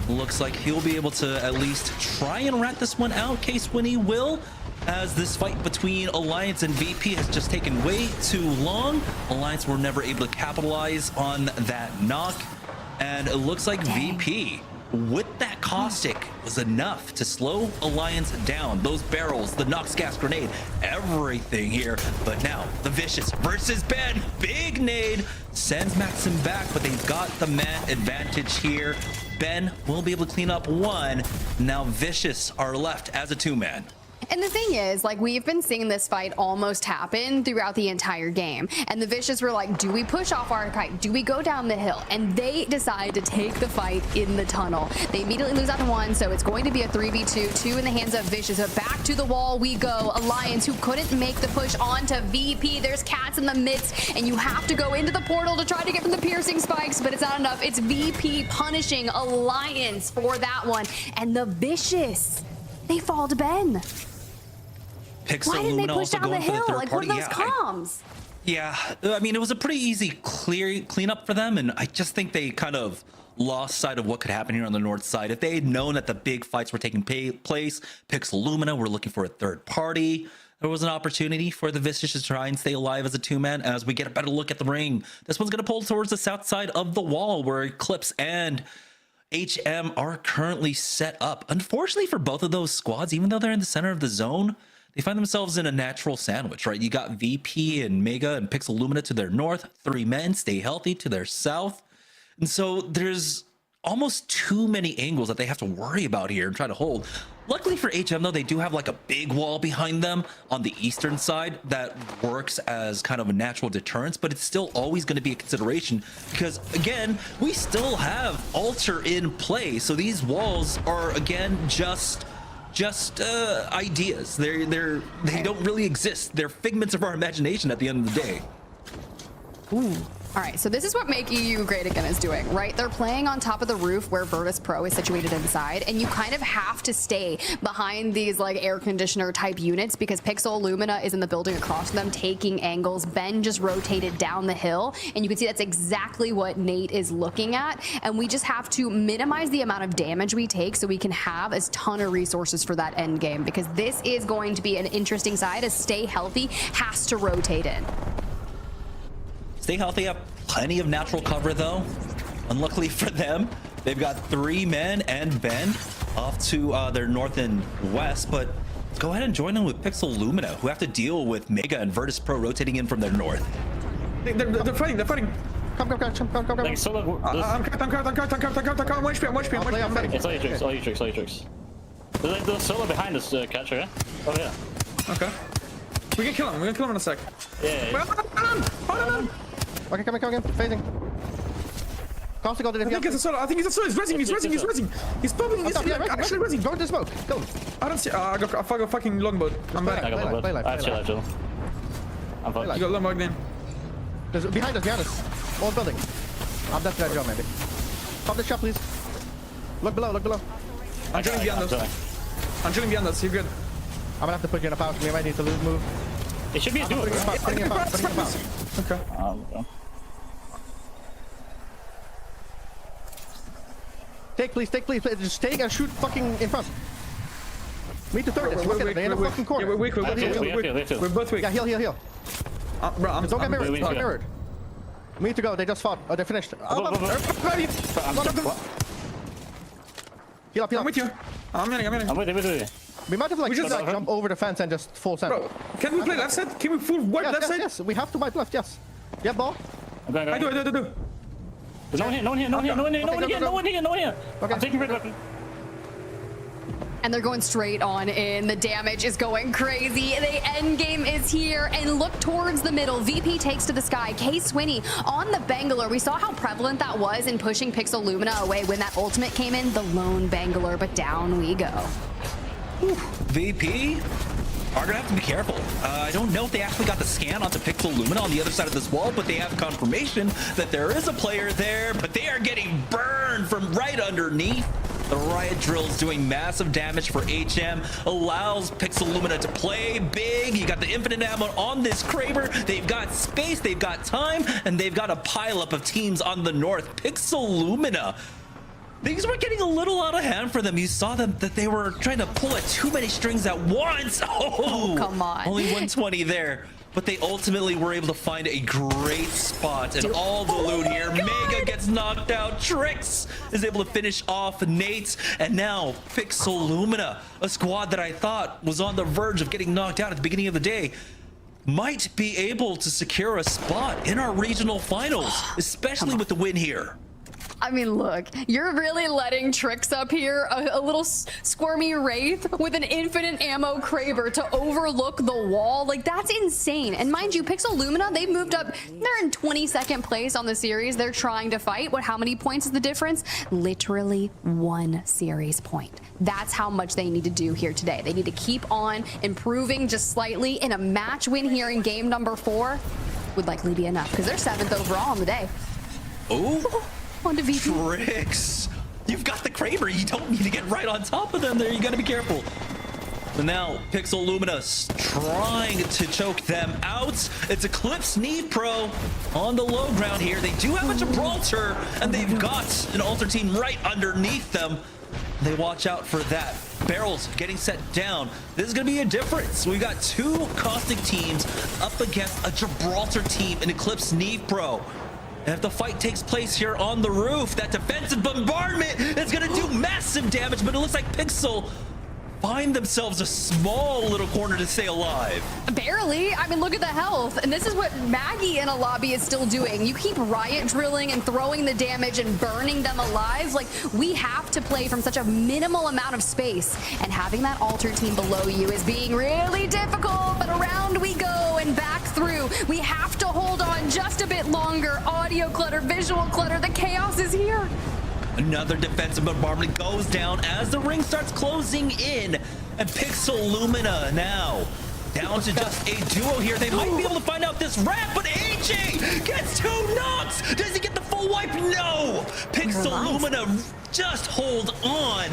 Looks like he'll be able to at least try and rat this one out. K-Swinny will, as this fight between Alliance and VP has just taken way too long. Alliance were never able to capitalize on that knock, and it looks like VP with that caustic was enough to slow Alliance down. Those barrels, the Nox gas grenade, everything here. But now the Vicious versus Ben, big nade sends Maxim back, but they've got the man advantage here. Ben will be able to clean up one. Now Vicious are left as a 2-man. And the thing is, like, we've been seeing this fight almost happen throughout the entire game. And the Vicious were like, do we push off our kite? Do we go down the hill? And they decide to take the fight in the tunnel. They immediately lose out to 1, so it's going to be a 3v2, 2 in the hands of Vicious. But back to the wall we go. Alliance, who couldn't make the push onto VP. There's cats in the midst, and you have to go into the portal to try to get from the piercing spikes, but it's not enough. It's VP punishing Alliance for that one. And the Vicious, they fall to Ben. Why didn't they push down the hill? Like, what are those comms? Yeah, I mean, it was a pretty easy cleanup for them, and I just think they kind of lost sight of what could happen here on the north side. If they had known that the big fights were taking place, Pixel Lumina were looking for a third party, there was an opportunity for the Vicious to try and stay alive as a two-man. As we get a better look at the ring, this one's going to pull towards the south side of the wall where ECLIPSE and HM are currently set up. Unfortunately for both of those squads, even though they're in the center of the zone, they find themselves in a natural sandwich, right? You got VP and Mega and Pixel Lumina to their north, 3 men stay healthy to their south. And so there's almost too many angles that they have to worry about here and try to hold. Luckily for HM, though, they do have like a big wall behind them on the eastern side that works as kind of a natural deterrence, but it's still always going to be a consideration because, again, we still have Alter in play. So these walls are, again, just ideas. They don't really exist. They're figments of our imagination at the end of the day. Ooh. All right, so this is what Make EU Great Again is doing, right? They're playing on top of the roof where Virtus Pro is situated inside, and you kind of have to stay behind these like air conditioner type units because Pixel Lumina is in the building across from them taking angles. Ben just rotated down the hill, and you can see that's exactly what Nate is looking at, and we just have to minimize the amount of damage we take so we can have a ton of resources for that end game, because this is going to be an interesting side as Stay Healthy has to rotate in. Stay Healthy have plenty of natural cover, though. Unluckily for them, they've got 3 men and Ben off to their north and west, but let's go ahead and join them with Pixel Lumina, who have to deal with Mega and Virtus Pro rotating in from their north. They're fighting, they're fighting. Come. Thanks, so I'm ready. it's all your tricks. There's solo behind us, catcher, yeah? Oh, yeah. Okay. We can kill him, in a sec. Yeah. Hold on. Okay, come again. Phasing. I think it's a solo. He's rezzing. He's popping. He's actually rezzing. Go into smoke. Go. I don't see. I got a fucking longbow. I'm bad. I got longbow. I have chill. I'm fine. You got longbow again. There's behind us. Wall building. I'm dead to that job, maybe. Pop the shot, please. Look below. I'm drilling behind us. You're good. I'm gonna have to put you in a pouch. We might need to move. It should be a duel. Putting in a pouch. Okay. Okay. Take, please. Just take and shoot fucking in front. Meet the third. Look at it. They're in the fucking corner. Yeah, we're both weak. Yeah, heal. Bro, don't get mirrored. Don't mirrored. We need to go. They just fought. Oh, they finished. Heal up. I'm with you. I'm running. I'm with you. We might have like jump over the fence and just full send. Bro, can we play left side? Can we full wipe left side? Yes, we have to wipe left. Yes. Yeah, ball. I do. There's no one here. Okay. I'm taking red weapon. And they're going straight on in. The damage is going crazy. The end game is here. And look towards the middle. VP takes to the sky. K Swinney on the Bangalore. We saw how prevalent that was in pushing Pixel Lumina away when that ultimate came in. The lone Bangalore, but down we go. VP are gonna have to be careful. I don't know if they actually got the scan onto Pixel Lumina on the other side of this wall, but they have confirmation that there is a player there, but they are getting burned from right underneath. The riot drill's doing massive damage for HM, allows Pixel Lumina to play big. You got the infinite ammo on this Kraber. They've got space, they've got time, and they've got a pileup of teams on the north. Pixel Lumina, things were getting a little out of hand for them. You saw them that they were trying to pull at too many strings at once. Oh, come on. Only 120 there. But they ultimately were able to find a great spot and all the loot here. Mega gets knocked out. Trix is able to finish off Nate. And now Pixel Lumina, a squad that I thought was on the verge of getting knocked out at the beginning of the day, might be able to secure a spot in our regional finals, especially with the win here. I mean, look, you're really letting Tricks up here, a little squirmy Wraith with an infinite ammo Kraber to overlook the wall. Like, that's insane. And mind you, Pixel Lumina, they've moved up. They're in 22nd place on the series. They're trying to fight. How many points is the difference? Literally 1 series point. That's how much they need to do here today. They need to keep on improving just slightly, and a match win here in game number 4 would likely be enough because they're 7th overall on the day. Oh. On to VP. Tricks. You've got the Kraber. You don't need to get right on top of them there. You got to be careful. But now Pixel Lumina's trying to choke them out. It's ECLIPSE NEEVEPRO on the low ground here. They do have a Gibraltar, and they've got an Alter team right underneath them. They watch out for that. Barrels getting set down. This is going to be a difference. We've got 2 Caustic teams up against a Gibraltar team in ECLIPSE NEEVEPRO. And if the fight takes place here on the roof, that defensive bombardment is going to do massive damage, but it looks like Pixel find themselves a small little corner to stay alive. Barely. I mean, look at the health. And this is what Maggie in a lobby is still doing. You keep riot drilling and throwing the damage and burning them alive. Like, we have to play from such a minimal amount of space. And having that Alter team below you is being really difficult. But around we go and back through. We have to hold on just a bit longer. Audio clutter, visual clutter. The chaos is here. Another defensive bombardment goes down as the ring starts closing in. And Pixel Lumina now down to just a duo here. They might be able to find out this ramp, but AJ gets 2 knocks. Does he get the full wipe? No. Pixel Lumina just hold on.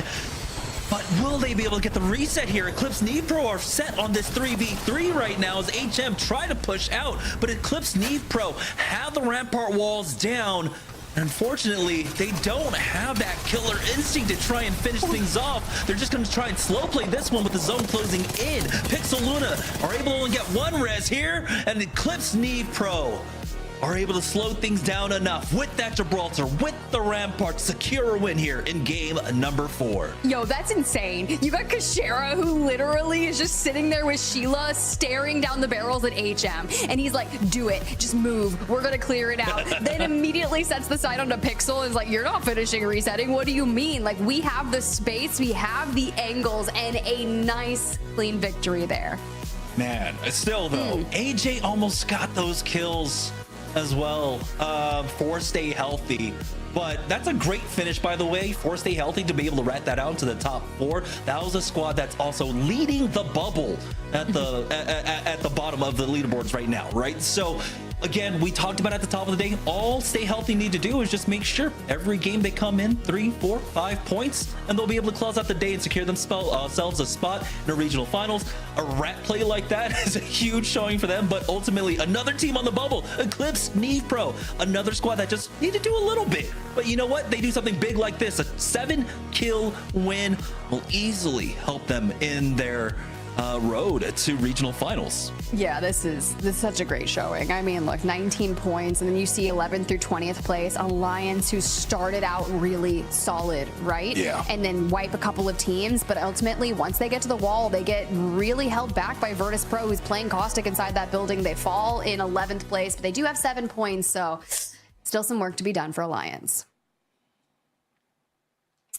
But will they be able to get the reset here? ECLIPSE NEEVEPRO are set on this 3v3 right now as HM try to push out. But ECLIPSE NEEVEPRO have the rampart walls down. Unfortunately, they don't have that killer instinct to try and finish things off. They're just going to try and slow play this one with the zone closing in. Pixel Luna are able to only get 1 res here, and ECLIPSE NEEVEPRO are able to slow things down enough with that Gibraltar, with the Rampart, secure a win here in game number 4. Yo, that's insane. You got Kashera, who literally is just sitting there with Sheila, staring down the barrels at HM. And he's like, do it. Just move. We're going to clear it out. Then immediately sets the side onto Pixel and is like, you're not finishing resetting. What do you mean? Like, we have the space, we have the angles, and a nice, clean victory there. Man, still though, AJ almost got those kills as well for Stay Healthy, but that's a great finish, by the way, for Stay Healthy to be able to rat that out to the top 4. That was a squad that's also leading the bubble at the at the bottom of the leaderboards right now, right? So again, we talked about at the top of the day, all Stay Healthy need to do is just make sure every game they come in 3, 4, 5 points, and they'll be able to close out the day and secure themselves a spot in a regional finals. A rat play like that is a huge showing for them, but ultimately another team on the bubble, ECLIPSE NEEVEPRO, another squad that just need to do a little bit. But you know what? They do something big like this. A 7-kill win will easily help them in their road to regional finals. Yeah, this is such a great showing. I mean, look, 19 points, and then you see 11th through 20th place Alliance, who started out really solid, right? Yeah. And then wipe a couple of teams, but ultimately, once they get to the wall, they get really held back by Virtus Pro, who's playing Caustic inside that building. They fall in 11th place, but they do have 7 points, so still some work to be done for Alliance.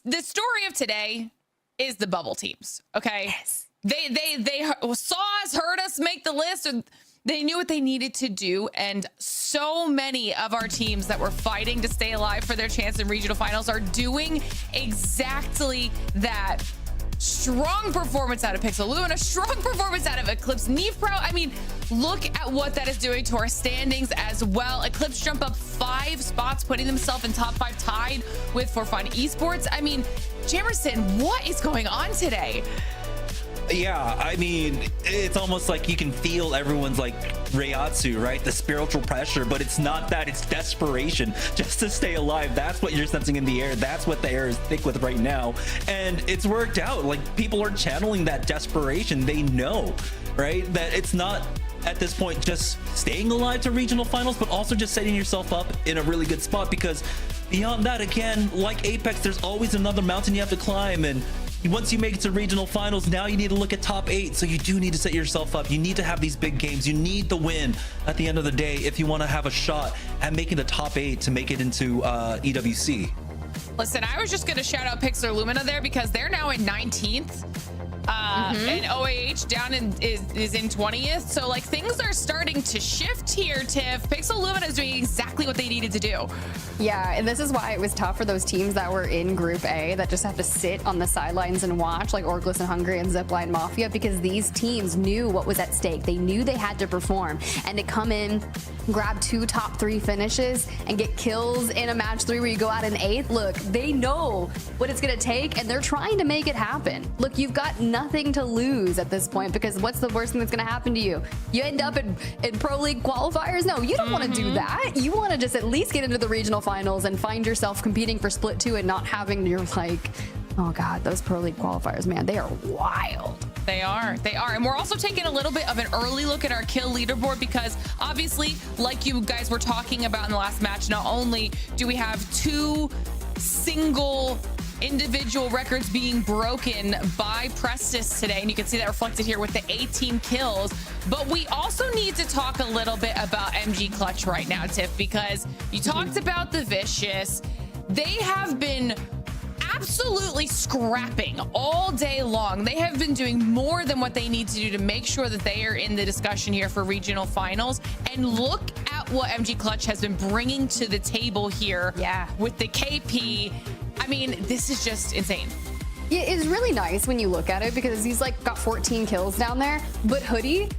The story of today is the bubble teams, okay? Yes. They saw us, heard us make the list, and they knew what they needed to do. And so many of our teams that were fighting to stay alive for their chance in regional finals are doing exactly that. Strong performance out of Pixel Lumina, strong performance out of ECLIPSE NEEVEPRO. I mean, look at what that is doing to our standings as well. ECLIPSE jump up 5 spots, putting themselves in top 5, tied with ForFun Esports. I mean, Jamerson, what is going on today? Yeah, I mean, it's almost like you can feel everyone's like Reiatsu, right? The spiritual pressure, but it's not that, it's desperation just to stay alive. That's what you're sensing in the air. That's what the air is thick with right now. And it's worked out. Like, people are channeling that desperation. They know, right? That it's not at this point just staying alive to regional finals, but also just setting yourself up in a really good spot, because beyond that, again, like Apex, there's always another mountain you have to climb, and once you make it to regional finals, now you need to look at top 8. So you do need to set yourself up. You need to have these big games. You need the win at the end of the day if you want to have a shot at making the top 8 to make it into EWC. Listen, I was just going to shout out Pixel Lumina there because they're now in 19th. And OAH down is in 20th. So like things are starting to shift here, Tiff. Pixel Lumina is doing exactly what they needed to do. Yeah, and this is why it was tough for those teams that were in Group A that just have to sit on the sidelines and watch, like Orgless and Hungry and Zipline Mafia, because these teams knew what was at stake. They knew they had to perform, and to come in, grab 2 top 3 finishes and get kills in a match 3 where you go out in 8th. Look, they know what it's going to take, and they're trying to make it happen. Look, you've got nothing to lose at this point, because what's the worst thing that's going to happen to you? You end up in Pro League qualifiers? No, you don't want to do that. You want to just at least get into the regional finals and find yourself competing for Split 2 and not having your, like, oh God, those Pro League qualifiers, man, they are wild. They are. And we're also taking a little bit of an early look at our kill leaderboard because obviously, like you guys were talking about in the last match, not only do we have 2 single individual records being broken by Prestis today, and you can see that reflected here with the 18 kills, but we also need to talk a little bit about ECLIPSE right now, Tiff, because you talked about the Vicious. They have been absolutely scrapping all day long. They have been doing more than what they need to do to make sure that they are in the discussion here for regional finals. And look at what ECLIPSE has been bringing to the table here with the KP. I mean, this is just insane. Yeah, it's really nice when you look at it because he's like got 14 kills down there, but Hoodie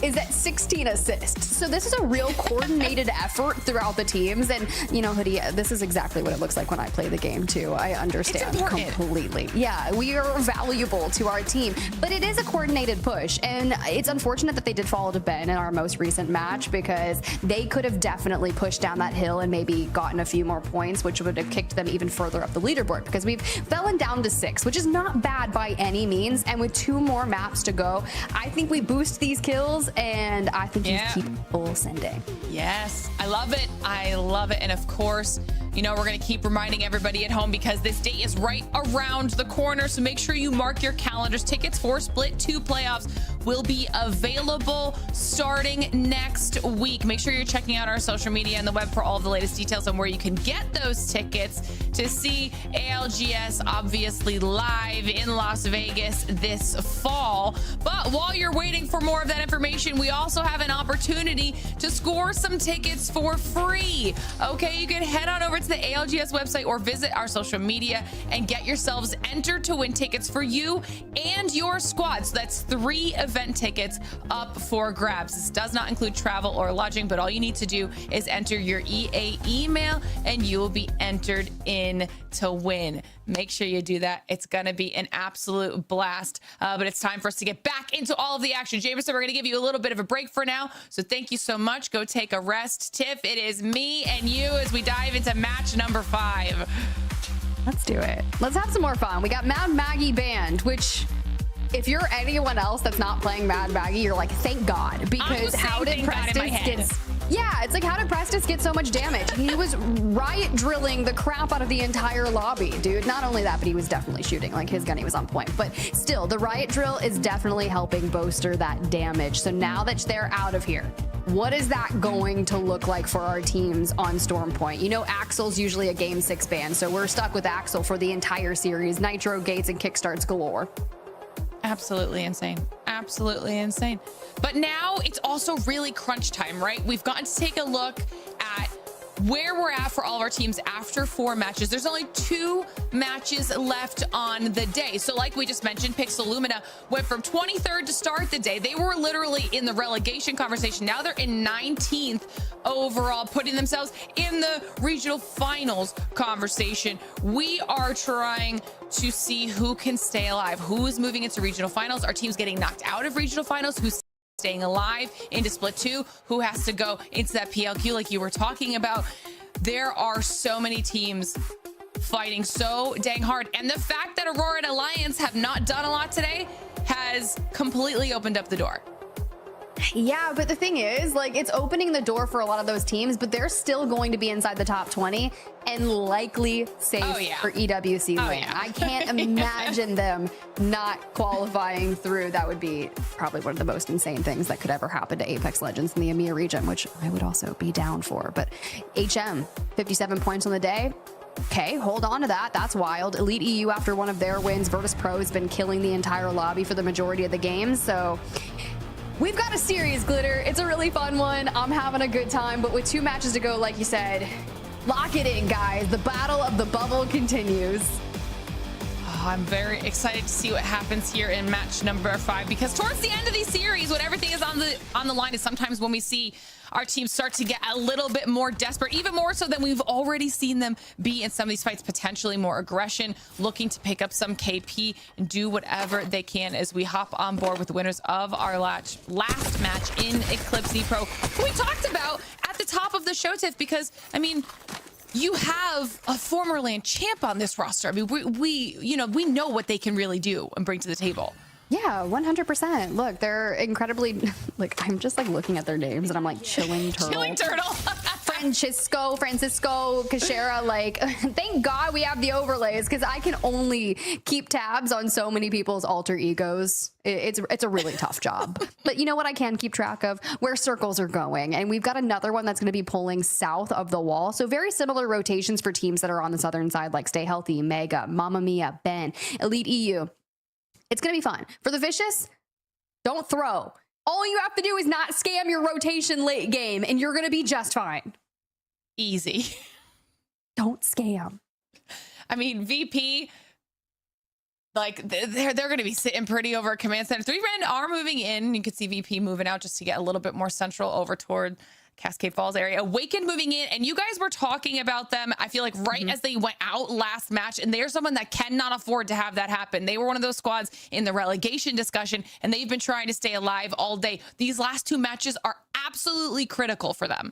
is at 16 assists. So this is a real coordinated effort throughout the teams. And, you know, Hoodie, this is exactly what it looks like when I play the game too. I understand completely. Yeah, we are valuable to our team, but it is a coordinated push. And it's unfortunate that they did fall to Ben in our most recent match because they could have definitely pushed down that hill and maybe gotten a few more points, which would have kicked them even further up the leaderboard because we've fallen down to 6, which is not bad by any means. And with 2 more maps to go, I think we boost these kills and I think you keep full sending. Yes, I love it. I love it. And of course, you know, we're going to keep reminding everybody at home because this date is right around the corner. So make sure you mark your calendars. Tickets for Split 2 playoffs will be available starting next week. Make sure you're checking out our social media and the web for all of the latest details on where you can get those tickets to see ALGS obviously live in Las Vegas this fall. But while you're waiting for more of that information, we also have an opportunity to score some tickets for free. Okay, you can head on over to the ALGS website or visit our social media and get yourselves entered to win tickets for you and your squad. So that's 3 event tickets up for grabs. This does not include travel or lodging, but all you need to do is enter your EA email and you will be entered in to win. Make sure you do that. It's going to be an absolute blast. But it's time for us to get back into all of the action. Jameson, we're going to give you a little bit of a break for now. So thank you so much. Go take a rest. Tiff, it is me and you as we dive into match number 5. Let's do it. Let's have some more fun. We got Mad Maggie banned, which if you're anyone else that's not playing Mad Maggie, you're like, thank God, because how did Prestis get... Yeah, it's like, how did Prestis get so much damage? He was riot drilling the crap out of the entire lobby, dude. Not only that, but he was definitely shooting. Like, his gunny was on point. But still, the riot drill is definitely helping bolster that damage. So now that they're out of here, what is that going to look like for our teams on Storm Point? You know, Axel's usually a Game 6 ban, so we're stuck with Axel for the entire series. Nitro, Gates, and Kickstarts galore. Absolutely insane. Absolutely insane. But now it's also really crunch time, right? We've gotten to take a look at where we're at for all of our teams after 4 matches. There's only 2 matches left on the day. So like we just mentioned, Pixel Lumina went from 23rd to start the day. They were literally in the relegation conversation. Now they're in 19th overall, putting themselves in the regional finals conversation. We are trying to see who can stay alive, who is moving into regional finals. Our team's getting knocked out of regional finals, who's staying alive into Split 2, who has to go into that PLQ like you were talking about. There are so many teams fighting so dang hard. And the fact that Aurora and Alliance have not done a lot today has completely opened up the door. Yeah, but the thing is, like, it's opening the door for a lot of those teams, but they're still going to be inside the top 20 and likely safe for EWC lane. I can't imagine them not qualifying through. That would be probably one of the most insane things that could ever happen to Apex Legends in the EMEA region, which I would also be down for. But HM, 57 points on the day. Okay, hold on to that. That's wild. Elite EU after one of their wins. Virtus Pro has been killing the entire lobby for the majority of the games. So we've got a series, Glitter. It's a really fun one. I'm having a good time. But with 2 matches to go, like you said, lock it in, guys. The battle of the bubble continues. Oh, I'm very excited to see what happens here in match number 5, because towards the end of these series, when everything is on the line, is sometimes when we see our teams start to get a little bit more desperate, even more so than we've already seen them be in some of these fights, potentially more aggression, looking to pick up some KP and do whatever they can as we hop on board with the winners of our last match in ECLIPSE NEEVEPRO, who we talked about at the top of the show, Tiff, because, I mean, you have a former LAN champ on this roster. I mean, we know what they can really do and bring to the table. Yeah, 100%. Look, they're incredibly, like, I'm just like looking at their names and I'm like, Chilling Turtle. Chilling Turtle. Francisco, Kashera, like, thank God we have the overlays, because I can only keep tabs on so many people's alter egos. It's a really tough job. But you know what I can keep track of? Where circles are going. And we've got another one that's going to be pulling south of the wall. So very similar rotations for teams that are on the southern side, like Stay Healthy, Mega, Mamma Mia, Ben, Elite EU. It's going to be fun. For the Vicious, don't throw. All you have to do is not scam your rotation late game, and you're going to be just fine. Easy. Don't scam. I mean, VP, like, they're going to be sitting pretty over at Command Center. 3 men are moving in. You can see VP moving out just to get a little bit more central over toward Cascade Falls area. Awakened moving in, and you guys were talking about them, I feel like, right as they went out last match, and they're someone that cannot afford to have that happen. They were one of those squads in the relegation discussion, and they've been trying to stay alive all day. These last 2 matches are absolutely critical for them.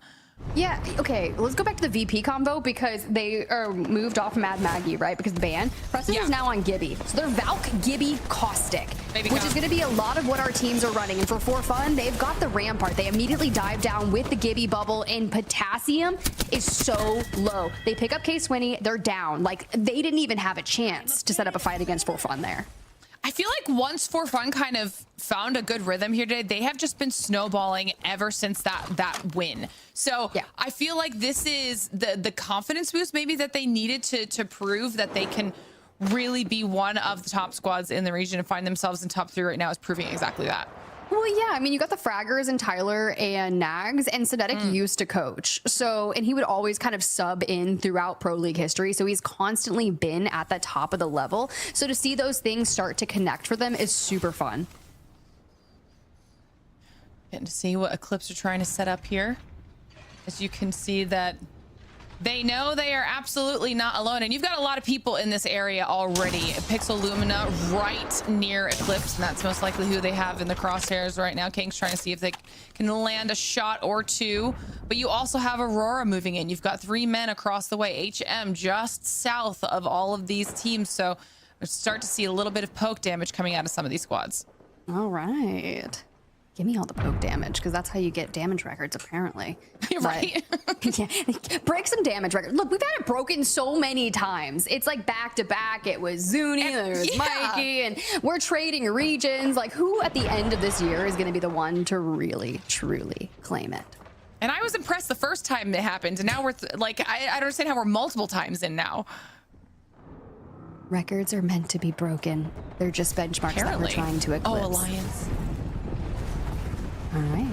Yeah, okay, let's go back to the VP combo, because they are moved off Mad Maggie, right? Because the ban. Preston is now on Gibby. So they're Valk, Gibby, Caustic, which is going to be a lot of what our teams are running. And for ForFun, they've got the Rampart. They immediately dive down with the Gibby bubble, and Potassium is so low. They pick up K-Swinny, they're down. Like, they didn't even have a chance to set up a fight against ForFun there. I feel like once ForFun kind of found a good rhythm here today, they have just been snowballing ever since that win. So yeah, I feel like this is the confidence boost maybe that they needed to prove that they can really be one of the top squads in the region and find themselves in top 3 right now is proving exactly that. Well, yeah, I mean, you got the Fraggers and Tyler and Nags, and Sonetic used to coach. So, and he would always kind of sub in throughout Pro League history. So he's constantly been at the top of the level. So to see those things start to connect for them is super fun. Getting to see what ECLIPSE are trying to set up here. As you can see that they know they are absolutely not alone, and you've got a lot of people in this area already. Pixel Lumina right near ECLIPSE, and that's most likely who they have in the crosshairs right now. King's trying to see if they can land a shot or 2, but you also have Aurora moving in. You've got 3 men across the way. HM just south of all of these teams, so we start to see a little bit of poke damage coming out of some of these squads. All right. Give me all the poke damage, because that's how you get damage records, apparently. You're right. Yeah, break some damage records. Look, we've had it broken so many times. It's like back to back. It was Zuni, and there was Mikey, and we're trading regions. Like, who at the end of this year is going to be the one to really, truly claim it? And I was impressed the first time it happened, and now we're like, I don't understand how we're multiple times in now. Records are meant to be broken. They're just benchmarks that we're trying to eclipse. Oh, Alliance. All right.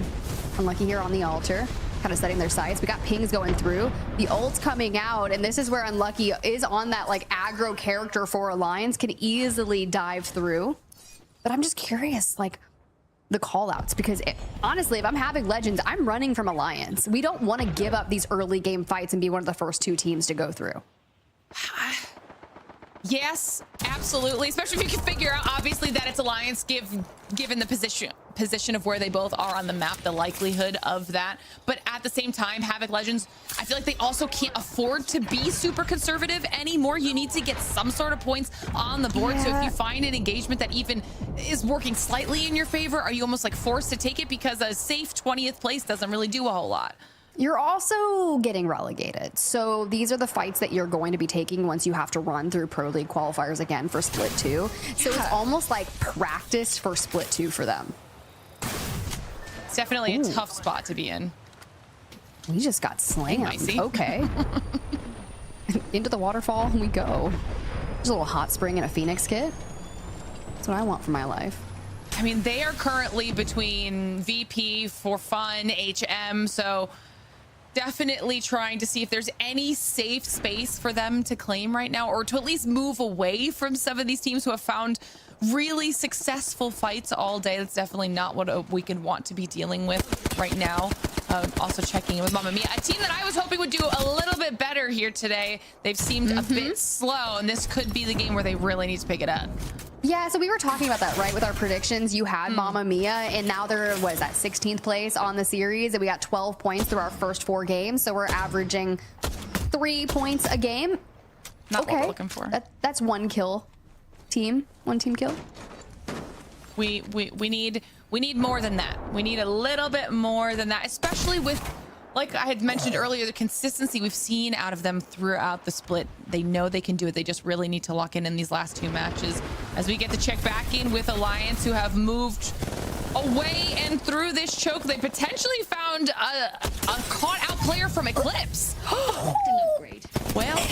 Unlucky here on the altar, kind of setting their sights. We got pings going through. The ult's coming out, and this is where Unlucky is on that like aggro character for Alliance, can easily dive through. But I'm just curious, like, the call-outs, because honestly, if I'm having Legends, I'm running from Alliance. We don't want to give up these early game fights and be one of the first 2 teams to go through. Yes, absolutely. Especially if you can figure out, obviously, that it's Alliance given the position of where they both are on the map, the likelihood of that. But at the same time, Havoc Legends, I feel like they also can't afford to be super conservative anymore. You need to get some sort of points on the board. So if you find an engagement that even is working slightly in your favor, are you almost like forced to take it because a safe 20th place doesn't really do a whole lot? You're also getting relegated. So these are the fights that you're going to be taking once you have to run through Pro League qualifiers again for Split 2. So it's almost like practice for Split 2 for them. It's definitely a tough spot to be in. We just got slammed. Okay. Into the waterfall we go. There's a little hot spring and a Phoenix kit. That's what I want for my life. I mean, they are currently between VP, ForFun, HM, so definitely trying to see if there's any safe space for them to claim right now, or to at least move away from some of these teams who have found really successful fights all day. That's definitely not what we could want to be dealing with right now. Also checking in with Mamma Mia, a team that I was hoping would do a little bit better here today. They've seemed a bit slow, and this could be the game where they really need to pick it up. Yeah, so we were talking about that, right? With our predictions, you had Mamma Mia, and now they're, what is that, 16th place on the series, and we got 12 points through our first 4 games, so we're averaging 3 points a game. Not what we're looking for. That's 1 kill team, 1 team kill. We need more than that. We need a little bit more than that, especially with, like I had mentioned earlier, the consistency we've seen out of them throughout the split. They know they can do it. They just really need to lock in these last 2 matches. As we get to check back in with Alliance, who have moved away and through this choke, they potentially found a caught-out player from Eclipse. Well,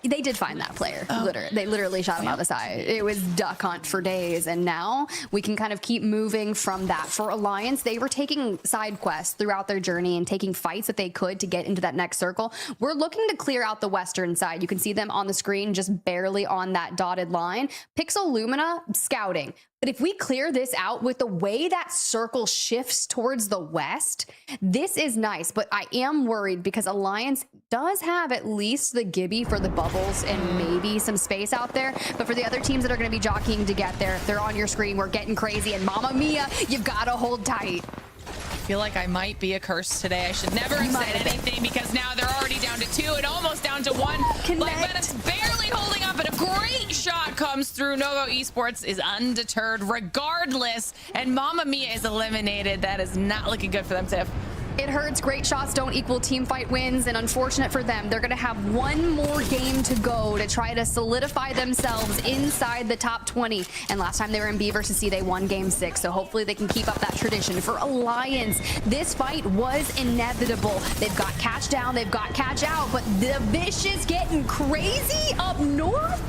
they did find that player. They literally shot him out of the side. It was duck hunt for days, and now we can kind of keep moving from that. For Alliance, they were taking side quests throughout their journey and taking fights that they could to get into that next circle. We're looking to clear out the western side. You can see them on the screen, just barely on that dotted line. Pixel Lumina scouting. But if we clear this out with the way that circle shifts towards the west, this is nice. But I am worried because Alliance does have at least the Gibby for the bubbles and maybe some space out there. But for the other teams that are going to be jockeying to get there, they're on your screen. We're getting crazy. And Mamma Mia, you've got to hold tight. I feel like I might be a curse today. I should never have said anything because now they're already down to 2 and almost down to 1. But it's barely holding up, but a great shot comes through. NOVO Esports is undeterred regardless, and Mamma Mia is eliminated. That is not looking good for them, Tiff. It hurts. Great shots don't equal team fight wins, and unfortunate for them, they're going to have 1 more game to go to try to solidify themselves inside the top 20. And last time they were in B versus C, they won game 6, so hopefully they can keep up that tradition. For Alliance, this fight was inevitable. They've got catch down, they've got catch out, but the Vicious getting crazy up north?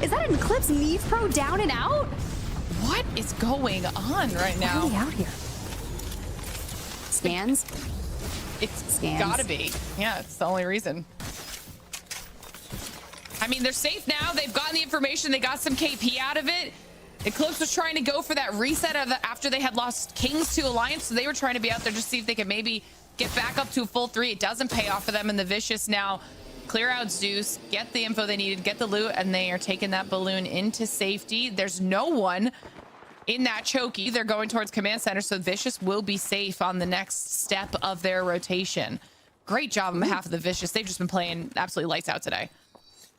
Is that an Eclipse NEEVEPRO down and out? What is going on right now? Why are we out here? Scans? It's Scans. gotta be. Yeah, it's the only reason. I mean, they're safe now. They've gotten the information. They got some KP out of it. Eclipse was trying to go for that reset after they had lost Kings to Alliance, so they were trying to be out there just to see if they could maybe get back up to a full 3. It doesn't pay off for them, and the Vicious now clear out Zeus, get the info they needed, get the loot, and they are taking that balloon into safety. There's no one in that chokey. They're going towards command center, so Vicious will be safe on the next step of their rotation. Great job on behalf of the Vicious. They've just been playing absolutely lights out today.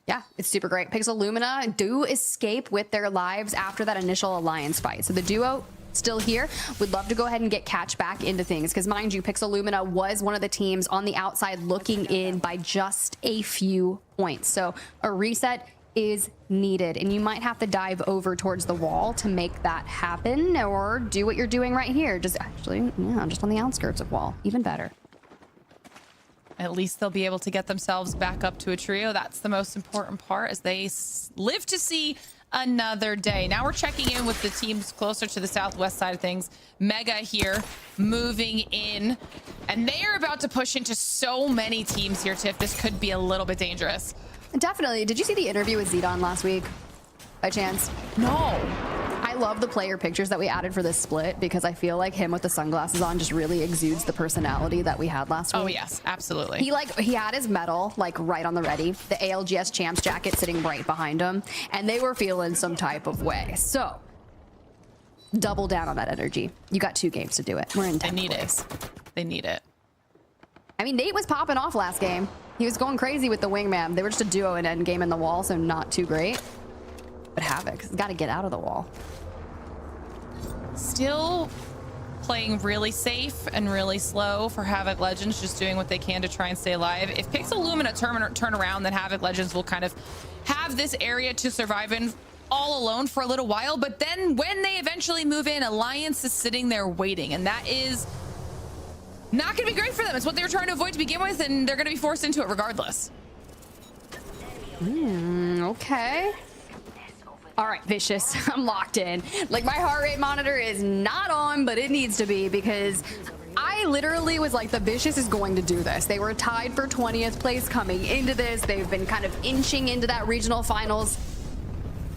Yeah, it's super great. Pixel Lumina do escape with their lives after that initial Alliance fight. So the duo still here. Would love to go ahead and get catch back into things, because mind you, Pixel Lumina was one of the teams on the outside looking in by just a few points. So a reset is needed, and you might have to dive over towards the wall to make that happen, or do what you're doing right here. Just actually, yeah, just on the outskirts of wall. Even better. At least they'll be able to get themselves back up to a trio. That's the most important part, as they live to see another day. Now we're checking in with the teams closer to the southwest side of things. Mega here moving in, and they are about to push into so many teams here, Tiff. This could be a little bit dangerous. Definitely. Did you see the interview with Zidane last week by chance? No. I love the player pictures that we added for this split, because I feel like him with the sunglasses on just really exudes the personality that we had last week. Oh yes, absolutely. He had his medal like right on the ready, the ALGS champs jacket sitting right behind him, and they were feeling some type of way. So double down on that energy. You got 2 games to do it. We're in 10th They need place. it. They need it. I mean, Nate was popping off last game. He was going crazy with the wingman. They were just a duo in end game in the wall, so not too great. But Havoc's got to get out of the wall. Still playing really safe and really slow for Havoc Legends, just doing what they can to try and stay alive. If Pixel Lumina turn around, then Havoc Legends will kind of have this area to survive in all alone for a little while. But then when they eventually move in, Alliance is sitting there waiting, and that is not going to be great for them. It's what they were trying to avoid to begin with, and they're going to be forced into it regardless. Okay. All right, Vicious, I'm locked in. Like, my heart rate monitor is not on, but it needs to be, because I literally was like, the Vicious is going to do this. They were tied for 20th place coming into this. They've been kind of inching into that regional finals.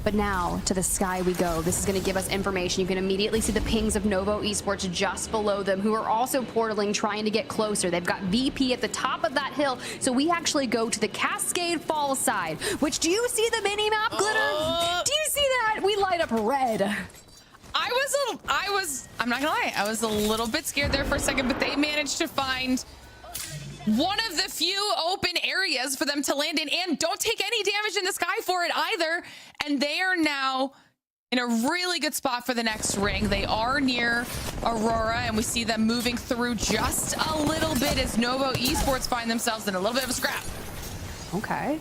But now, to the sky we go. This is going to give us information. You can immediately see the pings of NOVO Esports just below them, who are also portaling, trying to get closer. They've got VP at the top of that hill. So we actually go to the Cascade Falls side, which, do you see the mini-map, Glitter? Do you see that? We light up red. I'm not gonna lie, I was a little bit scared there for a second, but they managed to find one of the few open areas for them to land in, and don't take any damage in the sky for it either. And they are now in a really good spot for the next ring. They are near Aurora, and we see them moving through just a little bit as NOVO Esports find themselves in a little bit of a scrap. Okay.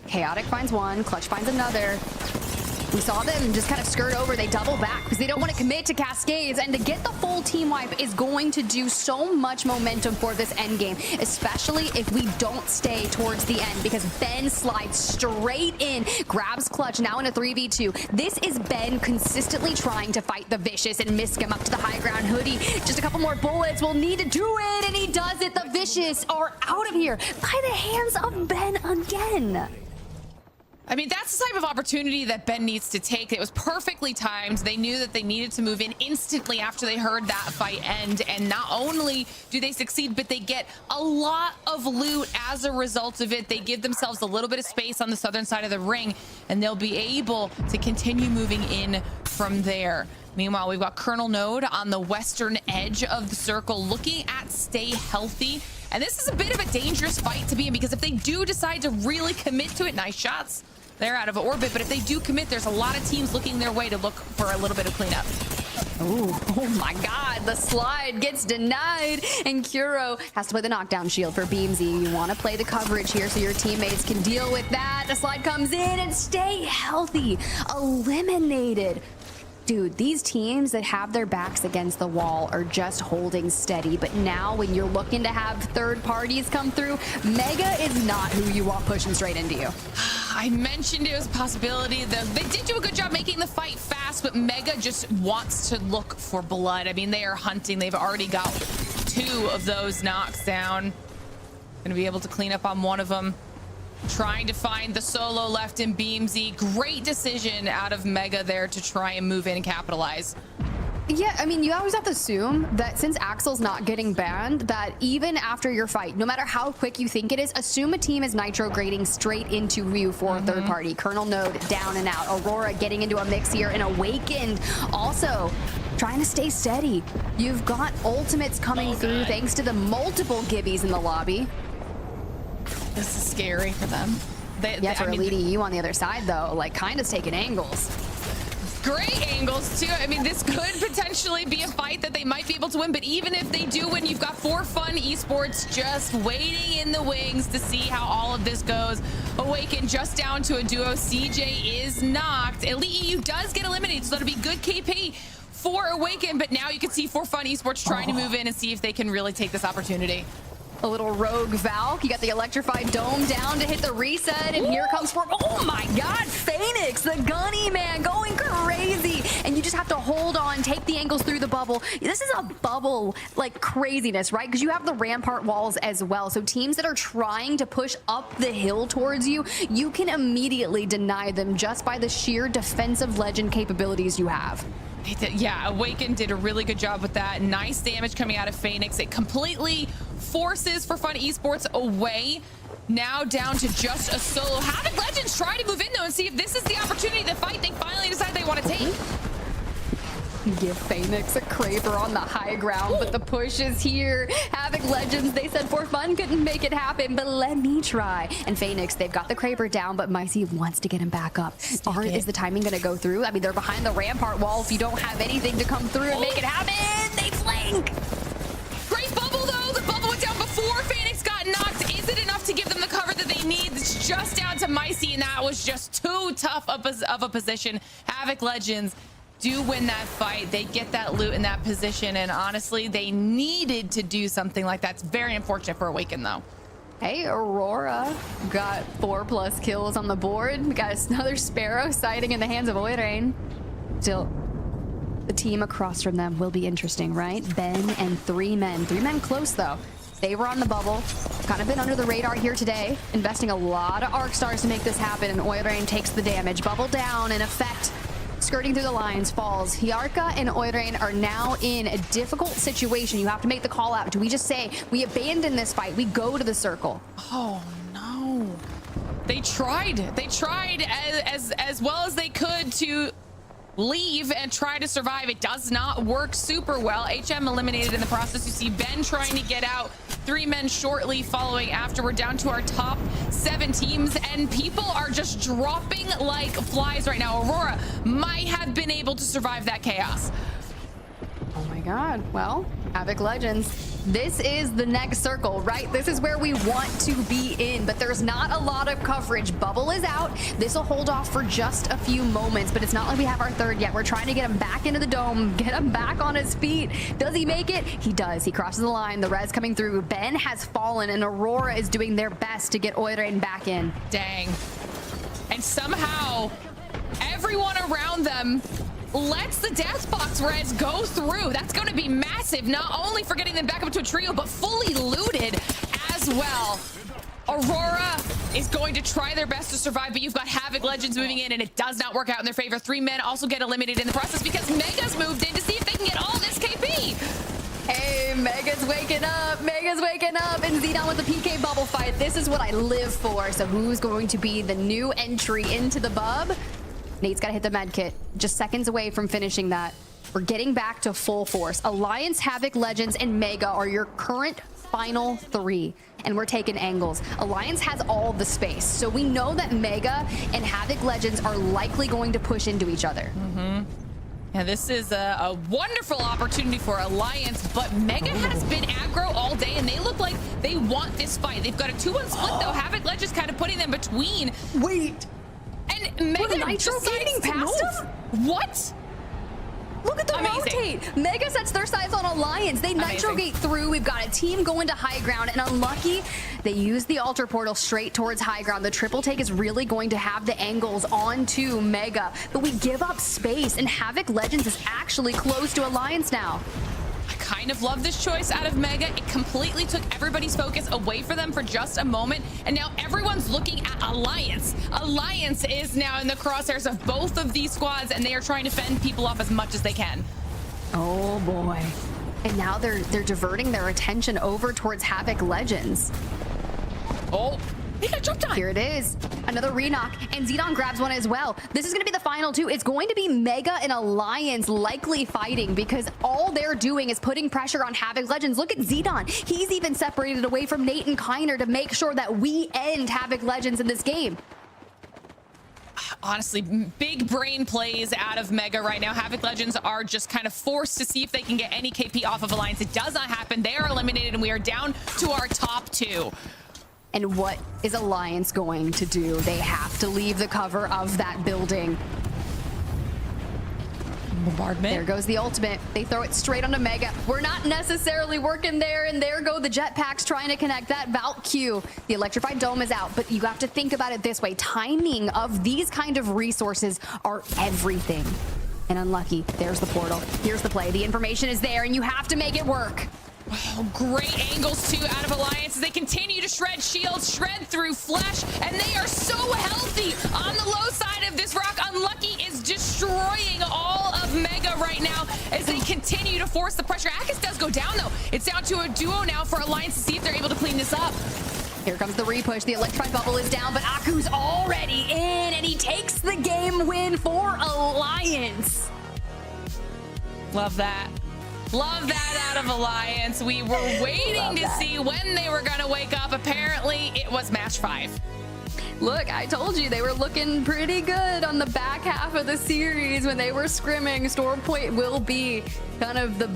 Chaotic finds one, Clutch finds another. We saw them just kind of skirt over. They double back because they don't want to commit to Cascades, and to get the full team wipe is going to do so much momentum for this end game, especially if we don't stay towards the end, because Ben slides straight in, grabs Clutch, now in a 3v2. This is Ben consistently trying to fight the Vicious and miss him up to the high ground. Hoodie, just a couple more bullets will need to do it, and he does it. The Vicious are out of here by the hands of Ben again. I mean, that's the type of opportunity that Ben needs to take. It was perfectly timed. They knew that they needed to move in instantly after they heard that fight end. And not only do they succeed, but they get a lot of loot as a result of it. They give themselves a little bit of space on the southern side of the ring, and they'll be able to continue moving in from there. Meanwhile, we've got Colonel Node on the western edge of the circle looking at stay healthy. And this is a bit of a dangerous fight to be in, because if they do decide to really commit to it, nice shots. They're out of orbit, but if they do commit, there's a lot of teams looking their way to look for a little bit of cleanup. Oh my God, the slide gets denied, and Kuro has to play the knockdown shield for Beamsy. You want to play the coverage here so your teammates can deal with that. The slide comes in and stay healthy. Eliminated. Dude, these teams that have their backs against the wall are just holding steady. But now when you're looking to have third parties come through, Mega is not who you want pushing straight into you. I mentioned it was a possibility. They did do a good job making the fight fast, but Mega just wants to look for blood. I mean, they are hunting. They've already got 2 of those knocks down. Gonna be able to clean up on one of them. Trying to find the solo left in Beamsy. Great decision out of Mega there to try and move in and capitalize. Yeah, I mean, you always have to assume that since Axel's not getting banned, that even after your fight, no matter how quick you think it is, assume a team is nitro grading straight into you for a third party. Colonel Node down and out. Aurora getting into a mix here, and Awakened also trying to stay steady. You've got ultimates coming through thanks to the multiple gibbies in the lobby. This is scary for them. Yeah, for Elite EU on the other side, though, like, kind of taking angles. Great angles, too. I mean, this could potentially be a fight that they might be able to win, but even if they do win, you've got ForFun Esports just waiting in the wings to see how all of this goes. Awaken just down to a duo. CJ is knocked. Elite EU does get eliminated, so that'll be good KP for Awaken, but now you can see ForFun Esports trying to move in and see if they can really take this opportunity. A little rogue Valk. You got the electrified dome down to hit the reset, and here comes oh my God, Phoenix, the gunny man, going crazy. And you just have to hold on, take the angles through the bubble. This is a bubble like craziness, right? Because you have the rampart walls as well. So teams that are trying to push up the hill towards you, you can immediately deny them just by the sheer defensive legend capabilities you have. Yeah, Awaken did a really good job with that. Nice damage coming out of Phoenix. It completely forces ForFun Esports away. Now down to just a solo. Havoc Legends try to move in though and see if this is the opportunity, the fight they finally decide they want to take. Give Phoenix a Kraber on the high ground, but the push is here. Havoc Legends, they said ForFun couldn't make it happen, but let me try. And Phoenix, they've got the Kraber down, but Micey wants to get him back up. Is the timing going to go through? I mean, they're behind the rampart wall. If you don't have anything to come through and make it happen, they flank. Great bubble, though. The bubble went down before Phoenix got knocked. Is it enough to give them the cover that they need? It's just down to Micey, and that was just too tough of a position. Havoc Legends do win that fight. They get that loot in that position, and honestly, they needed to do something like that. It's very unfortunate for Awaken, though. Hey, Aurora got 4+ kills on the board. We got another Sparrow sighting in the hands of Oirain. Still, the team across from them will be interesting, right? Ben and 3 men. 3 men close, though. They were on the bubble, kind of been under the radar here today, investing a lot of Arc Stars to make this happen, and Oirain takes the damage. Bubble down in effect. Skirting through the lines, falls. Hiarka and Oirain are now in a difficult situation. You have to make the call out. Do we just say, we abandon this fight, we go to the circle? Oh, no. They tried. They tried as well as they could to leave and try to survive. It does not work super well. HM eliminated in the process. You see Ben trying to get out. 3 men shortly following after. We're down to our top 7 teams, and people are just dropping like flies right now. Aurora might have been able to survive that chaos. Oh my God. Well, Havoc Legends, this is the next circle, right? This is where we want to be in, but there's not a lot of coverage. Bubble is out. This will hold off for just a few moments, but it's not like we have our third yet. We're trying to get him back into the dome, get him back on his feet. Does he make it? He does. He crosses the line. The res coming through. Ben has fallen, and Aurora is doing their best to get Oirain back in. Dang. And somehow, everyone around them lets the death box res go through. That's going to be massive, not only for getting them back up to a trio, but fully looted as well. Aurora is going to try their best to survive, but you've got Havoc Legends moving in, and it does not work out in their favor. 3 men also get eliminated in the process because Mega's moved in to see if they can get all this KP. Hey, Mega's waking up. Mega's waking up. And Xenon with the PK bubble fight. This is what I live for. So who's going to be the new entry into the bub? Nate's got to hit the med kit. Just seconds away from finishing that. We're getting back to full force. Alliance, Havoc Legends, and Mega are your current final 3. And we're taking angles. Alliance has all the space. So we know that Mega and Havoc Legends are likely going to push into each other. Yeah, this is a wonderful opportunity for Alliance, but Mega has been aggro all day, and they look like they want this fight. They've got a 2-1 split, though. Havoc Legends kind of putting them between. Wait. And Mega Nitro getting past him? What? Look at the Amazing. rotate. Mega sets their sights on Alliance. They Nitro gate through. We've got a team going to high ground, and unlucky, they use the altar portal straight towards high ground. The triple take is really going to have the angles onto Mega, but we give up space, and Havoc Legends is actually close to Alliance now. I kind of love this choice out of Mega. It completely took everybody's focus away from them for just a moment, and now everyone's looking at Alliance. Alliance is now in the crosshairs of both of these squads, and they are trying to fend people off as much as they can. Oh boy. And now they're diverting their attention over towards Havoc Legends. Oh, they got jumped on. Here it is. Another re-knock, and Xenon grabs one as well. This is going to be the final 2. It's going to be Mega and Alliance likely fighting because all they're doing is putting pressure on Havoc Legends. Look at Xenon. He's even separated away from Nate and Kiner to make sure that we end Havoc Legends in this game. Honestly, big brain plays out of Mega right now. Havoc Legends are just kind of forced to see if they can get any KP off of Alliance. It does not happen. They are eliminated, and we are down to our top 2. And what is Alliance going to do? They have to leave the cover of that building. Bombardment. There goes the ultimate. They throw it straight onto Mega. We're not necessarily working there, and there go the jetpacks trying to connect that Valk Q. The electrified dome is out, but you have to think about it this way. Timing of these kind of resources are everything. And unlucky, there's the portal. Here's the play. The information is there, and you have to make it work. Oh, great angles too out of Alliance as they continue to shred shields, shred through flesh, and they are so healthy on the low side of this rock. Unlucky is destroying all of Mega right now as they continue to force the pressure. ALGS does go down though. It's down to a duo now for Alliance to see if they're able to clean this up. Here comes the repush. The electrified bubble is down, but Aku's already in, and he takes the game win for Alliance. Love that. Love that out of Alliance. We were waiting to see when they were going to wake up. Apparently, it was match 5. Look, I told you they were looking pretty good on the back half of the series when they were scrimming. Storm Point will be kind of the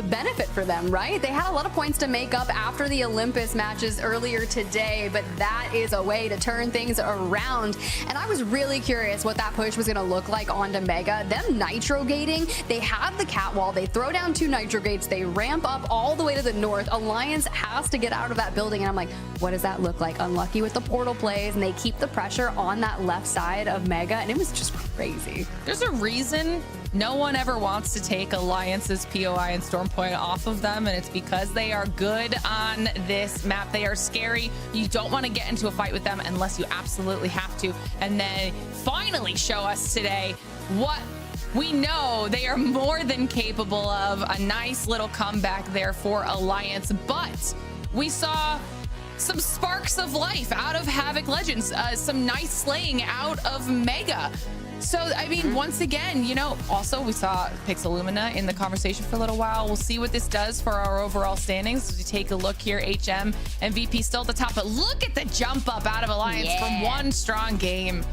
benefit for them, right? They had a lot of points to make up after the Olympus matches earlier today, but that is a way to turn things around. And I was really curious what that push was going to look like onto Mega. Them nitro gating, they have the cat wall, they throw down 2 nitro gates, they ramp up all the way to the north. Alliance has to get out of that building, and I'm like, what does that look like? Unlucky with the portal plays, and they keep the pressure on that left side of Mega, and it was just crazy. There's a reason no one ever wants to take Alliance's POI and Stormpoint off of them, and it's because they are good on this map. They are scary. You don't want to get into a fight with them unless you absolutely have to. And then finally show us today what we know they are more than capable of. A nice little comeback there for Alliance, but we saw some sparks of life out of Havoc Legends, some nice slaying out of Mega. So, I mean, once again, you know, also we saw Pixel Lumina in the conversation for a little while. We'll see what this does for our overall standings as we take a look here. HM and VP still at the top, but look at the jump up out of Alliance from one strong game.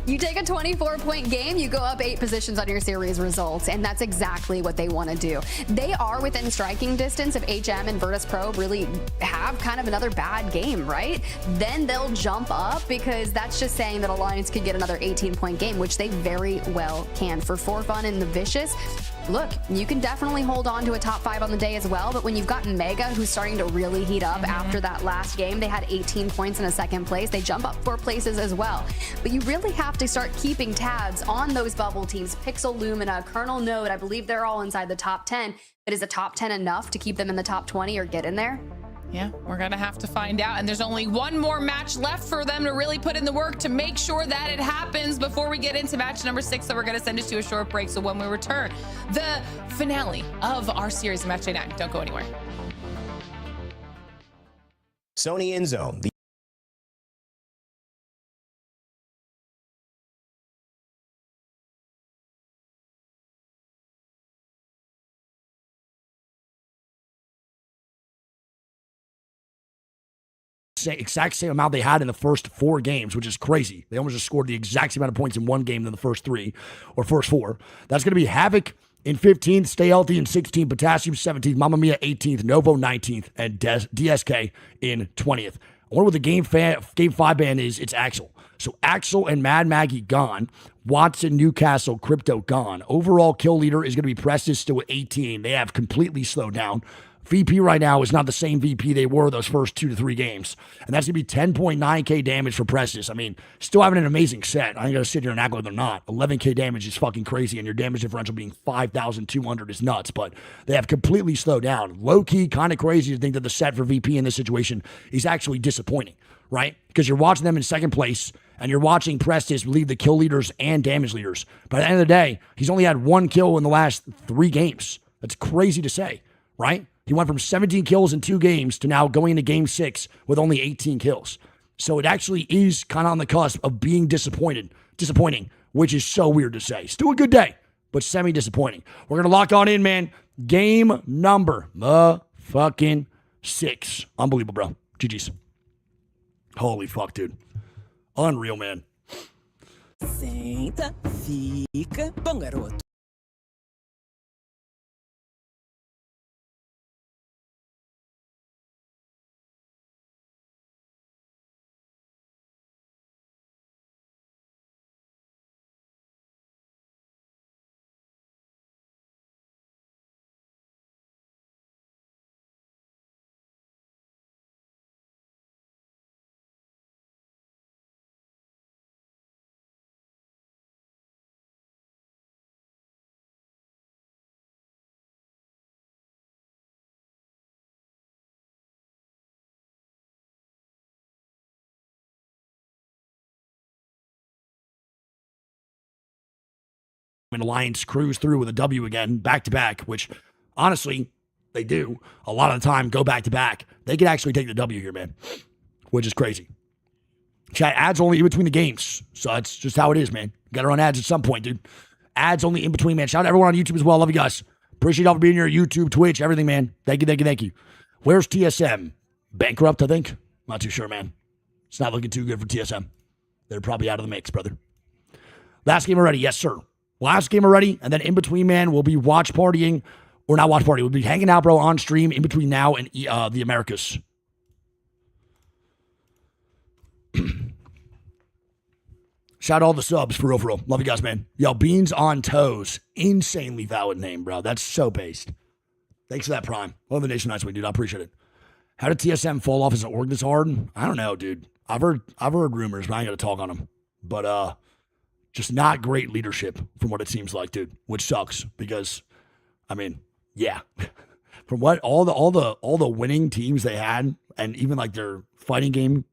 You take a 24-point game, you go up 8 positions on your series results, and that's exactly what they want to do. They are within striking distance if HM and Virtus Pro really have kind of another bad game, right? Then they'll jump up, because that's just saying that Alliance could get another 18-point game, which they very well can. For ForFun and the Vicious, look, you can definitely hold on to a top 5 on the day as well, but when you've got Mega, who's starting to really heat up after that last game, they had 18 points in a second place. They jump up 4 places as well. But you really have to start keeping tabs on those bubble teams. Pixel Lumina, Colonel Node, I believe they're all inside the top 10. But is a top 10 enough to keep them in the top 20 or get in there? Yeah, we're going to have to find out. And there's only one more match left for them to really put in the work to make sure that it happens before we get into match number 6. So we're going to send it to a short break. So when we return, the finale of our series, Match Day 9. Don't go anywhere. Sony InZone. Exact same amount they had in the first 4 games, which is crazy. They almost just scored the exact same amount of points in one game than the first 3 or first 4. That's going to be Havoc in 15th, Stay Healthy in 16th, Potassium 17th, Mamma Mia 18th, Novo 19th, and DSK in 20th. I wonder what the game 5 ban is. It's Axel. So Axel and Mad Maggie gone. Watson, Newcastle, Crypto gone. Overall kill leader is going to be Prestis still at 18. They have completely slowed down. VP right now is not the same VP they were those first 2 to 3 games. And that's going to be 10.9k damage for Prestis. I mean, still having an amazing set. I ain't going to sit here and act like they're not. 11k damage is fucking crazy, and your damage differential being 5,200 is nuts. But they have completely slowed down. Low-key, kind of crazy to think that the set for VP in this situation is actually disappointing, right? Because you're watching them in second place, and you're watching Prestis lead the kill leaders and damage leaders. But at the end of the day, he's only had 1 kill in the last 3 games. That's crazy to say, right? He went from 17 kills in 2 games to now going into game 6 with only 18 kills. So it actually is kind of on the cusp of being disappointing, which is so weird to say. Still a good day, but semi-disappointing. We're going to lock on in, man. Game number fucking 6. Unbelievable, bro. GG's. Holy fuck, dude. Unreal, man. Senta, fica, bom garoto. And Alliance cruise through with a W again, back-to-back, which, honestly, they do. A lot of the time, go back-to-back. They could actually take the W here, man, which is crazy. Chat, ads only in between the games. So that's just how it is, man. Got to run ads at some point, dude. Ads only in between, man. Shout out to everyone on YouTube as well. Love you guys. Appreciate y'all for being here. YouTube, Twitch, everything, man. Thank you. Where's TSM? Bankrupt, I think. Not too sure, man. It's not looking too good for TSM. They're probably out of the mix, brother. Last game already. Yes, sir. Last game already. And then in between, man, we'll be watch partying. Or not watch party. We'll be hanging out, bro, on stream in between now and the Americas. Shout out all the subs for real. Love you guys, man. Yo, Beans on Toes. Insanely valid name, bro. That's so based. Thanks for that, Prime. Love the Nation Nights week, dude. I appreciate it. How did TSM fall off as an org this hard? I don't know, dude. I've heard rumors, but I ain't gonna talk on them. But just not great leadership from what it seems like, dude. Which sucks because, I mean, yeah. From what all the winning teams they had, and even like their fighting game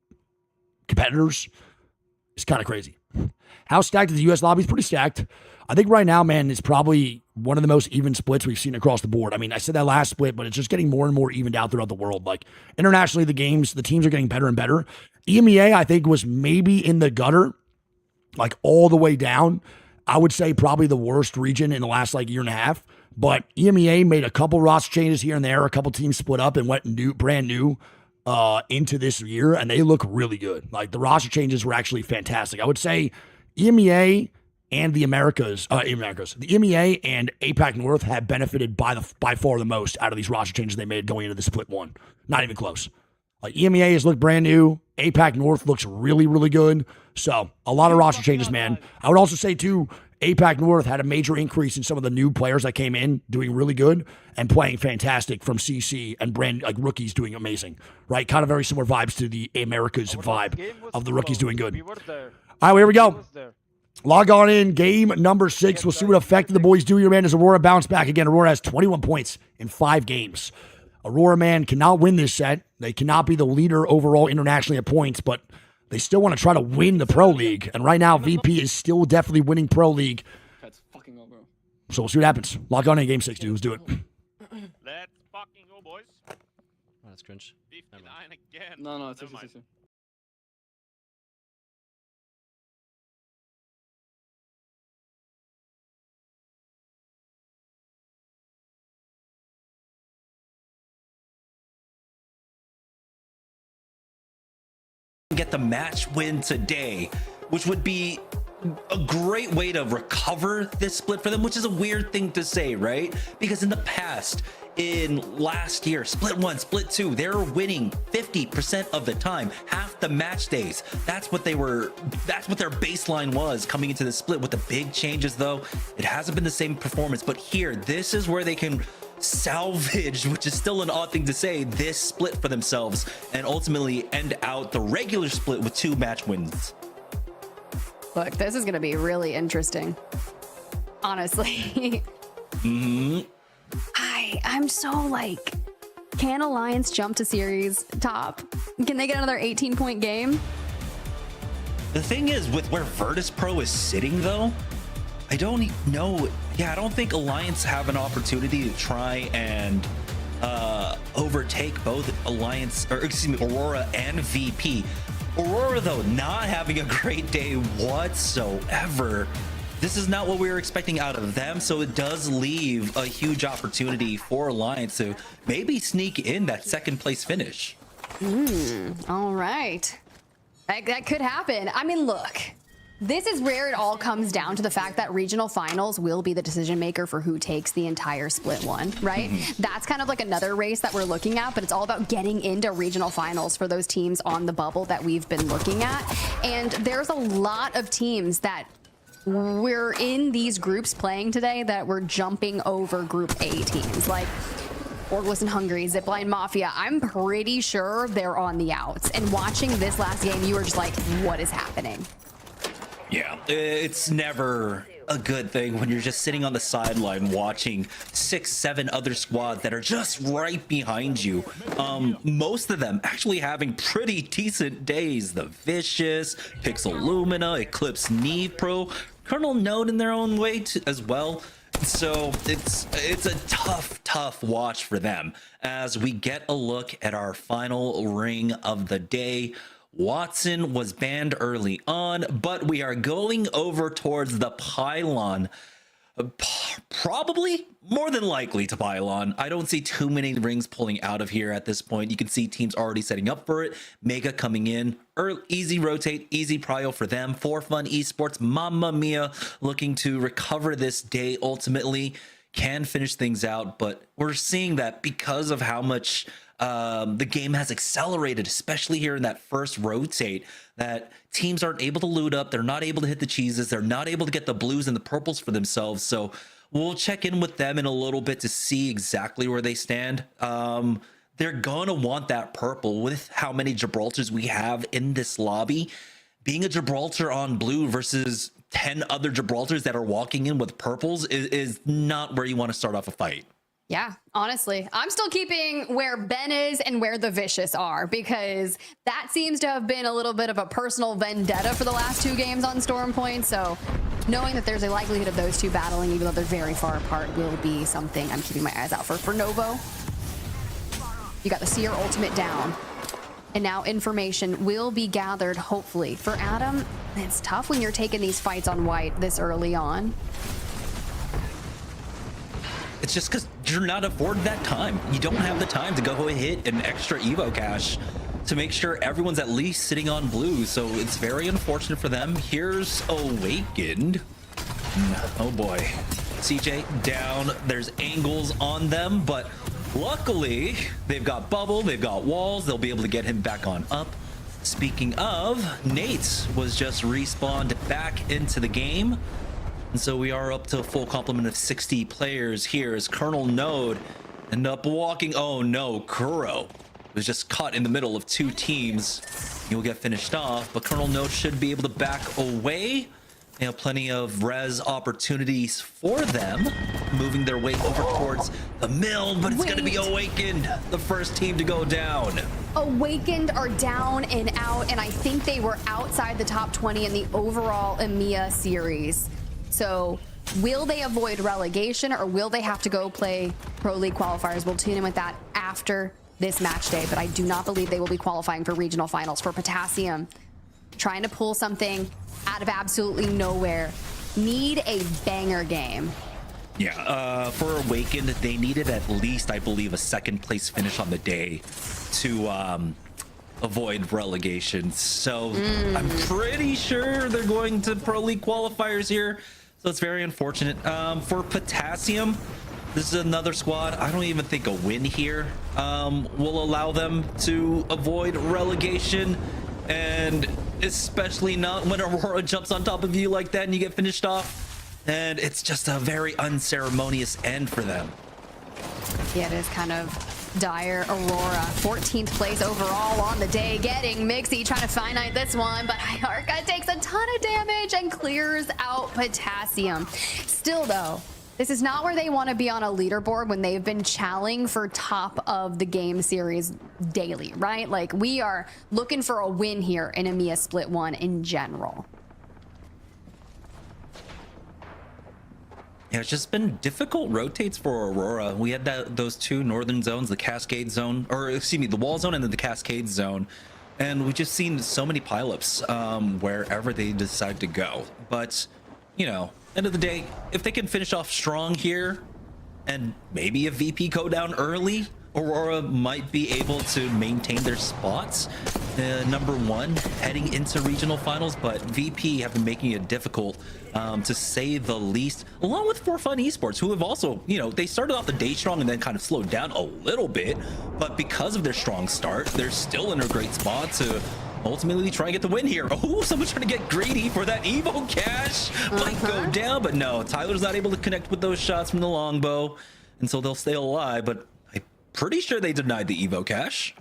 competitors, it's kind of crazy. How stacked is the U.S. lobby? It's pretty stacked. I think right now, man, it's probably one of the most even splits we've seen across the board. I mean, I said that last split, but it's just getting more and more evened out throughout the world. Like, internationally, the teams are getting better and better. EMEA, I think, was maybe in the gutter, like all the way down. I would say probably the worst region in the last, like, year and a half. But EMEA made a couple roster changes here and there. A couple teams split up and went brand new into this year, and they look really good. Like, the roster changes were actually fantastic. I would say EMEA and the Americas, the EMEA and APAC North have benefited by far the most out of these roster changes they made going into the split one. Not even close. Like, EMEA has looked brand new. APAC North looks really, really good. So a lot of roster changes, man. I would also say too, APAC North had a major increase in some of the new players that came in doing really good and playing fantastic from CC and brand like rookies doing amazing, right? Kind of very similar vibes to the Americas vibe of the rookies doing good. All right, well, here we go. Log on in, game number 6. We'll see what effect the boys do here, man, as Aurora bounce back again. Aurora has 21 points in 5 games. Aurora, man, cannot win this set. They cannot be the leader overall internationally at points, but they still want to try to win the Pro League. And right now, VP is still definitely winning Pro League. That's fucking go, bro. So we'll see what happens. Log on in game 6, dude. Let's do it. Let's fucking go, boys. Oh, that's cringe. 59 again. No, it's 60. Get the match win today, which would be a great way to recover this split for them, which is a weird thing to say, right? Because in the past, in last year, split 1, split 2, they were winning 50% of the time, half the match days. That's what their baseline was coming into the split. With the big changes though, it hasn't been the same performance, but here, this is where they can salvage, which is still an odd thing to say, this split for themselves and ultimately end out the regular split with 2 match wins. Look, this is going to be really interesting. Honestly. I'm so like, can Alliance jump to series top? Can they get another 18-point game? The thing is, with where Virtus Pro is sitting though, I don't know. Yeah, I don't think Alliance have an opportunity to try and overtake both Aurora and VP. Aurora, though, not having a great day whatsoever. This is not what we were expecting out of them, so it does leave a huge opportunity for Alliance to maybe sneak in that 2nd place finish. All right. That could happen. I mean, look. This is where it all comes down to the fact that regional finals will be the decision maker for who takes the entire split 1, right? That's kind of like another race that we're looking at, but it's all about getting into regional finals for those teams on the bubble that we've been looking at. And there's a lot of teams that we're in these groups playing today that we're jumping over Group A teams, like Orgless and Hungry, Zipline Mafia. I'm pretty sure they're on the outs. And watching this last game, you were just like, what is happening? Yeah, it's never a good thing when you're just sitting on the sideline watching 6-7 other squads that are just right behind you. Most of them actually having pretty decent days. The Vicious, Pixel Lumina, ECLIPSE, NEEVEPRO, Colonel Node in their own way as well. So it's a tough watch for them as we get a look at our final ring of the day. Watson was banned early on, but we are going over towards the pylon. Probably, more than likely to pile on. I don't see too many rings pulling out of here at this point. You can see teams already setting up for it. Mega coming in, easy rotate, easy prio for them. ForFun Esports, Mamma Mia, looking to recover this day ultimately. Can finish things out, but we're seeing that because of how much the game has accelerated, especially here in that first rotate, that teams aren't able to loot up. They're not able to hit the cheeses. They're not able to get the blues and the purples for themselves. So we'll check in with them in a little bit to see exactly where they stand. They're going to want that purple with how many Gibraltars we have in this lobby. Being a Gibraltar on blue versus 10 other Gibraltars that are walking in with purples is not where you want to start off a fight. Yeah, honestly, I'm still keeping where Ben is and where the Vicious are, because that seems to have been a little bit of a personal vendetta for the last 2 games on Storm Point. So knowing that there's a likelihood of those two battling, even though they're very far apart, will be something I'm keeping my eyes out for Novo. You got the Seer ultimate down. And now information will be gathered, hopefully. For Adam, it's tough when you're taking these fights on white this early on. It's just because you're not afforded that time. You don't have the time to go hit an extra Evo cache to make sure everyone's at least sitting on blue. So it's very unfortunate for them. Here's Awakened. Oh boy. CJ down. There's angles on them, but luckily they've got bubble, they've got walls. They'll be able to get him back on up. Speaking of, Nate was just respawned back into the game. And so we are up to a full complement of 60 players here as Colonel Node end up walking. Oh no, Kuro was just caught in the middle of 2 teams. He'll get finished off, but Colonel Node should be able to back away. They have plenty of res opportunities for them, moving their way over towards the mill, but it's going to be Awakened, the first team to go down. Awakened are down and out, and I think they were outside the top 20 in the overall EMEA series. So will they avoid relegation, or will they have to go play Pro League qualifiers? We'll tune in with that after this match day, but I do not believe they will be qualifying for regional finals. For Potassium, trying to pull something out of absolutely nowhere. Need a banger game. Yeah, for Awakened, they needed at least, I believe, a 2nd place finish on the day to avoid relegation. So I'm pretty sure they're going to Pro League qualifiers here. So it's very unfortunate. For Potassium, this is another squad. I don't even think a win here will allow them to avoid relegation. And especially not when Aurora jumps on top of you like that and you get finished off. And it's just a very unceremonious end for them. Yeah, it is kind of dire. Aurora, 14th place overall on the day, getting Mixie, trying to finite this one, but Hyarka takes a ton of damage and clears out Potassium. Still though, this is not where they want to be on a leaderboard when they've been challenging for top of the game series daily, right? Like, we are looking for a win here in EMEA Split 1 in general. Yeah, it's just been difficult rotates for Aurora. We had those 2 northern zones, the Cascade zone, or excuse me, the wall zone and then the Cascade zone. And we've just seen so many pileups wherever they decide to go. But, you know, end of the day, if they can finish off strong here and maybe a VP go down early, Aurora might be able to maintain their spots. Number 1 heading into regional finals, but VP have been making it difficult to say the least, along with ForFun Esports, who have also, you know, they started off the day strong and then kind of slowed down a little bit, but because of their strong start, they're still in a great spot to ultimately try and get the win here. Oh, someone's trying to get greedy for that Evo cash. Might go down, but no, Tyler's not able to connect with those shots from the longbow, and so they'll stay alive, but I'm pretty sure they denied the Evo cash.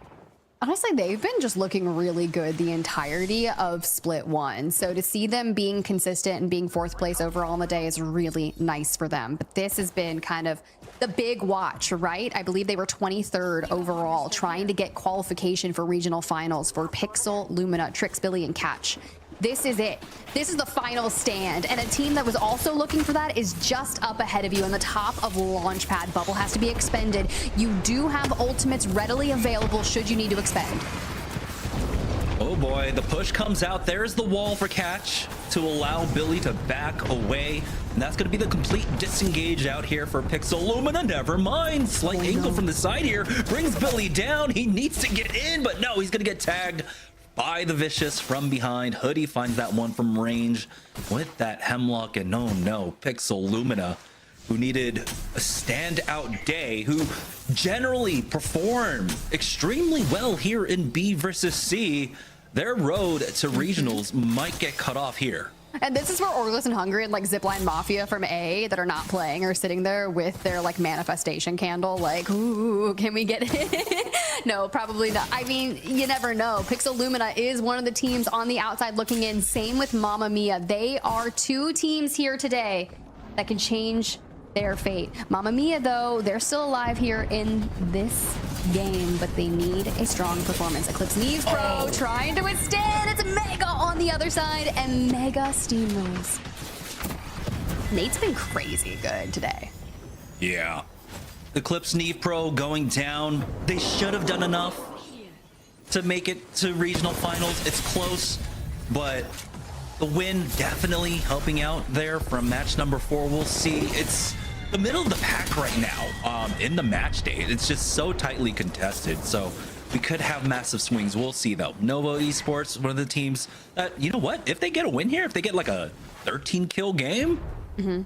Honestly, they've been just looking really good the entirety of Split 1. So to see them being consistent and being 4th place overall on the day is really nice for them. But this has been kind of the big watch, right? I believe they were 23rd overall, trying to get qualification for regional finals for Pixel, Lumina, Trix, Billy, and Catch. This is it. This is the final stand. And a team that was also looking for that is just up ahead of you on the top of Launchpad. Bubble has to be expended. You do have ultimates readily available should you need to expend. Oh boy, the push comes out. There's the wall for catch to allow Billy to back away. And that's going to be the complete disengage out here for Pixel Lumina. Never mind. Slight angle from the side here brings Billy down. He needs to get in, but no, he's going to get tagged by the Vicious from behind. Hoodie finds that one from range with that Hemlock. And no, Pixel Lumina, who needed a standout day, who generally perform extremely well here in B versus C, their road to regionals might get cut off here. And this is where Orgless and Hungry and like Zipline Mafia from A that are not playing are sitting there with their like manifestation candle, like, ooh, can we get it? No, probably not. I mean, you never know. Pixel Lumina is one of the teams on the outside looking in. Same with Mamma Mia. They are two teams here today that can change their fate. Mamma Mia, though, they're still alive here in this game, but they need a strong performance. ECLIPSE NEEVEPRO trying to withstand. It's Mega on the other side, and Mega steamrolls. Nate's been crazy good today. Yeah. ECLIPSE NEEVEPRO going down. They should have done enough to make it to regional finals. It's close, but the win definitely helping out there from match number 4. We'll see. It's the middle of the pack right now in the match day. It's just so tightly contested. So we could have massive swings. We'll see, though. NOVO Esports, one of the teams that, you know what? If they get a win here, if they get like a 13-kill game,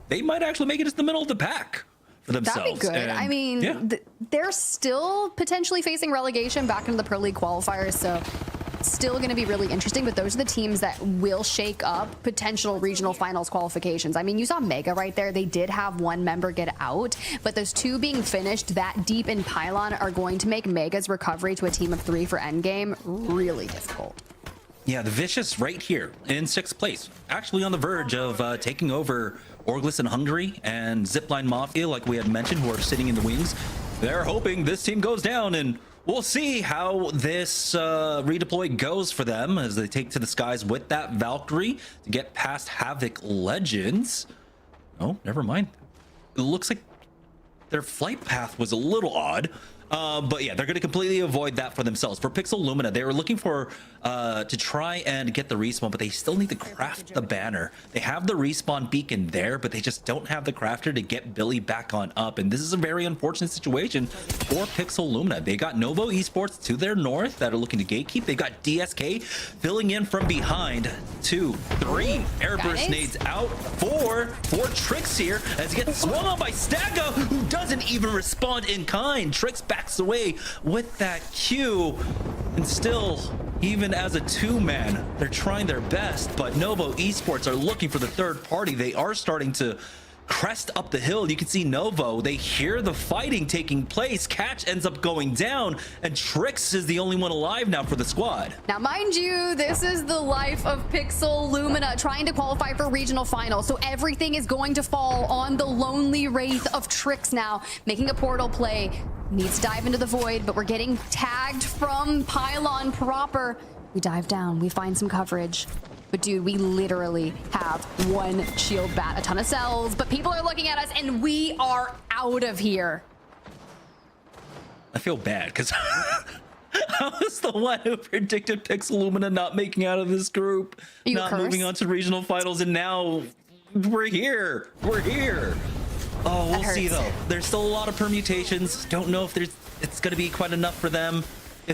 they might actually make it to the middle of the pack for themselves. That'd be good. And, I mean, yeah. They're still potentially facing relegation back into the Pro League qualifiers, so still going to be really interesting, but those are the teams that will shake up potential regional finals qualifications. I mean, you saw Mega right there. They did have one member get out, but those two being finished that deep in Pylon are going to make Mega's recovery to a team of 3 for endgame really difficult. Yeah, the Vicious right here in 6th place, actually on the verge of taking over Orgless and Hungry and Zipline Mafia, like we had mentioned, who are sitting in the wings. They're hoping this team goes down, and we'll see how this redeploy goes for them as they take to the skies with that Valkyrie to get past Havoc Legends. Oh, never mind. It looks like their flight path was a little odd. But yeah, they're going to completely avoid that for themselves. For Pixel Lumina, they were looking for to try and get the respawn, but they still need to craft the banner. They have the respawn beacon there, but they just don't have the crafter to get Billy back on up. And this is a very unfortunate situation for Pixel Lumina. They got NOVO Esports to their north that are looking to gatekeep. They've got DSK filling in from behind. 2, 3 airburst nades out. 4 Tricks here as he gets swung on by Stagga, who doesn't even respond in kind. Tricks backs away with that Q, and still, even as a 2-man, they're trying their best, but NOVO Esports are looking for the third party. They are starting to crest up the hill. You can see NOVO, they hear the fighting taking place. Catch ends up going down, and Trix is the only one alive now for the squad. Now, mind you, this is the life of Pixel Lumina trying to qualify for regional finals, so everything is going to fall on the lonely wraith of Trix now, making a portal play. Needs to dive into the void, but we're getting tagged from Pylon proper. We dive down, we find some coverage. But dude, we literally have one shield bat, a ton of cells, but people are looking at us and we are out of here. I feel bad because I was the one who predicted Pixel Lumina not making out of this group, not moving on to regional finals, and now we're here. We're here. Oh, we'll see though. There's still a lot of permutations. Don't know if it's going to be quite enough for them.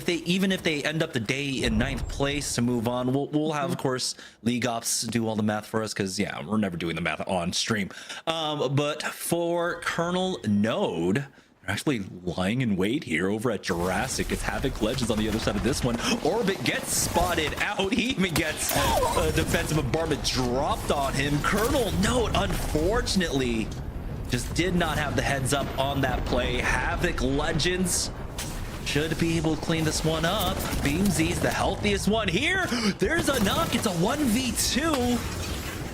Even if they end up the day in 9th place to move on, we'll have, of course, League Ops do all the math for us, because yeah, we're never doing the math on stream. But for Colonel Node, they're actually lying in wait here over at Jurassic. It's Havoc Legends on the other side of this one. Orbit gets spotted out. He even gets a defensive bombardment dropped on him. Colonel Node, unfortunately, just did not have the heads up on that play. Havoc Legends should be able to clean this one up. Beamsy's the healthiest one here. There's a knock. It's a 1v2.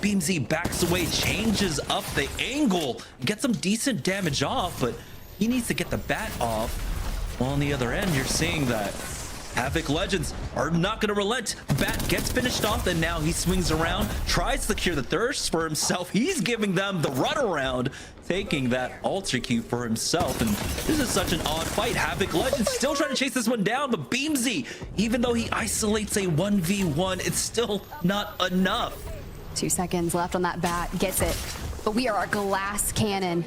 Beamsy backs away, changes up the angle, gets some decent damage off, but he needs to get the bat off. Well, on the other end, you're seeing that Havoc Legends are not going to relent. Bat gets finished off, and now he swings around, tries to cure the thirst for himself. He's giving them the runaround. taking that Ultra Q for himself. And this is such an odd fight. Havoc Legends still trying to chase this one down, but Beamsy, even though he isolates a 1v1, it's still not enough. 2 seconds left on that bat, gets it. But we are a glass cannon.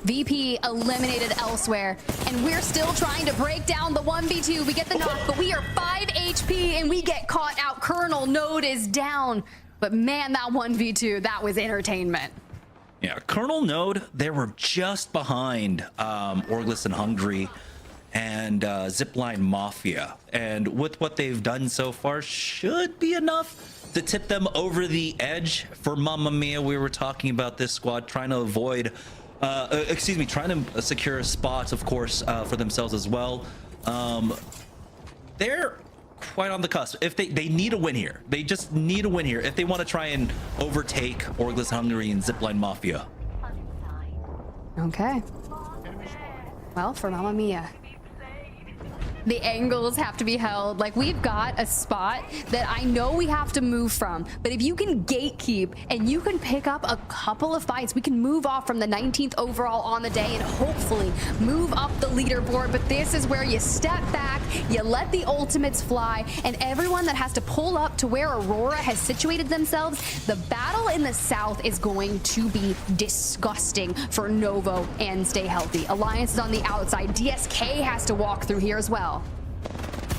VP eliminated elsewhere, and we're still trying to break down the 1v2. We get the knock, but we are 5 HP, and we get caught out. Colonel Node is down. But man, that 1v2, that was entertainment. Yeah, Colonel Node, they were just behind Orglis and Hungary and Zipline Mafia. And with what they've done so far, should be enough to tip them over the edge. For Mamma Mia, we were talking about this squad trying to avoid, trying to secure a spot, of course, for themselves as well. They're quite on the cusp. If they need a win here, they just need a win here if they want to try and overtake Orglis Hungary and Zipline Mafia. Okay. Well, for Mamma Mia, the angles have to be held. Like, we've got a spot that I know we have to move from, but if you can gatekeep and you can pick up a couple of fights, we can move off from the 19th overall on the day and hopefully move up the leaderboard. But this is where you step back, you let the ultimates fly, and everyone that has to pull up to where Aurora has situated themselves, the battle in the south is going to be disgusting for Novo and Stay Healthy. Alliance is on the outside. DSK has to walk through here as well.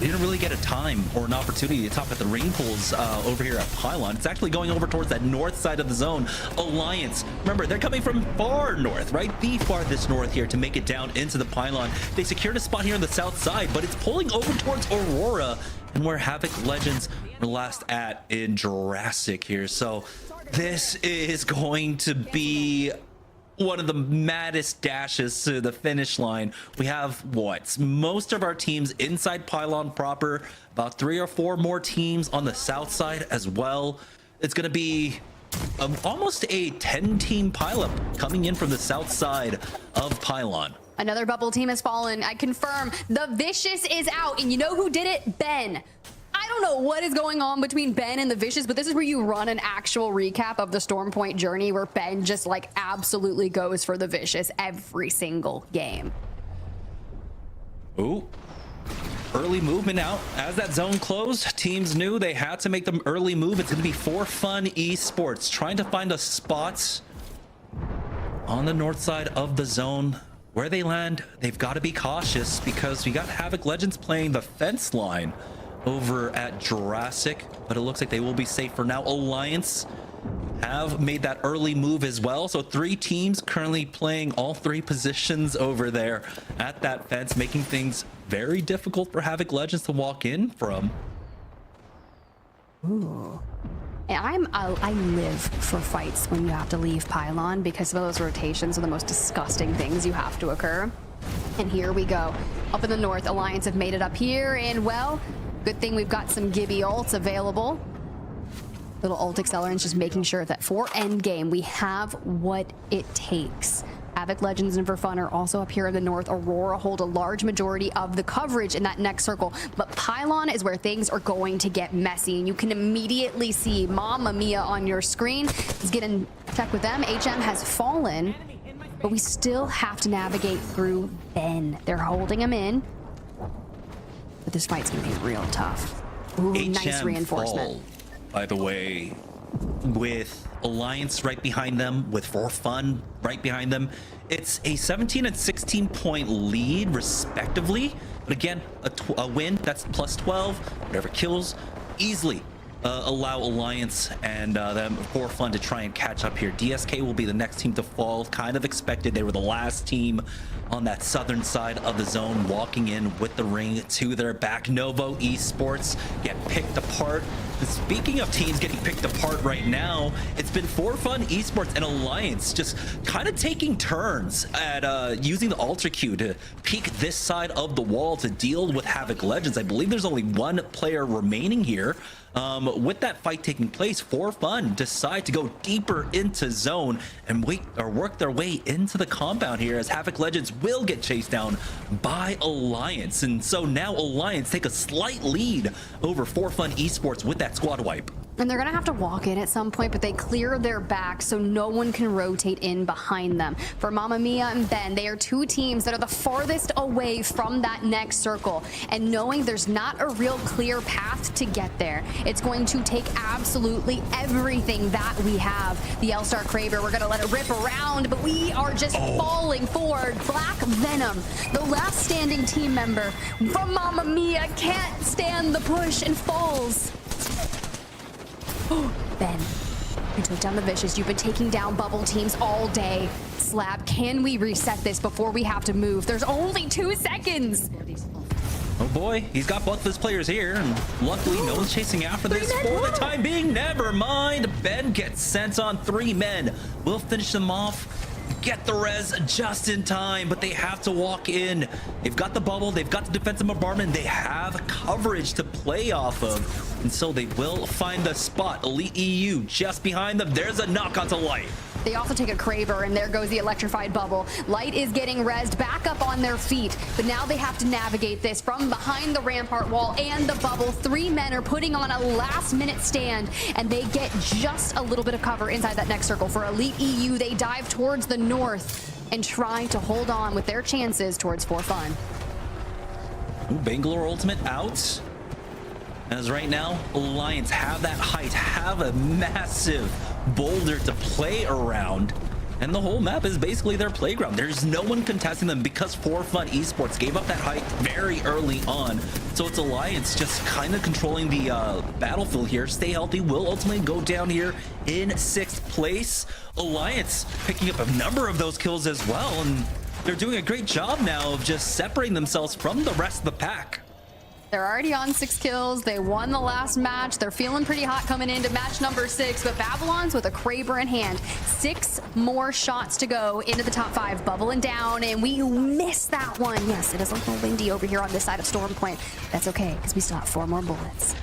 They didn't really get a time or an opportunity to top at the rain pools over here at Pylon. It's actually going over towards that north side of the zone. Alliance, remember, they're coming from far north, right? The farthest north here to make it down into the Pylon. They secured a spot here on the south side, but it's pulling over towards Aurora and where Havoc Legends were last at in Jurassic here. So this is going to be one of the maddest dashes to the finish line. We have most of our teams inside Pylon proper, about 3 or 4 more teams on the south side as well. It's going to be almost a 10-team pileup coming in from the south side of Pylon. Another bubble team has fallen. I confirm the Vicious is out, and you know who did it? Ben. I don't know what is going on between Ben and the Vicious, but this is where you run an actual recap of the Storm Point journey where Ben just like absolutely goes for the Vicious every single game. Ooh, early movement out. As that zone closed, teams knew they had to make the early move. It's going to be ForFun Esports trying to find a spot on the north side of the zone. Where they land, they've got to be cautious because we got Havoc Legends playing the fence line over at Jurassic, but it looks like they will be safe for now. Alliance have made that early move as well, so 3 teams currently playing all 3 positions over there at that fence, making things very difficult for Havoc Legends to walk in from. Ooh. And I live for fights when you have to leave Pylon, because of those rotations are the most disgusting things you have to occur. And here we go. Up in the north, Alliance have made it up here, and well, good thing we've got some Gibby ults available. Little ult accelerants, just making sure that for endgame we have what it takes. Havoc Legends and ForFun are also up here in the north. Aurora hold a large majority of the coverage in that next circle, but Pylon is where things are going to get messy, and you can immediately see Mamma Mia on your screen. Let's get in check with them. HM has fallen, but we still have to navigate through Ben. They're holding him in, but this fight's gonna be real tough. Ooh, nice reinforcement. By the way, with Alliance right behind them, with ForFun right behind them, it's a 17 and 16 point lead respectively. But again, a win, that's plus 12, whatever kills, easily allow Alliance and them ForFun to try and catch up here. DSK will be the next team to fall, kind of expected. They were the last team on that southern side of the zone, walking in with the ring to their back. Novo Esports get picked apart. And speaking of teams getting picked apart right now, it's been ForFun Esports and Alliance just kind of taking turns at using the Ultra Q to peek this side of the wall to deal with Havoc Legends. I believe there's only 1 player remaining here. With that fight taking place, ForFun decide to go deeper into zone and work their way into the compound here, as Havoc Legends will get chased down by Alliance. And so now Alliance take a slight lead over ForFun Esports with that that squad wipe. And they're going to have to walk in at some point, but they clear their back so no one can rotate in behind them. For Mamma Mia and Ben, they are two teams that are the farthest away from that next circle. And knowing there's not a real clear path to get there, it's going to take absolutely everything that we have. The L-Star Kraber, we're going to let it rip around, but we are just falling forward. Black Venom, the last standing team member from Mamma Mia, can't stand the push and falls. Ben, you took down the Vicious. You've been taking down bubble teams all day. Slab, can we reset this before we have to move? There's only 2 seconds. Oh boy, he's got both of his players here, and luckily no one's chasing after this for the time being. Never mind. Ben gets sent on 3 men. We'll finish them off. Get the res just in time, but they have to walk in. They've got the bubble, they've got the defensive bombardment, they have coverage to play off of, and so they will find the spot. Elite EU just behind them. There's a knock onto Light. They also take a Kraber, and there goes the electrified bubble. Light is getting rezzed back up on their feet, but now they have to navigate this from behind the rampart wall and the bubble. 3 men are putting on a last-minute stand, and they get just a little bit of cover inside that next circle. For Elite EU, they dive towards the north and try to hold on with their chances towards ForFun. Ooh, Bangalore ultimate out. As right now, Alliance have that height, have a massive boulder to play around, and the whole map is basically their playground. There's no one contesting them because ForFun Esports gave up that height very early on. So it's Alliance just kind of controlling the battlefield here. Stay Healthy will ultimately go down here in 6th place. Alliance picking up a number of those kills as well, and they're doing a great job now of just separating themselves from the rest of the pack. They're already on 6 kills. They won the last match. They're feeling pretty hot coming into match number 6, but Babylon's with a Kraber in hand. 6 more shots to go into the top 5, bubbling down, and we missed that one. Yes, it is a little windy over here on this side of Storm Point. That's okay, because we still have 4 more bullets.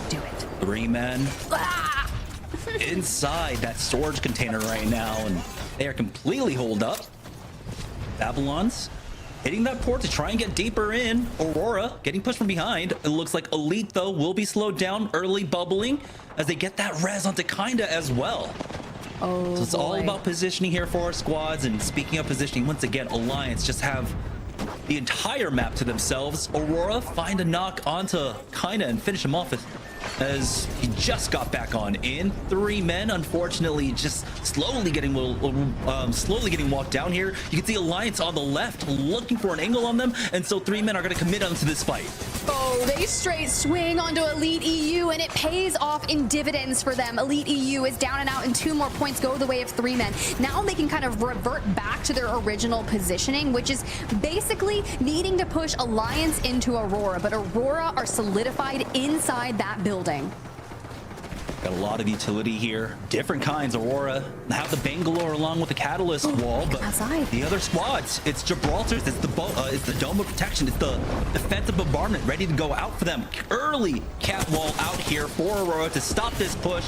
Do it. 3 men inside that storage container right now, and they are completely holed up. Babylon's hitting that port to try and get deeper in. Aurora getting pushed from behind. It looks like Elite, though, will be slowed down early bubbling as they get that res onto Kinda as well. Oh, so it's all about positioning here for our squads. And speaking of positioning, once again, Alliance just have the entire map to themselves. Aurora find a knock onto Kinda and finish him off as he just got back on in. 3 men, unfortunately, just slowly getting walked down here. You can see Alliance on the left looking for an angle on them, and so 3 men are going to commit onto this fight. Oh, they straight swing onto Elite EU, and it pays off in dividends for them. Elite EU is down and out, and 2 more points go the way of 3 men. Now they can kind of revert back to their original positioning, which is basically needing to push Alliance into Aurora, but Aurora are solidified inside that building. Got a lot of utility here, different kinds. Aurora have the Bangalore along with the Catalyst wall, but the other squads, it's Gibraltar's, it's the Dome of Protection, it's the defensive bombardment ready to go out for them. Early cat wall out here for Aurora to stop this push,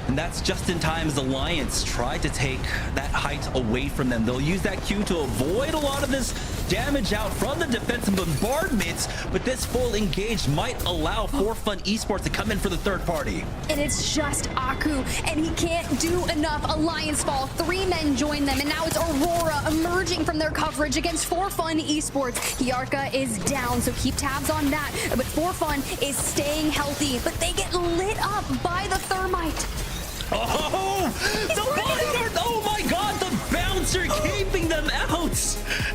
and that's just in time as Alliance tried to take that height away from them. They'll use that Q to avoid a lot of this damage out from the defensive bombardments, but this full engage might allow ForFun Esports to come in for the 3rd party. And it's just Aku, and he can't do enough. Alliance fall, 3 men join them, and now it's Aurora emerging from their coverage against ForFun Esports. Hyarka is down, so keep tabs on that, but ForFun is staying healthy, but they get lit up by the thermite. Oh, the bodyguard! Oh my God, the bouncer keeping them out,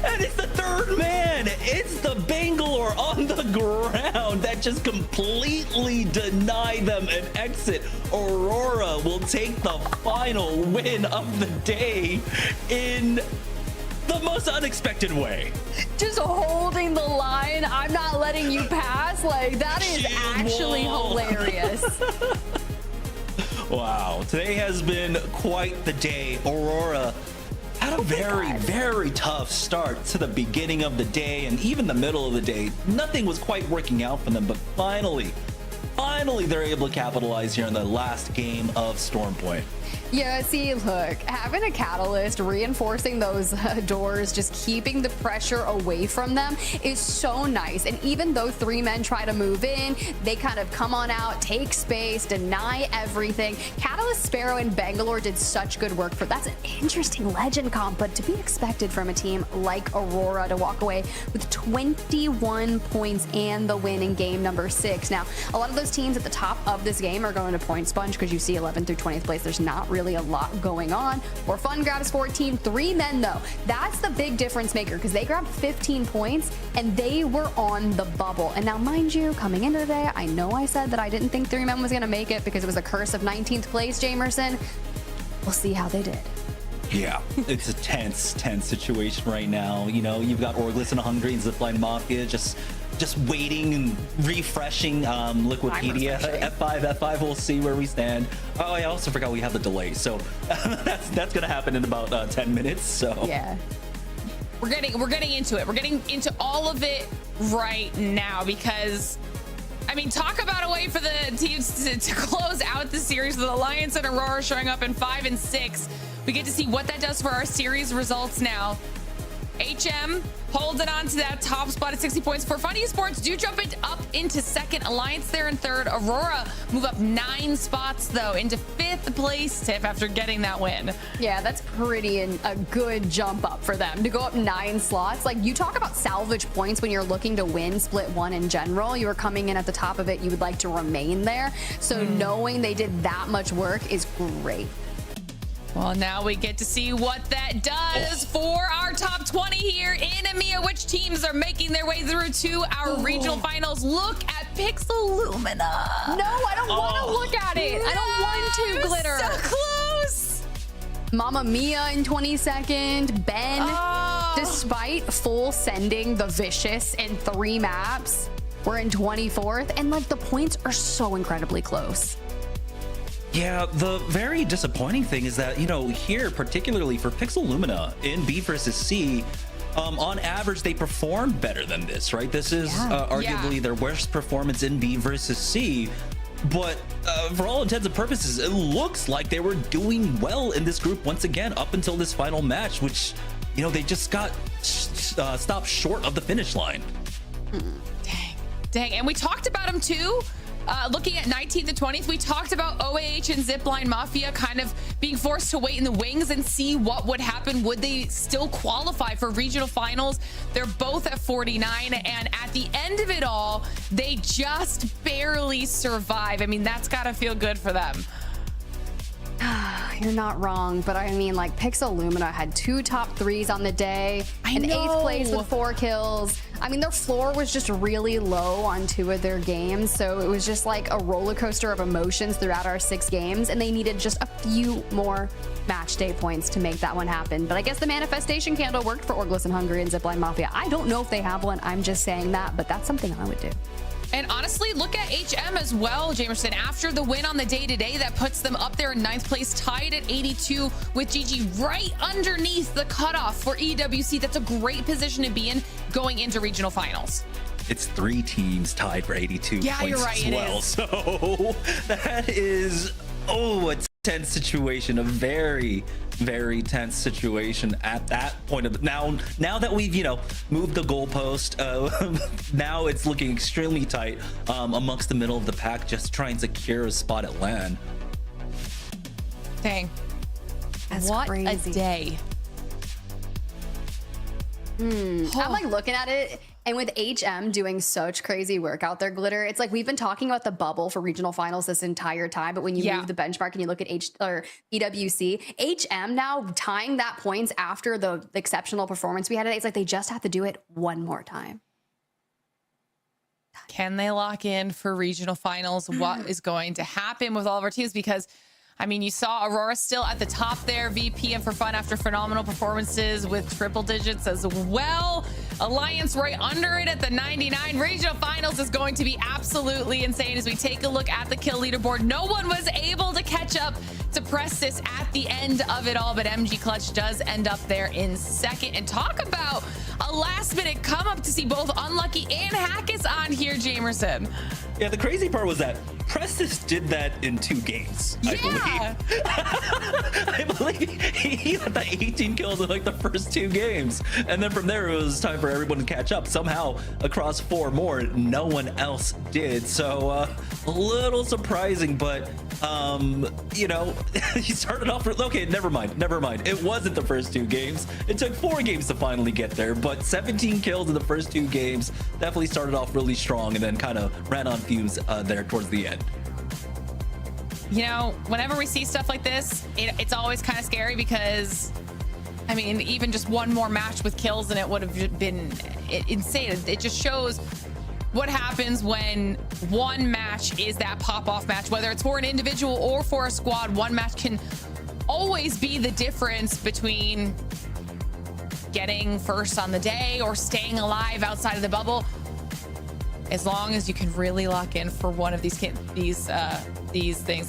and it's the 3rd man. It's the Bangalore on the ground that just completely denied them an exit. Aurora will take the final win of the day in the most unexpected way. Just holding the line. I'm not letting you pass. Like, that is actually hilarious. Wow, today has been quite the day. Aurora had a very tough start to the beginning of the day and even the middle of the day. Nothing was quite working out for them, but finally finally they're able to capitalize here in the last game of Stormpoint. Yeah, see, look, having a catalyst, reinforcing those doors, just keeping the pressure away from them is so nice. And even though 3 men try to move in, they kind of come on out, take space, deny everything. Catalyst, Sparrow, and Bangalore did such good work for that's an interesting legend comp, but to be expected from a team like Aurora to walk away with 21 points and the win in game number 6. Now, a lot of those teams at the top of this game are going to point sponge because you see 11th through 20th place. There's not really a lot going on. ForFun grabs 14, 3 men though. That's the big difference maker because they grabbed 15 points and they were on the bubble. And now, mind you, coming into today, I know I said that I didn't think 3 men was going to make it because it was a curse of 19th place, Jamerson. We'll see how they did. Yeah, it's a tense situation right now. You know, you've got Orglis and Hungry and Zipline Mafia just waiting and refreshing Liquipedia. F5, we'll see where we stand. Oh, I also forgot we have the delay, so that's gonna happen in about 10 minutes. So yeah, we're getting into it. We're getting into all of it right now because, I mean, talk about a way for the teams to close out the series with Alliance and Aurora showing up in 5 and 6. We get to see what that does for our series results now. HM holding on to that top spot at 60 points. ForFun Esports do jump it up into 2nd. Alliance there in 3rd. Aurora move up 9 spots though into 5th place, Tiff, after getting that win. Yeah, that's pretty a good jump up for them to go up 9 slots. Like, you talk about salvage points when you're looking to win Split 1 in general. You were coming in at the top of it. You would like to remain there. So knowing they did that much work is great. Well, now we get to see what that does for our top 20 here in EMEA. Which teams are making their way through to our regional finals? Look at Pixel Lumina. No, I don't want to look at it. I don't want to, Glitter. So close. Mamma Mia in 22nd. Ben, despite full sending the Vicious in 3 maps, we're in 24th. And like, the points are so incredibly close. Yeah, the very disappointing thing is that, you know, here, particularly for Pixel Lumina in B versus C, on average, they perform better than this, right? This is arguably their worst performance in B versus C. But for all intents and purposes, it looks like they were doing well in this group once again up until this final match, which, you know, they just got stopped short of the finish line. Dang. And we talked about them too. Looking at 19th and 20th, we talked about OAH and Zipline Mafia kind of being forced to wait in the wings and see what would happen. Would they still qualify for regional finals? They're both at 49, and at the end of it all, they just barely survive. I mean, that's got to feel good for them. You're not wrong, but I mean, like, Pixel Lumina had 2 top 3s on the day, and 8th place with 4 kills. I mean, their floor was just really low on 2 of their games, so it was just like a roller coaster of emotions throughout our 6 games, and they needed just a few more match day points to make that one happen. But I guess the manifestation candle worked for Orglis and Hungry and Zipline Mafia. I don't know if they have one. I'm just saying that, but that's something I would do. And honestly, look at HM as well, Jamerson. After the win on the day today, that puts them up there in 9th place, tied at 82 with GG right underneath the cutoff for EWC. That's a great position to be in going into regional finals. It's 3 teams tied for 82 points you're right, as well. So that is, a tense situation, a very, very tense situation at that point of now that we've, you know, moved the goalpost, now it's looking extremely tight amongst the middle of the pack, just trying to secure a spot at LAN. Dang. That's what crazy. A day. I'm like looking at it, and with HM doing such crazy work out there, Glitter, it's like we've been talking about the bubble for regional finals this entire time, but when you move the benchmark and you look at EWC, HM now tying that points after the exceptional performance we had today, it's like they just have to do it one more time. Can they lock in for regional finals? What is going to happen with all of our teams? Because, I mean, you saw Aurora still at the top there, VP and ForFun after phenomenal performances with triple digits as well. Alliance right under it at the 99. Regional finals is going to be absolutely insane as we take a look at the kill leaderboard. No one was able to catch up to press this at the end of it all, but MG Clutch does end up there in 2nd. And talk about a last minute come up to see both Unlucky and Hackis on here, Jamerson. Yeah, the crazy part was that Prestis did that in 2 games. Yeah. I believe he got the 18 kills in like the first 2 games, and then from there it was time for everyone to catch up. Somehow across 4 more, no one else did. So a little surprising, but you know, he started off with, okay, never mind. It wasn't the first 2 games. It took 4 games to finally get there, but 17 kills in the first 2 games definitely started off really strong, and then kind of ran on fumes there towards the end. You know, whenever we see stuff like this, it's always kind of scary because, I mean, even just one more match with kills and it would have been insane. It just shows what happens when one match is that pop-off match, whether it's for an individual or for a squad. One match can always be the difference between getting first on the day or staying alive outside of the bubble, as long as you can really lock in for one of these things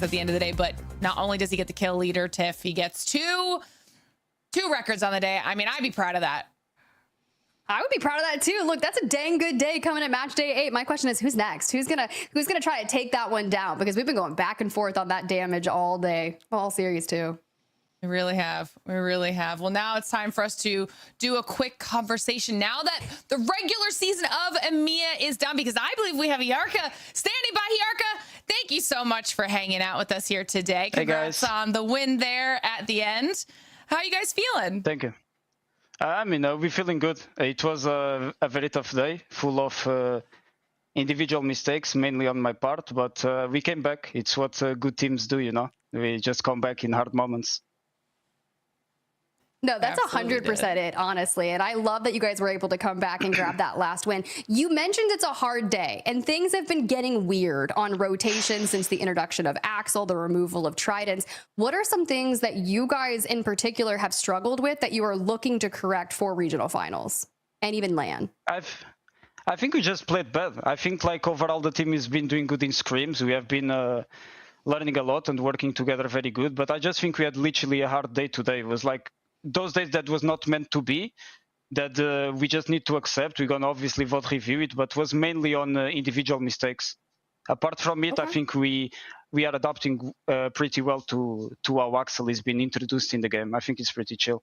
at the end of the day. But not only does he get the kill leader, Tiff, he gets two records on the day. I mean, I'd be proud of that. I would be proud of that too. Look, that's a dang good day coming at match day 8. My question is, who's next? Who's gonna try to take that one down? Because we've been going back and forth on that damage all day, all series too. We really have. We really have. Well, now it's time for us to do a quick conversation now that the regular season of EMEA is done, because I believe we have Yarka standing by. Yarka, thank you so much for hanging out with us here today. Congrats on the win there at the end. How are you guys feeling? Thank you. I mean, we're feeling good. It was a very tough day, full of individual mistakes, mainly on my part, but we came back. It's what good teams do, you know. We just come back in hard moments. No, that's 100% it, honestly. And I love that you guys were able to come back and grab that last win. You mentioned it's a hard day, and things have been getting weird on rotation since the introduction of Axel, the removal of Tridents. What are some things that you guys in particular have struggled with that you are looking to correct for regional finals and even LAN? I think we just played bad. I think like overall the team has been doing good in scrims. We have been learning a lot and working together very good. But I just think we had literally a hard day today. It was like those days that was not meant to be, that we just need to accept. We're going to obviously vote review it, but was mainly on individual mistakes. Apart from it, I think we are adapting pretty well to how Axel has been introduced in the game. I think it's pretty chill.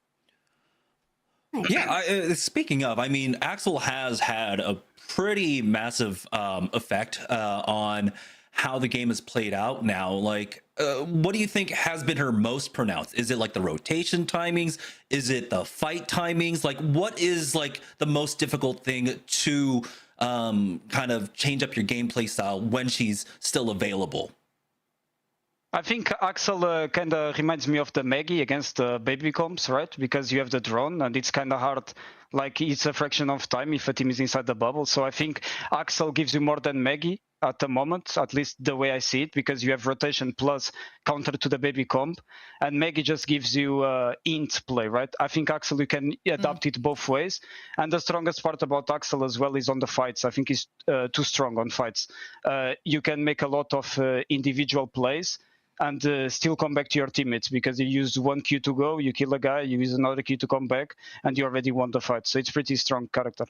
Yeah, speaking of, I mean, Axel has had a pretty massive effect on how the game is played out now. Like, what do you think has been her most pronounced? Is it like the rotation timings? Is it the fight timings? Like, what is like the most difficult thing to kind of change up your gameplay style when she's still available? I think Axel kind of reminds me of the Maggie against the baby comps, right? Because you have the drone and it's kind of hard. Like, it's a fraction of time if a team is inside the bubble. So I think Axel gives you more than Maggie at the moment, at least the way I see it, because you have rotation plus counter to the baby comp, and Maggie just gives you int play, right? I think Axel, you can adapt it both ways. And the strongest part about Axel as well is on the fights. I think he's too strong on fights. You can make a lot of individual plays and still come back to your teammates, because you use one Q to go, you kill a guy, you use another Q to come back, and you already won the fight. So it's pretty strong character.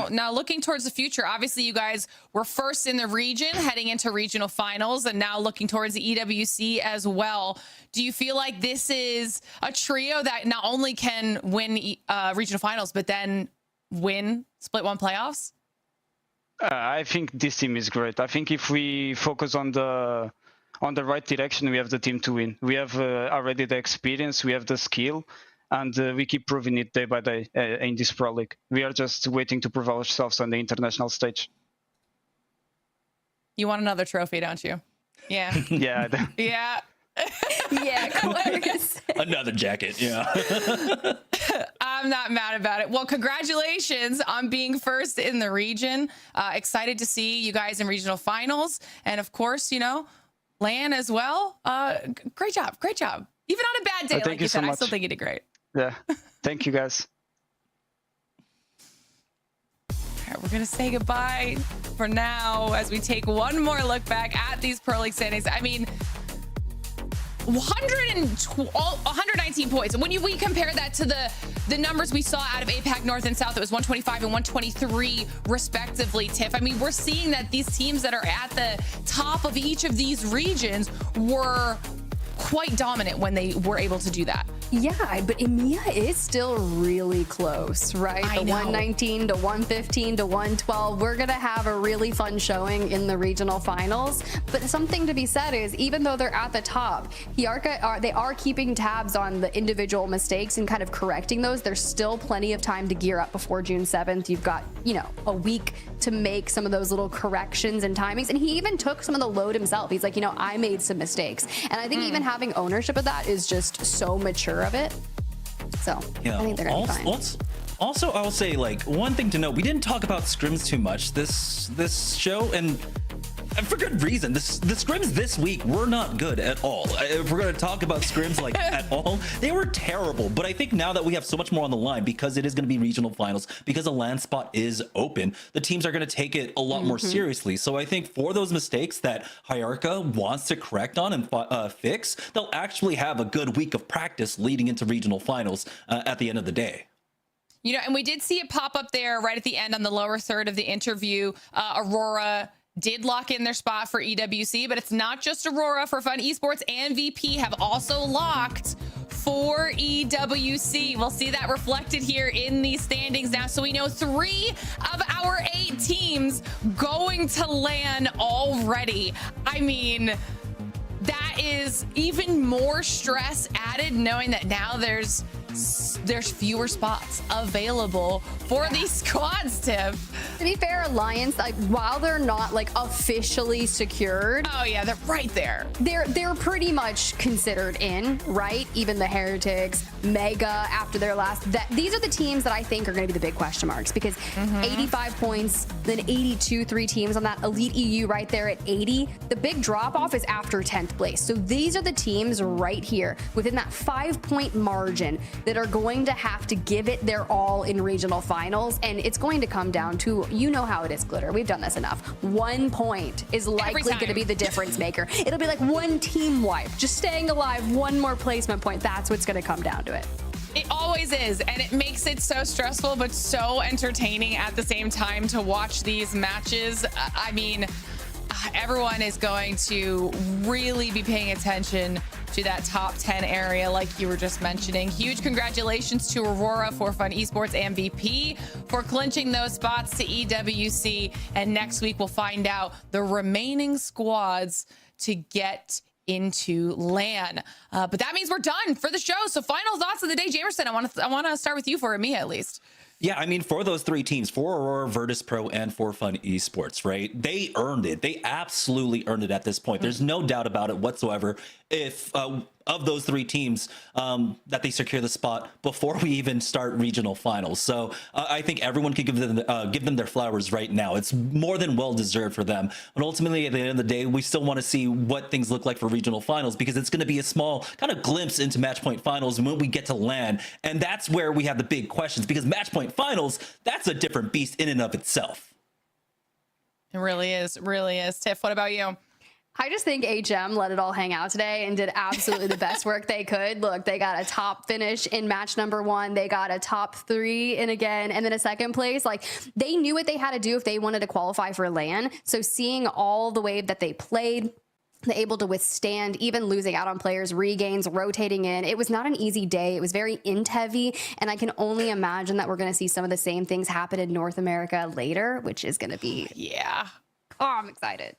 Now looking towards the future, obviously you guys were first in the region heading into regional finals, and now looking towards the EWC as well. Do you feel like this is a trio that not only can win regional finals, but then win Split 1 playoffs? I think this team is great. I think if we focus on the right direction, we have the team to win. We have already the experience, we have the skill, and we keep proving it day by day in this Pro League. We are just waiting to prove ourselves on the international stage. You want another trophy, don't you? Yeah. Yeah. Yeah. Yeah, Clarence. Another jacket, yeah. I'm not mad about it. Well, congratulations on being first in the region. Excited to see you guys in regional finals. And of course, you know, LAN as well. Great job. Great job. Even on a bad day, like you said, I still think you did great. Yeah. Thank you, guys. All right, we're going to say goodbye for now as we take one more look back at these Pro League standings. I mean, 119 points. And when we compare that to the numbers we saw out of APAC North and South, it was 125 and 123 respectively, Tiff. I mean, we're seeing that these teams that are at the top of each of these regions were quite dominant when they were able to do that. Yeah, but EMEA is still really close, right? The 119 to 115 to 112. We're going to have a really fun showing in the regional finals. But something to be said is, even though they're at the top, they are keeping tabs on the individual mistakes and kind of correcting those. There's still plenty of time to gear up before June 7th. You've got, you know, a week to make some of those little corrections and timings. And he even took some of the load himself. He's like, you know, I made some mistakes. And I think even having ownership of that is just so mature of it. So yeah, I think they're gonna be fine. Also, I'll say, like, one thing to note, we didn't talk about scrims too much this show, and for good reason. The scrims this week were not good at all. If we're going to talk about scrims like at all, they were terrible. But I think now that we have so much more on the line, because it is going to be regional finals, because a land spot is open, the teams are going to take it a lot more seriously. So I think for those mistakes that Hyarka wants to correct on and fix, they'll actually have a good week of practice leading into regional finals at the end of the day. You know, and we did see it pop up there right at the end on the lower third of the interview. Aurora did lock in their spot for EWC, but it's not just Aurora. ForFun Esports and VP have also locked for EWC. We'll see that reflected here in these standings now. So we know 3 of our 8 teams going to LAN already. I mean, that is even more stress added, knowing that now there's fewer spots available for these squads, Tiff. To be fair, Alliance, like, while they're not like officially secured, oh yeah, they're right there. They're pretty much considered in, right? Even the Heretics, Mega after their last. These are the teams that I think are going to be the big question marks, because 85 points, then 82, 3 teams on that. Elite EU right there at 80. The big drop off is after 10th place. So these are the teams right here within that 5-point margin that are going to have to give it their all in regional finals. And it's going to come down to, you know how it is, Glitter. We've done this enough. 1 point is likely going to be the difference maker. It'll be like 1 team wipe, just staying alive, 1 more placement point. That's what's going to come down to it. It always is, and it makes it so stressful, but so entertaining at the same time to watch these matches. I mean, everyone is going to really be paying attention to that top 10 area like you were just mentioning. Huge congratulations to Aurora, ForFun Esports, and VP for clinching those spots to EWC. And next week we'll find out the remaining squads to get into LAN. But that means we're done for the show. So final thoughts of the day, Jamerson. I want to start with you for EMEA at least. Yeah, I mean, for those 3 teams, for Aurora, Virtus.pro, and ForFun Esports, right? They earned it. They absolutely earned it at this point. There's no doubt about it whatsoever. If of those 3 teams that they secure the spot before we even start regional finals. So I think everyone can give them their flowers right now. It's more than well deserved for them. But ultimately, at the end of the day, we still want to see what things look like for regional finals, because it's going to be a small kind of glimpse into match point finals when we get to LAN. And that's where we have the big questions, because match point finals, that's a different beast in and of itself. It really is. Really is. Tiff, what about you? I just think HM let it all hang out today and did absolutely the best work they could. Look, they got a top finish in match number 1. They got a top 3 in again, and then a 2nd place. Like, they knew what they had to do if they wanted to qualify for LAN. So seeing all the way that they played, they're able to withstand even losing out on players, regains, rotating in. It was not an easy day. It was very int heavy, and I can only imagine that we're going to see some of the same things happen in North America later, which is going to be, yeah. Oh, I'm excited.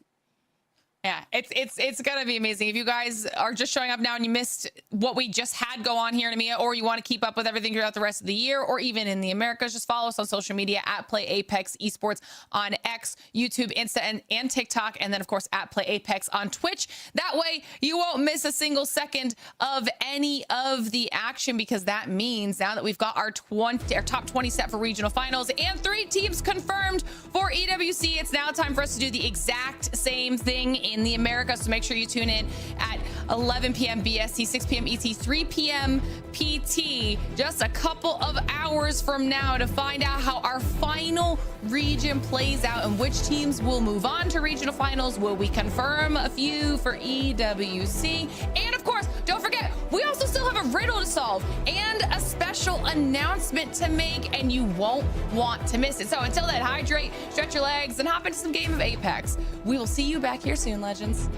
Yeah, it's gonna be amazing. If you guys are just showing up now and you missed what we just had go on here in EMEA, or you want to keep up with everything throughout the rest of the year, or even in the Americas, just follow us on social media at Play Apex Esports on X, YouTube, Insta, and TikTok, and then of course at Play Apex on Twitch. That way you won't miss a single second of any of the action, because that means now that we've got our top 20 set for regional finals and 3 teams confirmed for EWC, it's now time for us to do the exact same thing in the Americas. So make sure you tune in at 11 p.m. BST, 6 p.m. ET, 3 p.m. PT, just a couple of hours from now, to find out how our final region plays out and which teams will move on to regional finals. Will we confirm a few for EWC? And of course, Don't forget, we also still have a riddle to solve and a special announcement to make, and you won't want to miss it. So until then, hydrate, stretch your legs, and hop into some game of Apex. We will see you back here soon, legends.